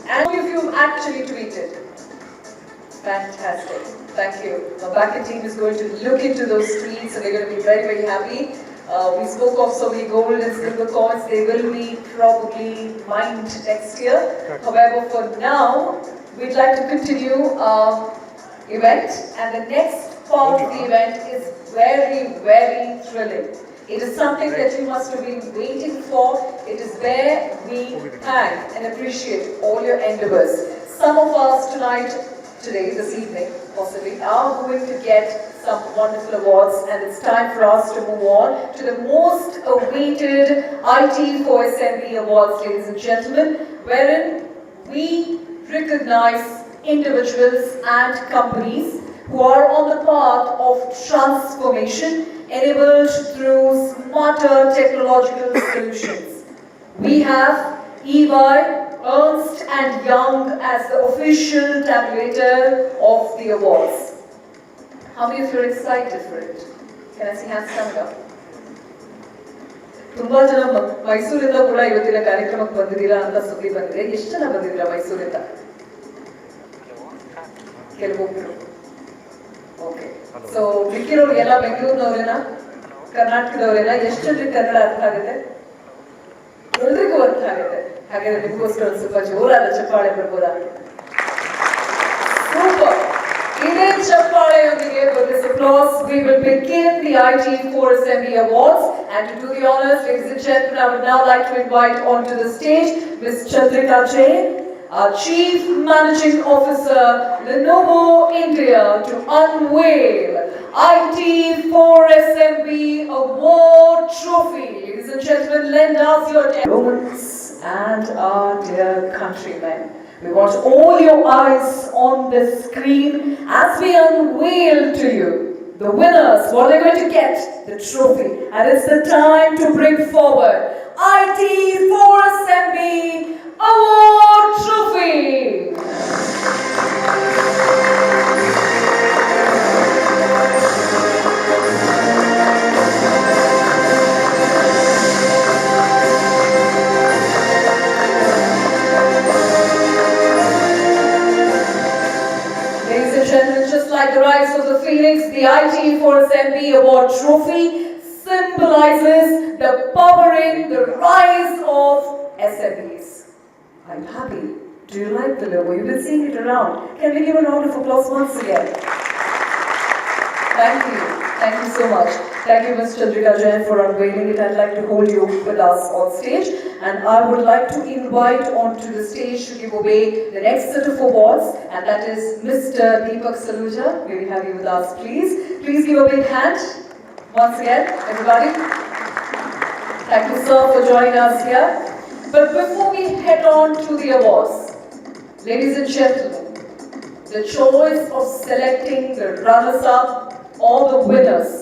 And all of you have actually tweeted. Fantastic. Thank you. The backend team is going to look into those tweets and they're going to be very, very happy. We spoke of so many gold and silver coins. They will be probably mined next year. However, for now, we'd like to continue our event. And the next part of the event is very, very thrilling. It is something that you must have been waiting for. It is where we thank and appreciate all your endeavors. Some of us today, this evening, possibly, are going to get some wonderful awards, and it's time for us to move on to the most awaited IT4SMB Awards, ladies and gentlemen, wherein we recognize individuals and companies who are on the path of transformation enabled through smarter technological solutions. We have EY, Ernst and Young as the official tabulator of the awards. How many of you are excited for it? Can I see hands coming up? ತುಂಬಾ ಜನ ಮೈಸೂರಿಂದ ಕೂಡ ಇವತ್ತಿನ ಕಾರ್ಯಕ್ರಮಕ್ಕೆ ಬಂದಿದ್ದೀರಾ ಅಂತ ಸುದ್ದಿ ಬಂದಿದೆ. ಎಷ್ಟು ಜನ ಬಂದಿದ್ದೀರಾ ಮೈಸೂರಿಂದ? ಕೆಲವೊಬ್ರು. ಓಕೆ. ಸೊ ಮಿಕ್ಕಿರೋರು ಎಲ್ಲ ಬೆಂಗಳೂರಿನವರೇನಾ? ಕರ್ನಾಟಕದವರೇನಾ? ಎಷ್ಟು ಜನರಿಗೆ ಕನ್ನಡ ಅರ್ಥ ಆಗುತ್ತೆ? ಎಲ್ರಿಗೂ ಅರ್ಥ ಆಗುತ್ತೆ. ಹಾಗಾದ್ರೆ ನಿಮಗೋಸ್ಕರ ಸ್ವಲ್ಪ ಜೋರಾದ ಚಪ್ಪಾಳೆ ಬರ್ಬೋದಾ? Super. Indian Chappaleyondige, with this applause, we will begin the IT for Assembly Awards. And to do the honors, ladies and gentlemen, I would now like to invite onto the stage Ms. Chandrika Jain, our Chief Managing Officer, Lenovo India, to unveil IT for Assembly Award Trophy. Ladies and gentlemen, lend us your attention. And our dear countrymen, we want all your eyes on this screen as we unveil to you the winners, what they're going to get, the trophy. And it's the time to bring forward IT for Assembly Award Trophy. Just like the rise of the phoenix, the IT for Assembly Award Trophy symbolizes the powering, the rise of SMEs. I'm happy. Do you like the logo? You've been seeing it around. Can we give a round of applause once again? Thank you. Thank you so much. Thank you, Ms. Chandrika Jain, for unveiling it. I'd like to hold you with us on stage. And I would like to invite onto the stage to give away the next set of awards. And that is Mr. Deepak Saluja. May we have you with us, please. Please give a big hand. Once again, everybody. Thank you, sir, for joining us here. But before we head on to the awards, ladies and gentlemen, the choice of selecting the runners-up or the winners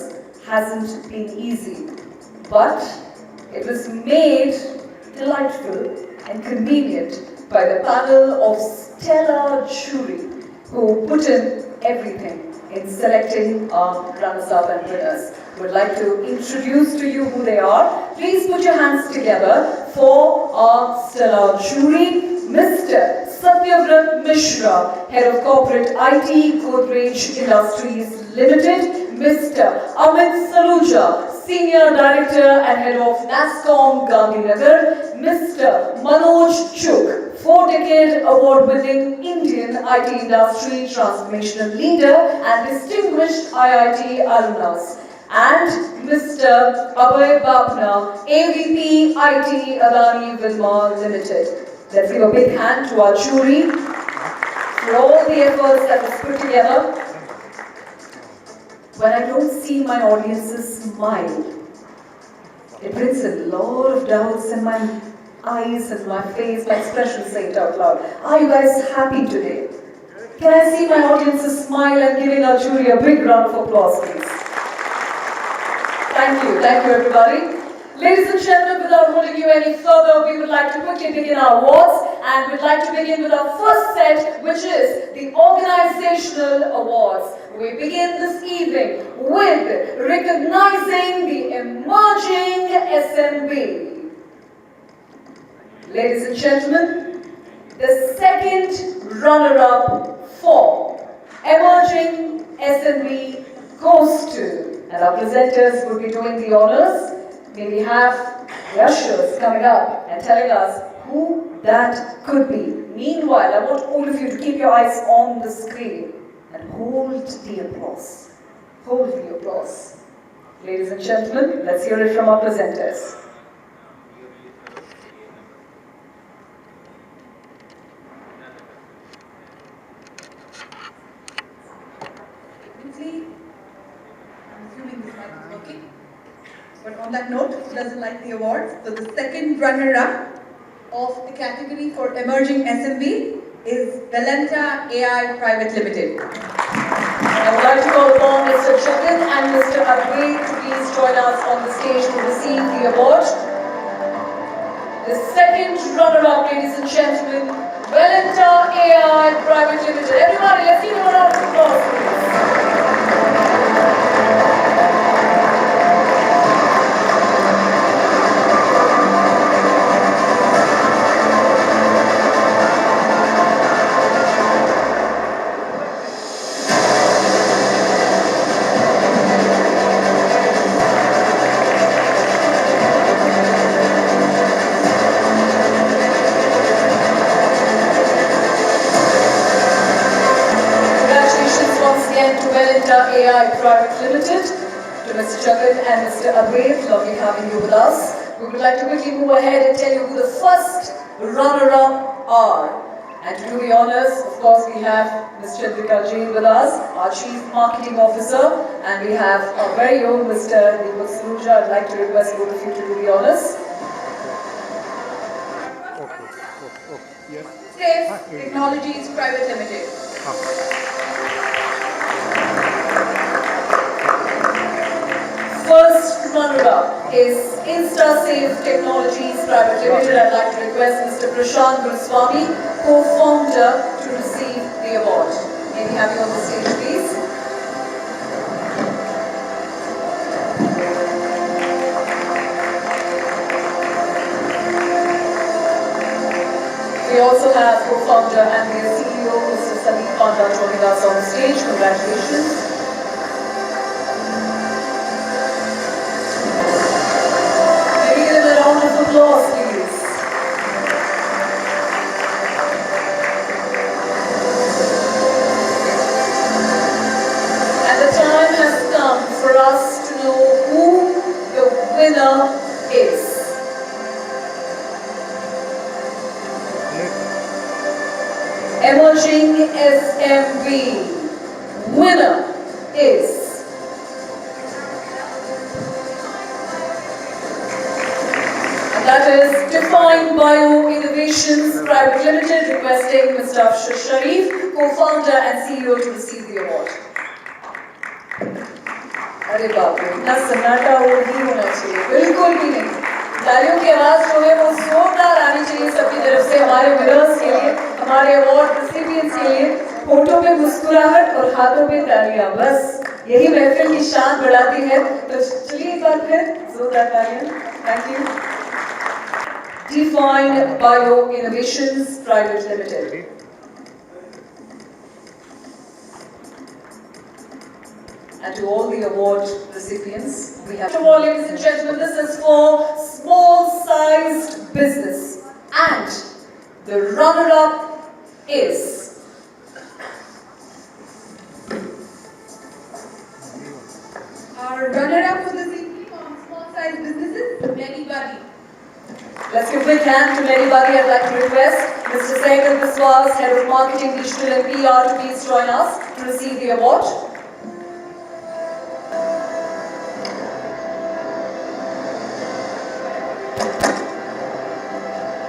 hasn't been easy, but it was made delightful and convenient by the panel of stellar jury who put in everything in selecting our runners-up and winners. Would like to introduce to you who they are. Please put your hands together for our stellar jury. Mr. Satyavrat Mishra, Head of Corporate IT, Godrej Industries Limited. Mr. Amit Saluja, Senior Director and Head of NASSCOM Gandhinagar. Mr. Manoj Chuk, 4-decade award-winning Indian IT industry transformational leader and distinguished IIT alumnus. And Mr. Abhay Bapna, AVP IT Adani Wilmar Limited. Let's give a big hand to our jury for all the efforts that was put together. When I don't see my audiences smile, it brings a lot of doubts in my eyes and my face, my expressions say it out loud. Are you guys happy today? Can I see my audiences smile and giving our jury a big round of applause, please? Thank you everybody. Ladies and gentlemen, without holding you any further, we would like to quickly begin our awards, and we'd like to begin with our first set, which is the Organizational Awards. We begin this evening with recognizing the emerging SMB. Ladies and gentlemen, the second runner-up for emerging SMB goes to, and our presenters will be doing the honors. May we have the ushers coming up and telling us who that could be. Meanwhile, I want all of you to keep your eyes on the screen and hold the applause. Hold the applause. Ladies and gentlemen, let's hear it from our presenters. But on that note, who doesn't like the awards? So the second runner-up of the category for Emerging SMB is Valenta AI Private Limited. I would like to call upon Mr. Jagan and Mr. Advait to please join us on the stage to receive the award. The second runner-up, ladies and gentlemen, Valenta AI Private Limited. Everybody, let's give them a round of applause, please. AI Private Limited, to Mr. Jagan and Mr. Advait, lovely having you with us. We would like to quickly move ahead and tell you who the first runner-up are. And to do the honors, of course, we have Ms. Chandrika Jain with us, our Chief Marketing Officer, and we have our very own Mr. Deepak Saluja. I'd like to request both of you to do the honors. Safe Technologies Private Limited. First runner-up is InstaSafe Technologies Private Limited. I'd like to request Mr. Prashant Guruswamy, co-founder, to receive the award. May we have you on the stage, please? We also have co-founder and the CEO, Mr. Sandeep Panda, joining us on the stage. Congratulations. Applause, please. And the time has come for us to know who the winner is. Emerging SMB winner is that is Define Bio Innovations Private Limited, requesting Mr. Afshar Sharif, co-founder and CEO, to receive the award. अरे बाप रे, इतना सन्नाटा वो नहीं होना चाहिए, बिल्कुल भी नहीं। तालियों की आवाज जो है वो जोरदार आनी चाहिए सबकी तरफ से हमारे विनर्स के लिए, हमारे अवार्ड रिसिपिएंट्स के लिए। फोटो पे मुस्कुराहट और हाथों पे तालियां, बस यही महफिल की शान बढ़ाती है। तो चलिए एक बार फिर जोरदार तालियां। Thank you. Define Bio Innovations Private Limited. And to all the award recipients, we have to all, ladies and gentlemen, this is for small-sized business. And the runner-up is our runner-up for this evening on small-sized businesses, Anybody. Let's give a big hand to anybody. I'd like to request Mr. Saigal Biswas, Head of Marketing, Digital and PR, to please join us to receive the award.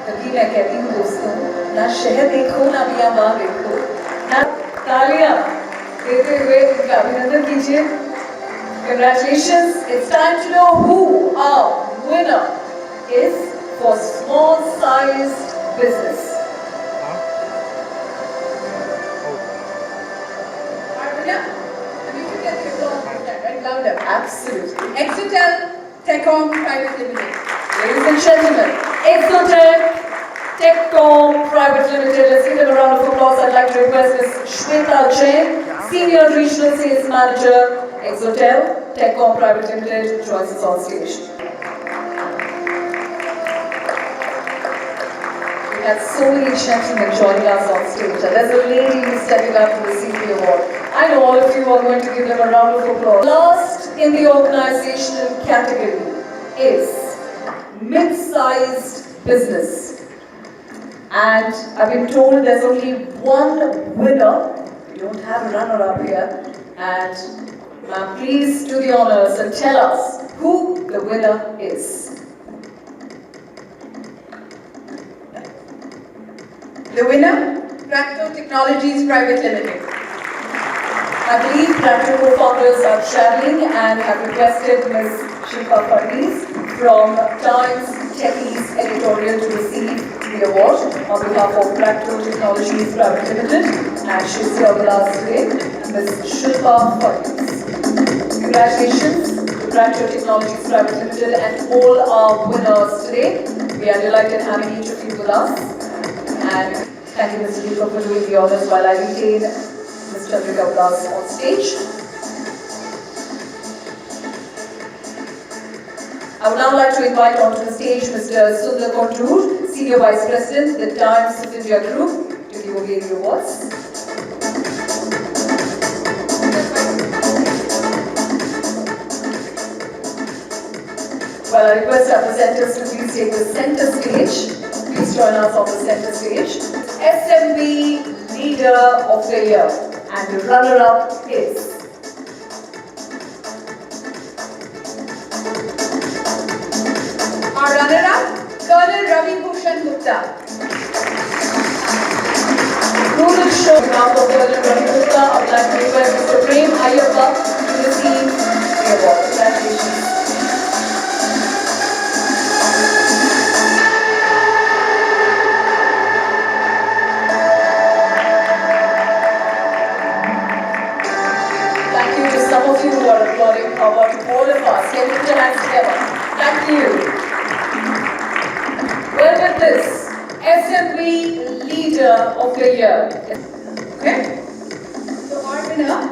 तभी मैं कहती हूँ दोस्तों, ना शहर देखो ना मियाँ माँ देखो, ना तालियां देते हुए इनका अभिनंदन कीजिए. Congratulations! It's time to know who our winner is for small-sized business. Our winner, and we should get the applause for that, right? Louder. Absolutely. Exotel Techcom Private Limited. Ladies and gentlemen, Exotech Techcom Private Limited. Let's give them a round of applause. I'd like to request Ms. Shweta Jain, Senior Regional Sales Manager, Exotel Techcom Private Limited, joins us on stage. We have so many gentlemen joining us on stage. And there's a lady who's stepping up to receive the award. I know all of you are going to give them a round of applause. Last in the organizational category is mid-sized business. And I've been told there's only one winner. We don't have a runner-up here. And ma'am, please do the honors and tell us who the winner is. The winner Practo Technologies Private Limited. I believe Practo co-founders are traveling and have requested Ms. Shilpa Fadnis from Times Techies editorial to receive the award on behalf of Practo Technologies Private Limited, and she's here with us today, Ms. Shilpa Fadnis. Congratulations to Practo Technologies Private Limited and all our winners today. We are delighted having each of you with us. And thank you, Mr. Deepak, for doing the honors while I retain Ms. Chandrika Blas on stage. I would now like to invite onto the stage Mr. Sundar Kondur, Senior Vice President, the Times of India Group, to give away the awards. Well, I request our presenters to please take the center stage. Please join us on the center stage. SMB Leader of the Year, and the runner-up is Our runner-up, Colonel Ravi Bhushan Gupta. Rural Show, on behalf of Colonel Ravi Gupta, I would like to request Mr. Prem Ayyappa to receive the award. Congratulations. Thank you to some of you who are applauding. How about all of us? Can we put your hands together? Thank you. Well, with this, SMB Leader of the Year. Okay? So our winner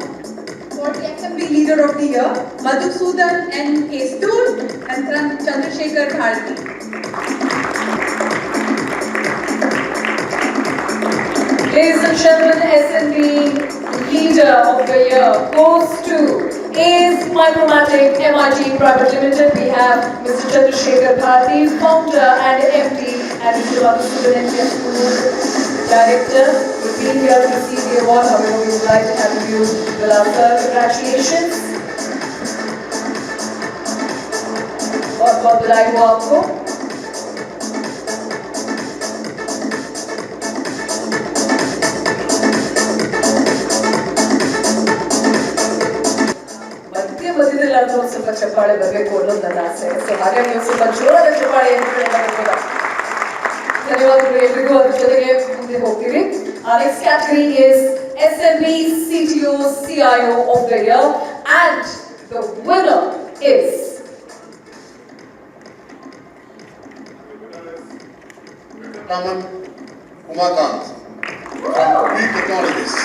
for the SMB Leader of the Year, Madhusudan N. Kestur and Chandrasekhar Bharti. Ladies and gentlemen, SMB Leader of the Year goes to is Micromatic MIT Private Limited. We have Mr. Chandrasekhar Bharti, founder and MD, and Mr. Madhusudan N. Kestur, Director. We've been here to receive the award. However, we would like to have you with us, sir. Congratulations. बहुत बधाई हो आपको. Love super chapade bebe kono danase. So haga you super chora the chapade Our next category is SMB CTO CIO of the Year, and the winner is Raman Umakant from Wheat Technologies.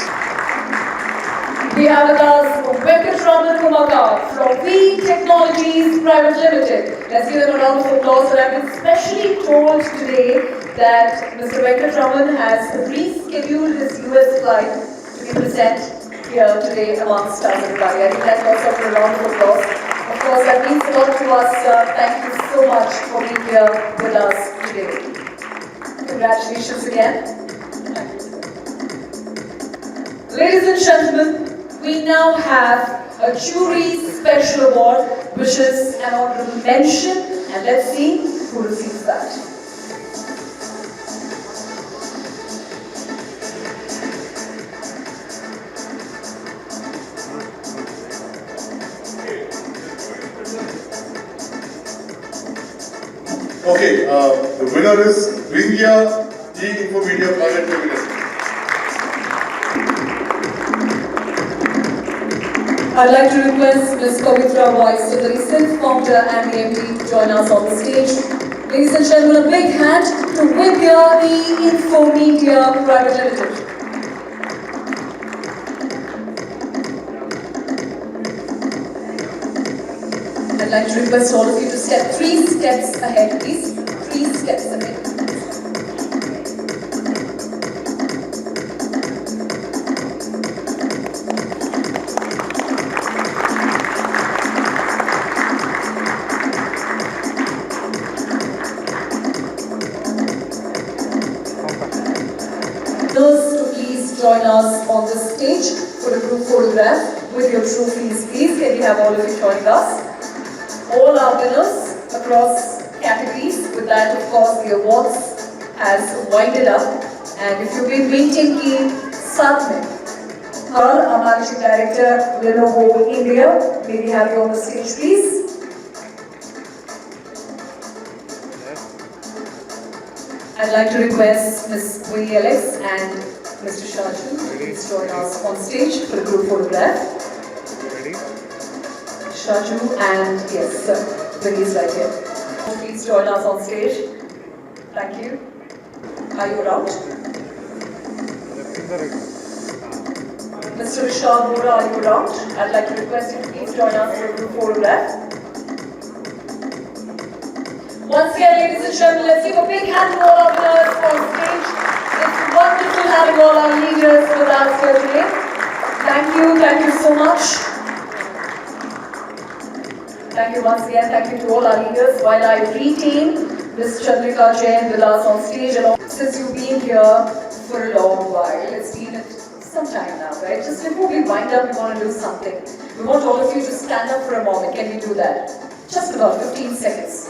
We have with us Venkatraman Umakant from V Technologies Private Limited. Let's give them a round of applause. And I've been specially told today that Mr. Venkatraman has rescheduled his US flight to be present here today amongst us, everybody. I think that's also for a round of applause. Of course, that means a lot to us. Thank you so much for being here with us today. Congratulations again. Ladies and gentlemen, we now have a jury special award, which is an honorable mention, and let's see who receives that. Okay, the winner is Vindhya E-Infomedia Private Limited. I'd like to request Ms. Pavitra Vice Sudarisan, founder and the MD, to join us on the stage. Ladies and gentlemen, a big hand to Vindhya E-Infomedia Private Limited. I'd like to request all of you to step 3 steps ahead, please. 3 steps ahead. To please join us on the stage for a group photograph with your trophies, please. Can we have all of you joining us? All our winners across categories. With that, of course, the awards has winded up. And if you've been meeting की साथ में Carl, our Managing Director, Lenovo India, may we have you on the stage, please? I'd like to request Ms. Alex and Mr. Shaju to please join us on stage for a group photograph. Ready? Shaju and yes, sir, Vinny is right here. Please join us on stage. Thank you. Are you around? Mr. Vishal Bora, are you around? I'd like to request you to please join us for a group photograph. Once again, ladies and gentlemen, let's give a big hand to all our winners on stage. It's wonderful having all our leaders with us here today. Thank you so much. Thank you once again, thank you to all our leaders. While I retain Ms. Chandrika Jain with us on stage, since you've been here for a long while, it's been some time now, right? Just before we wind up, we want to do something. We want all of you to stand up for a moment. Can we do that? Just about 15 seconds.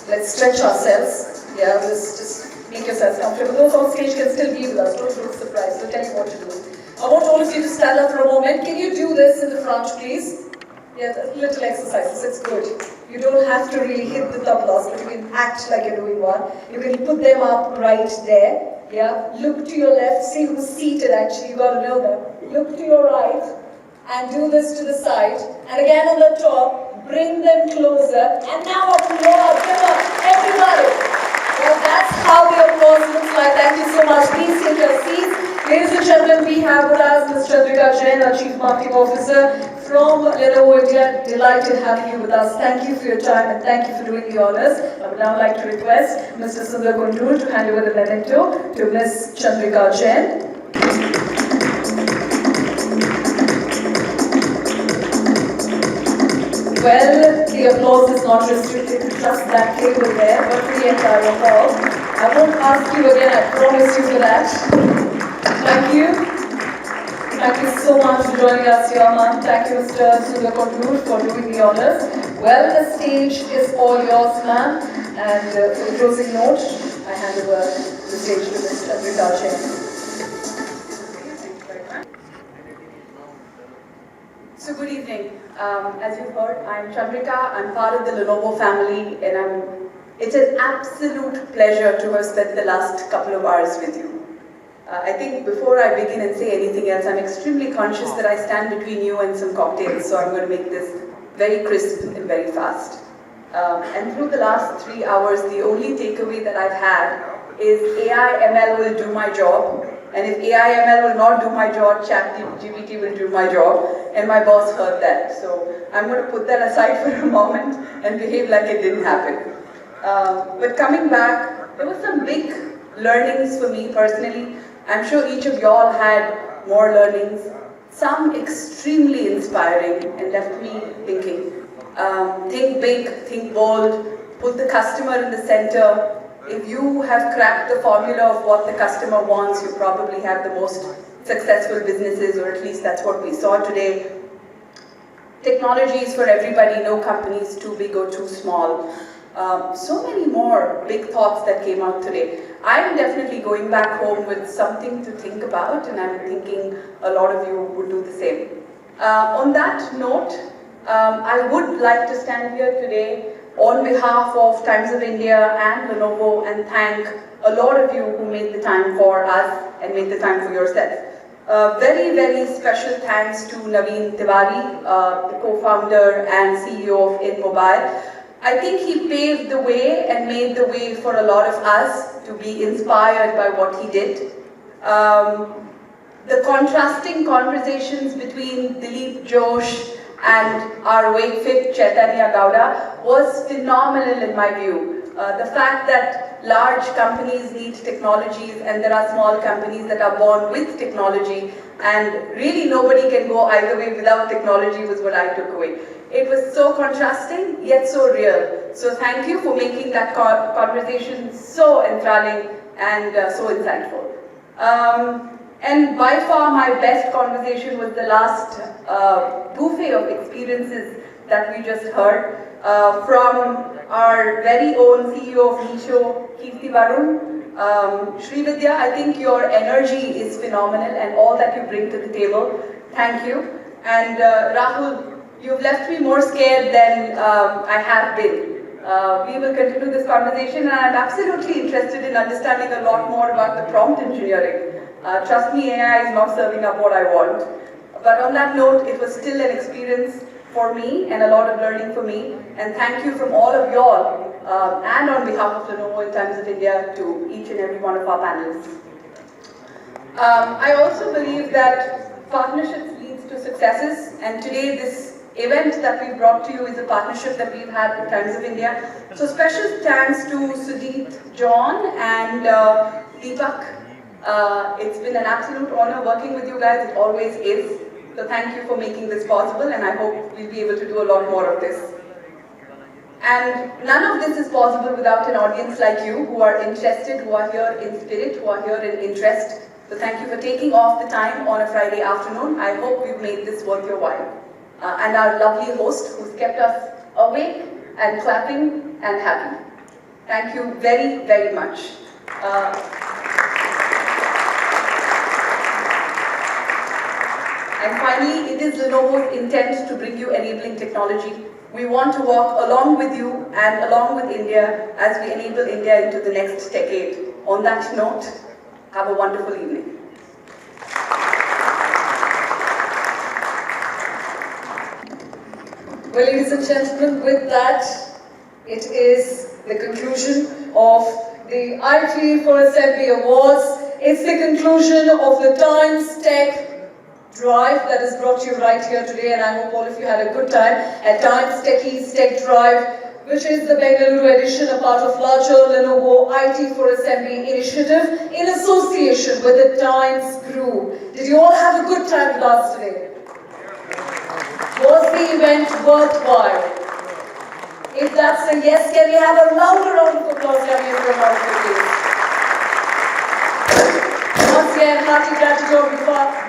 Let's stretch ourselves. Yeah, just make yourselves comfortable. Those on stage can still be with us. Don't look surprised. We'll tell you what to do. I want all of you to stand up for a moment. Can you do this in the front, please? Yeah, little exercises. It's good. You don't have to really hit the tablas, but you can act like you're doing one. You can put them up right there. Yeah, look to your left. See who's seated. Actually, you got to know them. Look to your right, and do this to the side. And again on the top. Bring them closer, and now applause, come on, everybody. Well, that's how the applause looks like. Thank you so much. Please take your seats. Ladies and gentlemen, we have with us Ms. Chandrika Jain, our Chief Marketing Officer from Lenovo India. Delighted having you with us. Thank you for your time and thank you for doing the honors. I would now like to request Mr. Sundar Kundur to hand over the memento to Ms. Chandrika Jain. Well, the applause is not restricted to just that table there, but to the entire hall. I won't ask you again, I promise you for that. Thank you. Thank you so much for joining us here, ma'am. Thank you, Mr. Sundar Kundur, for doing the honors. Well, the stage is all yours, ma'am. And for the closing note, I hand over the stage to Ms. Chandrika Jain. So good evening. As you've heard, I'm Chandrika. I'm part of the Lenovo family, and it's an absolute pleasure to have spent the last couple of hours with you. I think before I begin and say anything else, I'm extremely conscious that I stand between you and some cocktails, so I'm going to make this very crisp and very fast. And through the last 3 hours, the only takeaway that I've had is AI ML will do my job. And if AI ML will not do my job, ChatGPT will do my job. And my boss heard that. So I'm going to put that aside for a moment and behave like it didn't happen. But coming back, there were some big learnings for me personally. I'm sure each of y'all had more learnings. Some extremely inspiring and left me thinking. Think big, think bold, put the customer in the center. If you have cracked the formula of what the customer wants, you probably have the most successful businesses, or at least that's what we saw today. Technology is for everybody, no company is too big or too small. So many more big thoughts that came out today. I'm definitely going back home with something to think about, and I'm thinking a lot of you would do the same. On that note, I would like to stand here today on behalf of Times of India and Lenovo and thank a lot of you who made the time for us and made the time for yourself. Very, very special thanks to Naveen Tiwari, the co-founder and CEO of InMobile. I think he paved the way and made the way for a lot of us to be inspired by what he did. The contrasting conversations between Dilip Josh and our Wakefit Chaitanya Gowda was phenomenal in my view. The fact that large companies need technologies and there are small companies that are born with technology and really nobody can go either way without technology was what I took away. It was so contrasting yet so real. So thank you for making that conversation so enthralling and so insightful. And by far my best conversation was the last buffet of experiences that we just heard from our very own CEO of Meesho, Kirti Varun, Srividya, I think your energy is phenomenal and all that you bring to the table. Thank you. And Rahul, you've left me more scared than I have been. We will continue this conversation, and I'm absolutely interested in understanding a lot more about the prompt engineering. Trust me, AI is not serving up what I want. But on that note, it was still an experience for me and a lot of learning for me. And thank you from all of y'all and on behalf of Lenovo in Times of India to each and every one of our panelists. I also believe that partnerships leads to successes, and today this event that we've brought to you is a partnership that we've had with Times of India. So special thanks to Sudit, John and Deepak. It's been an absolute honor working with you guys, it always is. So thank you for making this possible, and I hope we'll be able to do a lot more of this. And none of this is possible without an audience like you who are interested, who are here in spirit, who are here in interest. So thank you for taking off the time on a Friday afternoon. I hope we've made this worth your while. And our lovely host who's kept us awake and clapping and happy. Thank you very, very much. And finally, it is Lenovo's intent to bring you enabling technology. We want to walk along with you and along with India as we enable India into the next decade. On that note, have a wonderful evening. Well, ladies and gentlemen, with that, it is the conclusion of the IT for Assembly Awards. It's the conclusion of the Times Tech Drive that is brought to you right here today, and I hope all of you had a good time at Times Techies Tech Drive, which is the Bengaluru edition, a part of larger Lenovo IT for Assembly initiative in association with the Times Group. Did you all have a good time with us today? Was the event worthwhile? If that's a yes, can we have a louder round of applause down here for our please? Once again, hearty gratitude on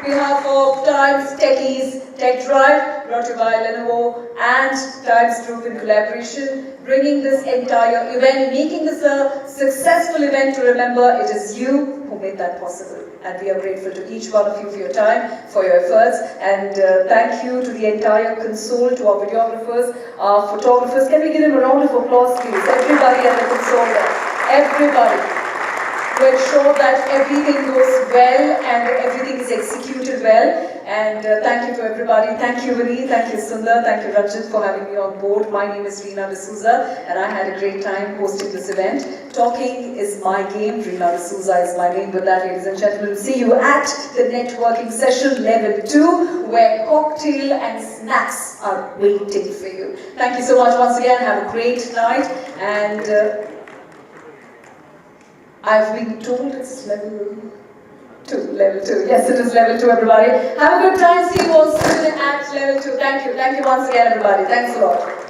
behalf of Times Techies Tech Drive, brought to you by Lenovo and Times Group in collaboration, bringing this entire event, making this a successful event to remember it is you who made that possible. And we are grateful to each one of you for your time, for your efforts, and thank you to the entire console, to our videographers, our photographers. Can we give them a round of applause, please? Everybody at the console there. Everybody. To ensure that everything goes well and everything is executed well. And thank you to everybody. Thank you, Vinny. Thank you, Sundar. Thank you, Ranjit, for having me on board. My name is Reena D'Souza, and I had a great time hosting this event. Talking is my game. Reena D'Souza is my name. With that, ladies and gentlemen, see you at the networking session level 2, where cocktail and snacks are waiting for you. Thank you so much once again. Have a great night. And I've been told it's level 2. Level 2. Yes, it is level 2, everybody. Have a good time. See you all soon at level 2. Thank you. Thank you once again, everybody. Thanks a lot.